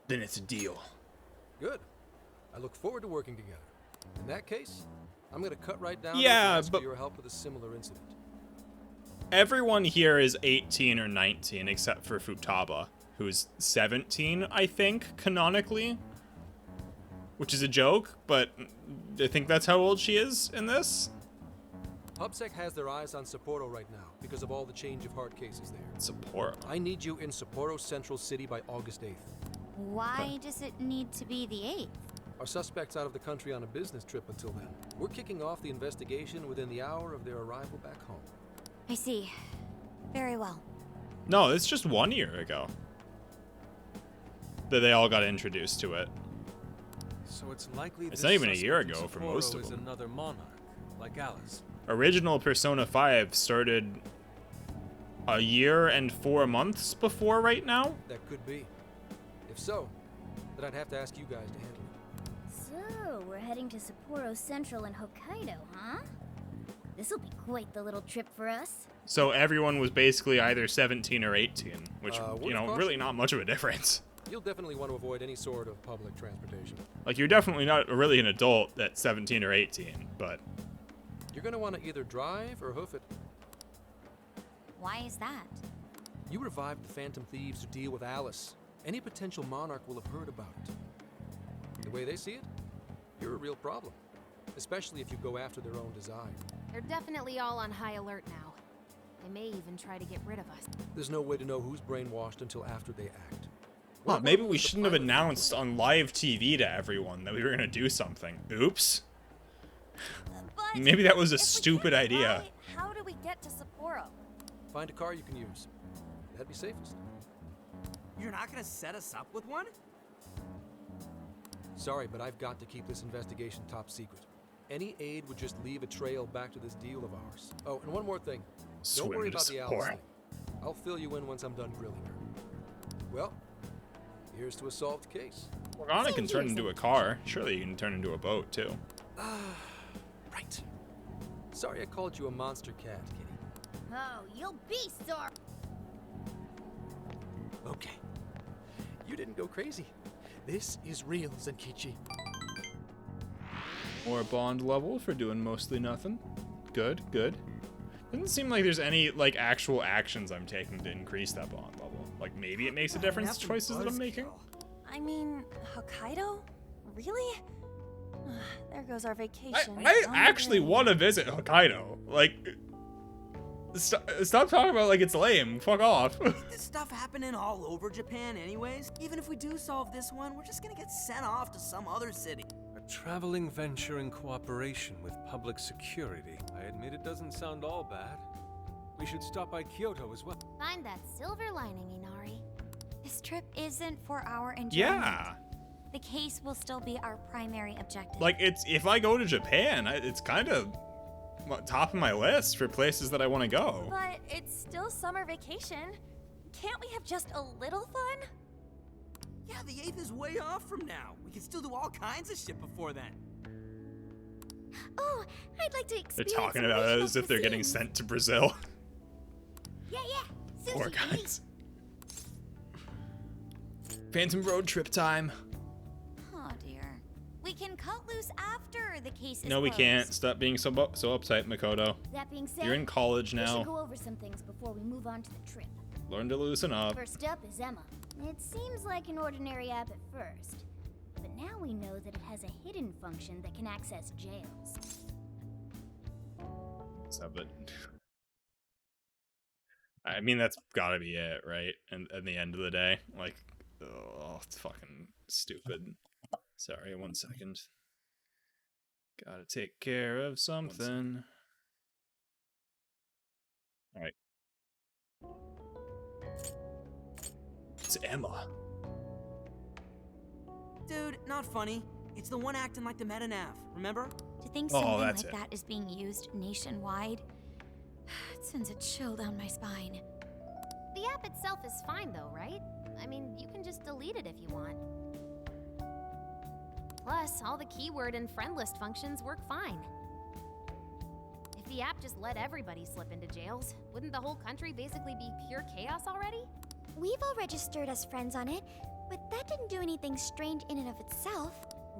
A: Then it's a deal.
J: Good. I look forward to working together. In that case, I'm gonna cut right down
A: Yeah,
J: and ask
A: but-
J: for your help with a similar incident.
A: Everyone here is 18 or 19 except for Futaba, who's 17, I think, canonically. Which is a joke, but I think that's how old she is in this.
J: PubSec has their eyes on Sapporo right now because of all the change of heart cases there.
A: Sapporo.
J: I need you in Sapporo Central City by August 8th.
I: Why does it need to be the 8th?
J: Our suspect's out of the country on a business trip until then. We're kicking off the investigation within the hour of their arrival back home.
I: I see. Very well.
A: No, it's just 1 year ago that they all got introduced to it.
F: So it's likely
A: It's
F: this
A: not even a year
F: suspect in
A: ago for
F: Sapporo
A: most of
F: is
A: them.
F: another monarch, like Alice.
A: Original Persona 5 started a year and 4 months before right now.
J: That could be. If so, then I'd have to ask you guys to handle it.
C: So, we're heading to Sapporo Central in Hokkaido, huh? This'll be quite the little trip for us.
A: So everyone was basically either 17 or 18, which,
J: Word
A: you
J: of
A: know,
J: caution.
A: really not much of a difference.
J: You'll definitely want to avoid any sort of public transportation.
A: Like, you're definitely not really an adult at 17 or 18, but...
J: You're going to want to either drive or hoof it.
I: Why is that?
J: You revived the Phantom Thieves to deal with Alice. Any potential monarch will have heard about it. The way they see it, you're a real problem. Especially if you go after their own desire.
E: They're definitely all on high alert now. They may even try to get rid of us.
J: There's no way to know who's brainwashed until after they act.
A: Huh, maybe we shouldn't have announced on live TV to everyone that we were going to do something. Oops. Maybe that was a stupid idea.
D: How do we get to Sapporo?
J: Find a car you can use. That'd be safest.
B: You're not gonna set us up with one?
J: Sorry, but I've got to keep this investigation top secret. Any aid would just leave a trail back to this deal of ours. Oh, and one more thing. Don't worry about the Alice thing. I'll fill you in once I'm done grilling her. Well, here's to a solved case.
A: Perona can turn into a car. Surely you can turn into a boat, too.
J: Right. Sorry I called you a monster cat, Kitty.
C: Oh, you'll be sorry.
J: Okay. You didn't go crazy. This is real, Zenkichi.
A: More bond level for doing mostly nothing. Good, good. Doesn't seem like there's any, like, actual actions I'm taking to increase that bond level. Like, maybe it makes a difference, choices that I'm making?
D: I mean, Hokkaido? Really? There goes our vacation.
A: I actually want to visit Hokkaido. Like, stop talking about like it's lame. Fuck off.
B: This stuff happening all over Japan anyways. Even if we do solve this one, we're just gonna get sent off to some other city.
F: A traveling venture in cooperation with public security. I admit it doesn't sound all bad. We should stop by Kyoto as well.
C: Find that silver lining, Inari.
I: This trip isn't for our enjoyment.
A: Yeah.
I: The case will still be our primary objective.
A: Like, it's if I go to Japan, it's kind of top of my list for places that I want to go.
D: But it's still summer vacation. Can't we have just a little fun?
B: Yeah, the 8th is way off from now. We can still do all kinds of shit before then.
C: Oh, I'd like to
A: They're
C: experience
A: talking about it as if they're getting sent to Brazil.
C: Yeah.
A: Poor
C: Sushi,
A: guys. Phantom road trip time.
I: Oh dear. We can cut loose after the case is
A: No, we
I: closed.
A: can't. Stop being so uptight, Makoto.
C: That being said,
A: You're in college
C: we
A: now.
C: should go over some things before we move on to the trip.
A: Learn to loosen up.
C: First up is Emma. It seems like an ordinary app at first, but now we know that it has a hidden function that can access jails.
A: So, but I mean, that's gotta be it, right? And at the end of the day, like, oh, it's fucking stupid. Sorry, 1 second. Gotta take care of something. Alright. It's Emma.
B: Dude, not funny. It's the one acting like the meta nav, remember?
I: To think something like that is being used nationwide, it sends a chill down my spine.
E: The app itself is fine though, right? I mean, you can just delete it if you want. Plus, all the keyword and friend list functions work fine. If the app just let everybody slip into jails, wouldn't the whole country basically be pure chaos already?
C: We've all registered as friends on it, but that didn't do anything strange in and of itself.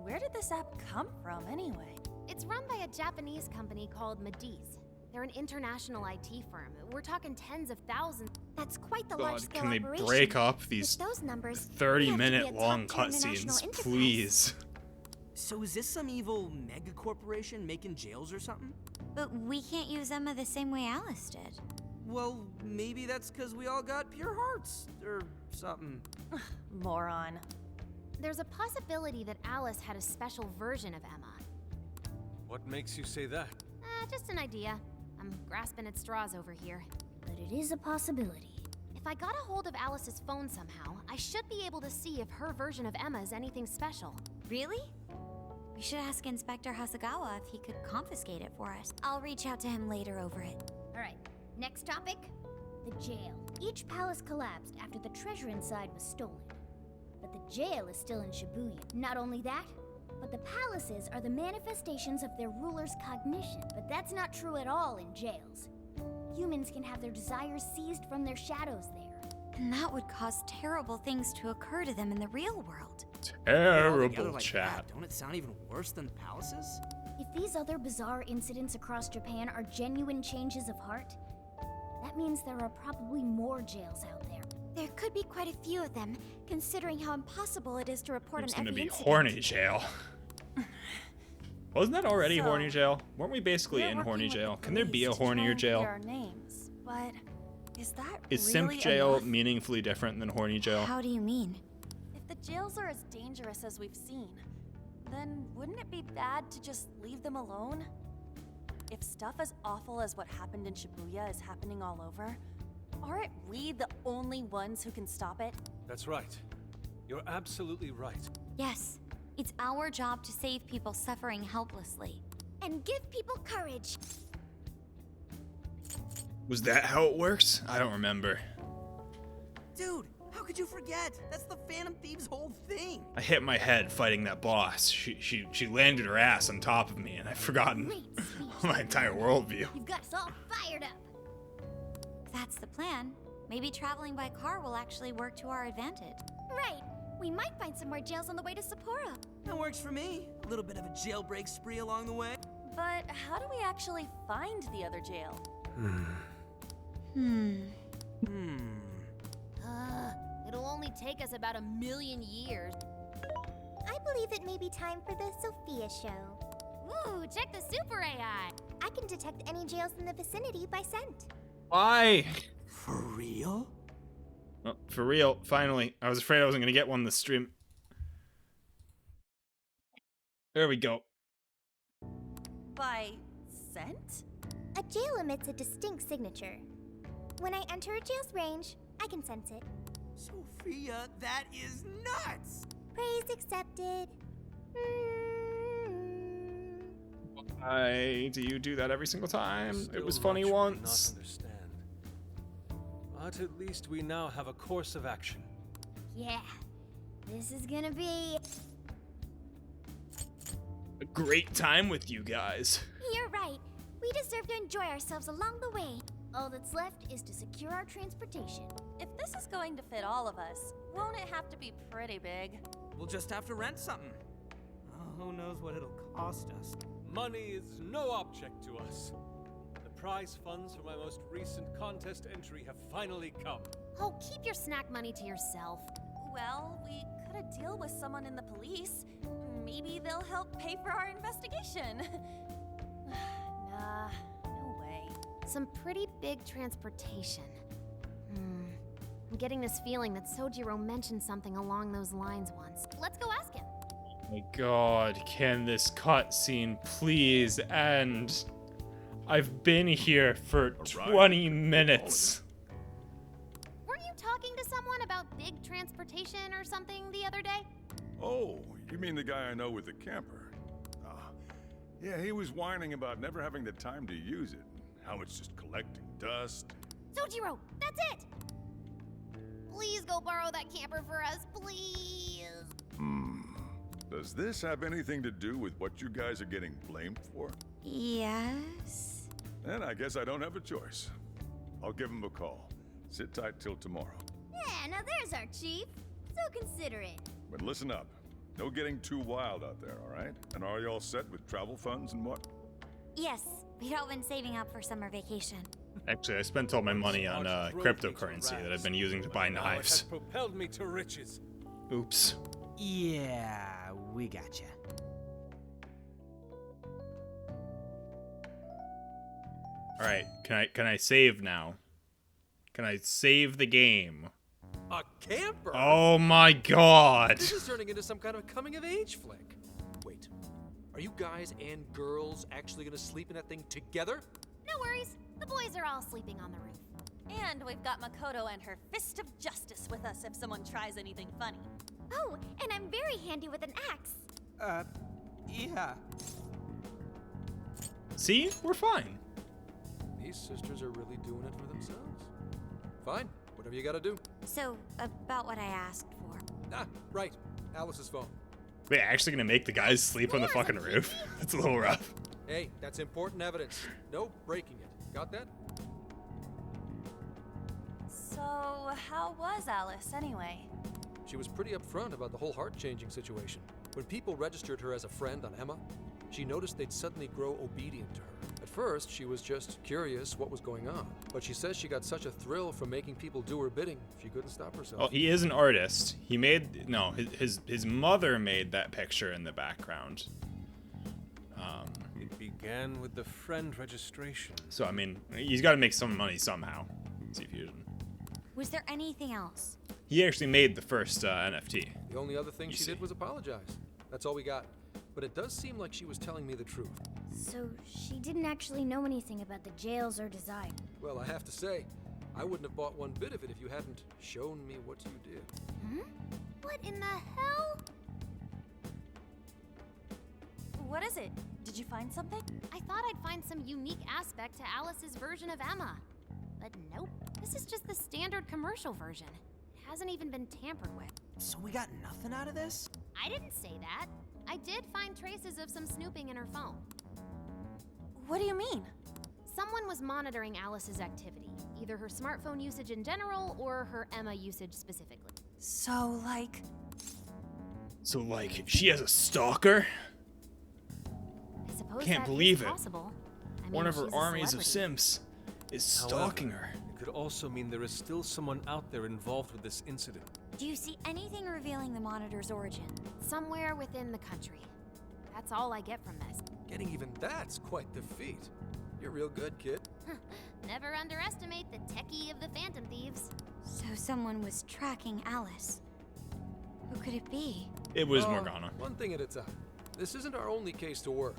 D: Where did this app come from, anyway?
E: It's run by a Japanese company called Mediz. They're an international IT firm. We're talking tens of thousands.
C: That's quite the
A: God,
C: large-scale
A: can they
C: operation.
A: break up these
C: With those numbers,
A: 30-minute
C: we
A: long
C: have to be a top-tier international
A: cutscenes,
C: enterprise.
A: please?
B: So is this some evil mega corporation making jails or something?
I: But we can't use Emma the same way Alice did.
B: Well, maybe that's because we all got pure hearts, or something.
D: Moron.
E: There's a possibility that Alice had a special version of Emma.
F: What makes you say that?
E: Just an idea. I'm grasping at straws over here.
C: But it is a possibility.
E: If I got a hold of Alice's phone somehow, I should be able to see if her version of Emma is anything special.
I: Really? We should ask Inspector Hasagawa if he could confiscate it for us. I'll reach out to him later over it.
C: Alright, next topic. The jail. Each palace collapsed after the treasure inside was stolen. But the jail is still in Shibuya. Not only that, but the palaces are the manifestations of their ruler's cognition. But that's not true at all in jails. Humans can have their desires seized from their shadows there.
I: And that would cause terrible things to occur to them in the real world.
A: Terrible
B: Like
A: chat.
B: that, don't it sound even worse than the palaces?
C: If these other bizarre incidents across Japan are genuine changes of heart, that means there are probably more jails out there.
I: There could be quite a few of them, considering how impossible it is to report
A: It's
I: on
A: gonna
I: every
A: be
I: incident.
A: horny jail. Wasn't that already
D: So,
A: horny jail? Weren't we basically
D: we're
A: in
D: working
A: horny
D: with the
A: jail? Can there be a
D: police to try
A: hornier
D: and
A: jail?
D: clear our names, but is that
A: Is
D: really
A: simp jail
D: enough?
A: meaningfully different than horny jail?
I: How do you mean?
D: If the jails are as dangerous as we've seen, then wouldn't it be bad to just leave them alone? If stuff as awful as what happened in Shibuya is happening all over, aren't we the only ones who can stop it?
F: That's right. You're absolutely right.
I: Yes, it's our job to save people suffering helplessly.
C: And give people courage.
A: Was that how it works? I don't remember.
B: Dude, how could you forget? That's the Phantom Thieves' whole thing.
A: I hit my head fighting that boss. She landed her ass on top of me, and I've forgotten my entire worldview.
C: You've got us all fired up.
I: That's the plan. Maybe traveling by car will actually work to our advantage.
C: Right. We might find some more jails on the way to Sapporo.
B: That works for me. A little bit of a jailbreak spree along the way.
D: But how do we actually find the other jail?
E: It'll only take us about 1,000,000 years.
C: I believe it may be time for the Sophia show.
E: Ooh, check the super AI.
C: I can detect any jails in the vicinity by scent.
A: Why?
B: For real?
A: Oh, for real, finally. I was afraid I wasn't gonna get one this stream. There we go.
D: By scent?
C: A jail emits a distinct signature. When I enter a jail's range, I can sense it.
B: Sophia, that is nuts!
C: Praise accepted.
A: Why do you do that every single time? It
F: Still
A: was funny
F: much we do
A: once.
F: Not understand. But at least we now have a course of action.
C: Yeah, this is gonna be...
A: A great time with you guys.
C: You're right. We deserve to enjoy ourselves along the way. All that's left is to secure our transportation.
D: If this is going to fit all of us, won't it have to be pretty big?
B: We'll just have to rent something. Oh, who knows what it'll cost us.
F: Money is no object to us. The prize funds for my most recent contest entry have finally come.
E: Oh, keep your snack money to yourself.
D: Well, we could deal with someone in the police. Maybe they'll help pay for our investigation. Nah, no way.
E: Some pretty big transportation. I'm getting this feeling that Sojiro mentioned something along those lines once. Let's go ask him.
A: Oh my god, can this cutscene please end? I've been here for 20 minutes.
E: Weren't you talking to someone about big transportation or something the other day?
H: Oh, you mean the guy I know with the camper? Yeah, he was whining about never having the time to use it. How it's just collecting dust.
E: Sojiro, that's it! Please go borrow that camper for us, please.
H: Does this have anything to do with what you guys are getting blamed for?
I: Yes.
H: Then I guess I don't have a choice. I'll give him a call. Sit tight till tomorrow.
C: Yeah, now there's our chief. So considerate.
H: But listen up. No getting too wild out there, all right? And are you all set with travel funds and what?
I: Yes, we'd all been saving up for summer vacation.
A: Actually, I spent all my money on cryptocurrency that I've been using to buy
F: Now it
A: knives.
F: has propelled me to riches.
A: Oops.
B: Yeah, we gotcha.
A: All right, can I save now? Can I save the game?
J: A camper?
A: Oh my god.
J: This is turning into some kind of coming-of-age flick. Wait, are you guys and girls actually gonna sleep in that thing together?
E: No worries. The boys are all sleeping on the roof.
D: And we've got Makoto and her fist of justice with us if someone tries anything funny.
C: Oh, and I'm very handy with an axe.
B: Yeah.
A: See? We're fine.
J: These sisters are really doing it for themselves. Fine, whatever you gotta do.
I: So, about what I asked for.
J: Ah, right. Alice's phone.
A: Wait, actually gonna make the guys sleep on the fucking roof? That's a little rough.
J: Hey, that's important evidence. No breaking it. Got that?
D: So, So, how was Alice anyway?
J: She was pretty upfront about the whole heart-changing situation. When people registered her as a friend on Emma, she noticed they'd suddenly grow obedient to her. At first, she was just curious what was going on, but she says she got such a thrill from making people do her bidding, she couldn't stop herself.
A: Well, he is an artist. He made, no, his mother made that picture in the background.
F: It began with the friend registration.
A: So, I mean, he's got to make some money somehow. See Fusion.
I: Was there anything else?
A: He actually made the first NFT.
J: The only other thing she did was apologize. That's all we got. But it does seem like she was telling me the truth.
C: So she didn't actually know anything about the jails or Desire.
J: Well, I have to say, I wouldn't have bought one bit of it if you hadn't shown me what you did.
C: Hmm? What in the hell?
D: What is it? Did you find something?
E: I thought I'd find some unique aspect to Alice's version of Emma. But nope. This is just the standard commercial version. It hasn't even been tampered with.
B: So we got nothing out of this?
E: I didn't say that. I did find traces of some snooping in her phone.
D: What do you mean?
E: Someone was monitoring Alice's activity, either her smartphone usage in general or her Emma usage specifically.
D: So, like,
A: she has a stalker?
E: I suppose
A: Can't
E: that
A: believe
E: is
A: it.
E: possible. I mean,
A: One of her
E: she's a
A: armies of
E: celebrity.
A: simps is stalking
F: However,
A: her.
F: It could also mean there is still someone out there involved with this incident.
I: Do you see anything revealing the monitor's origin?
E: Somewhere within the country. That's all I get from this.
J: Getting even that's quite the feat. You're real good, kid.
E: Never underestimate the techie of the Phantom Thieves.
I: So someone was tracking Alice. Who could it be?
A: It was
J: Oh,
A: Morgana.
J: One thing at a time. This isn't our only case to work.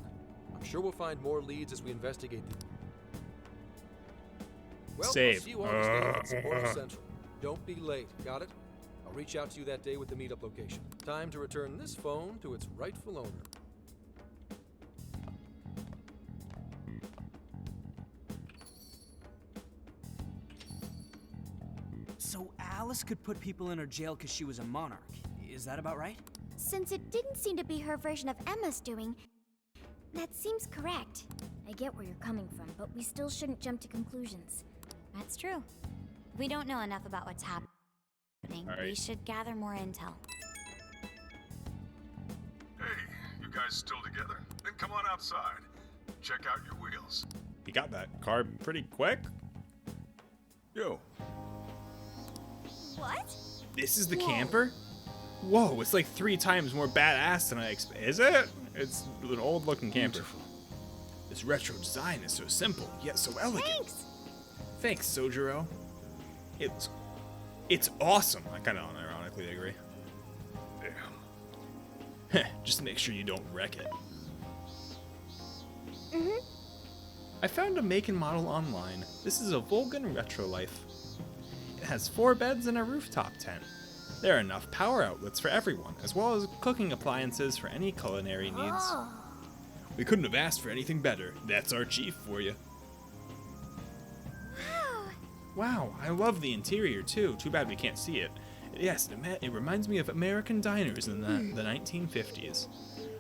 J: I'm sure we'll find more leads as we investigate them. Well,
A: Save.
J: I'll see you August 8th at Sapporo Central. Don't be late, got it? I'll reach out to you that day with the meetup location. Time to return this phone to its rightful owner.
B: So Alice could put people in her jail because she was a monarch. Is that about right?
C: Since it didn't seem to be her version of Emma's doing, that seems correct. I get where you're coming from, but we still shouldn't jump to conclusions.
I: That's true. We don't know enough about what's happening.
A: All right.
I: We should gather more intel.
H: Hey, you guys still together? Then come on outside. Check out your wheels.
A: He got that car pretty quick.
H: Yo.
D: What?
A: This is the camper? Whoa, it's like 3 times more badass than I expected. Is it? It's an old-looking camper.
F: Beautiful.
A: This retro design is so simple, yet so elegant.
C: Thanks!
A: Thanks, Sojiro. It's awesome. I kind of unironically agree.
H: Damn.
A: Just make sure you don't wreck it.
C: Mm-hmm.
A: I found a make and model online. This is a Volgan Retro Life. It has 4 beds and a rooftop tent. There are enough power outlets for everyone, as well as cooking appliances for any culinary needs.
C: Oh.
A: We couldn't have asked for anything better. That's our chief for you.
C: Wow.
A: Wow, I love the interior too. Too bad we can't see it. Yes, it reminds me of American diners in the 1950s.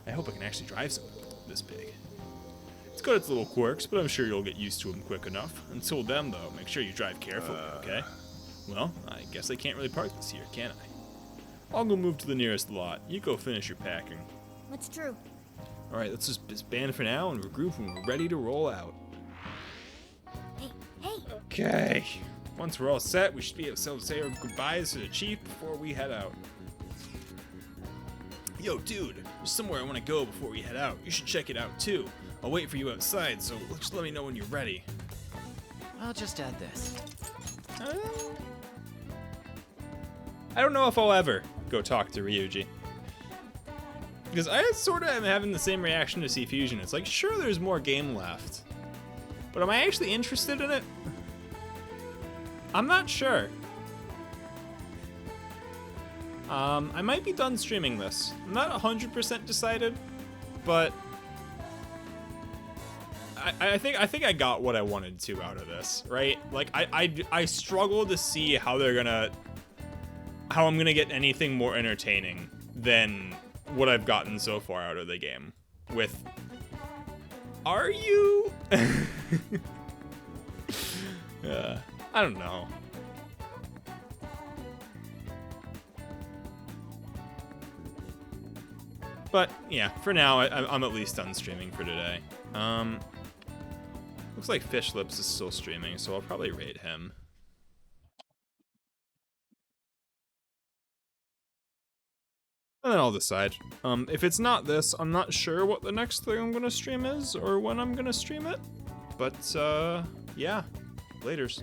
A: I hope I can actually drive something this big. It's got its little quirks, but I'm sure you'll get used to them quick enough. Until then, though, make sure you drive carefully, okay? Well, I guess I can't really park this here, can I? I'll go move to the nearest lot. You go finish your packing.
C: What's true?
A: Alright, let's just disband for now and regroup when we're ready to roll out.
C: Hey!
A: Okay. Once we're all set, we should be able to say our goodbyes to the chief before we head out. Yo, dude, there's somewhere I want to go before we head out. You should check it out too. I'll wait for you outside, so just let me know when you're ready.
Q: I'll just add this.
A: I don't know if I'll ever go talk to Ryuji. Because I sort of am having the same reaction to C Fusion. It's like, sure, there's more game left. But am I actually interested in it? I'm not sure. I might be done streaming this. I'm not 100% decided, but I think I got what I wanted to out of this, right? Like I struggle to see how I'm gonna get anything more entertaining than what I've gotten so far out of the game. With, are you? I don't know. But yeah, for now, I'm at least done streaming for today. Looks like Fish Lips is still streaming, so I'll probably raid him. And then I'll decide. If it's not this, I'm not sure what the next thing I'm gonna stream is, or when I'm gonna stream it. But, yeah. Laters.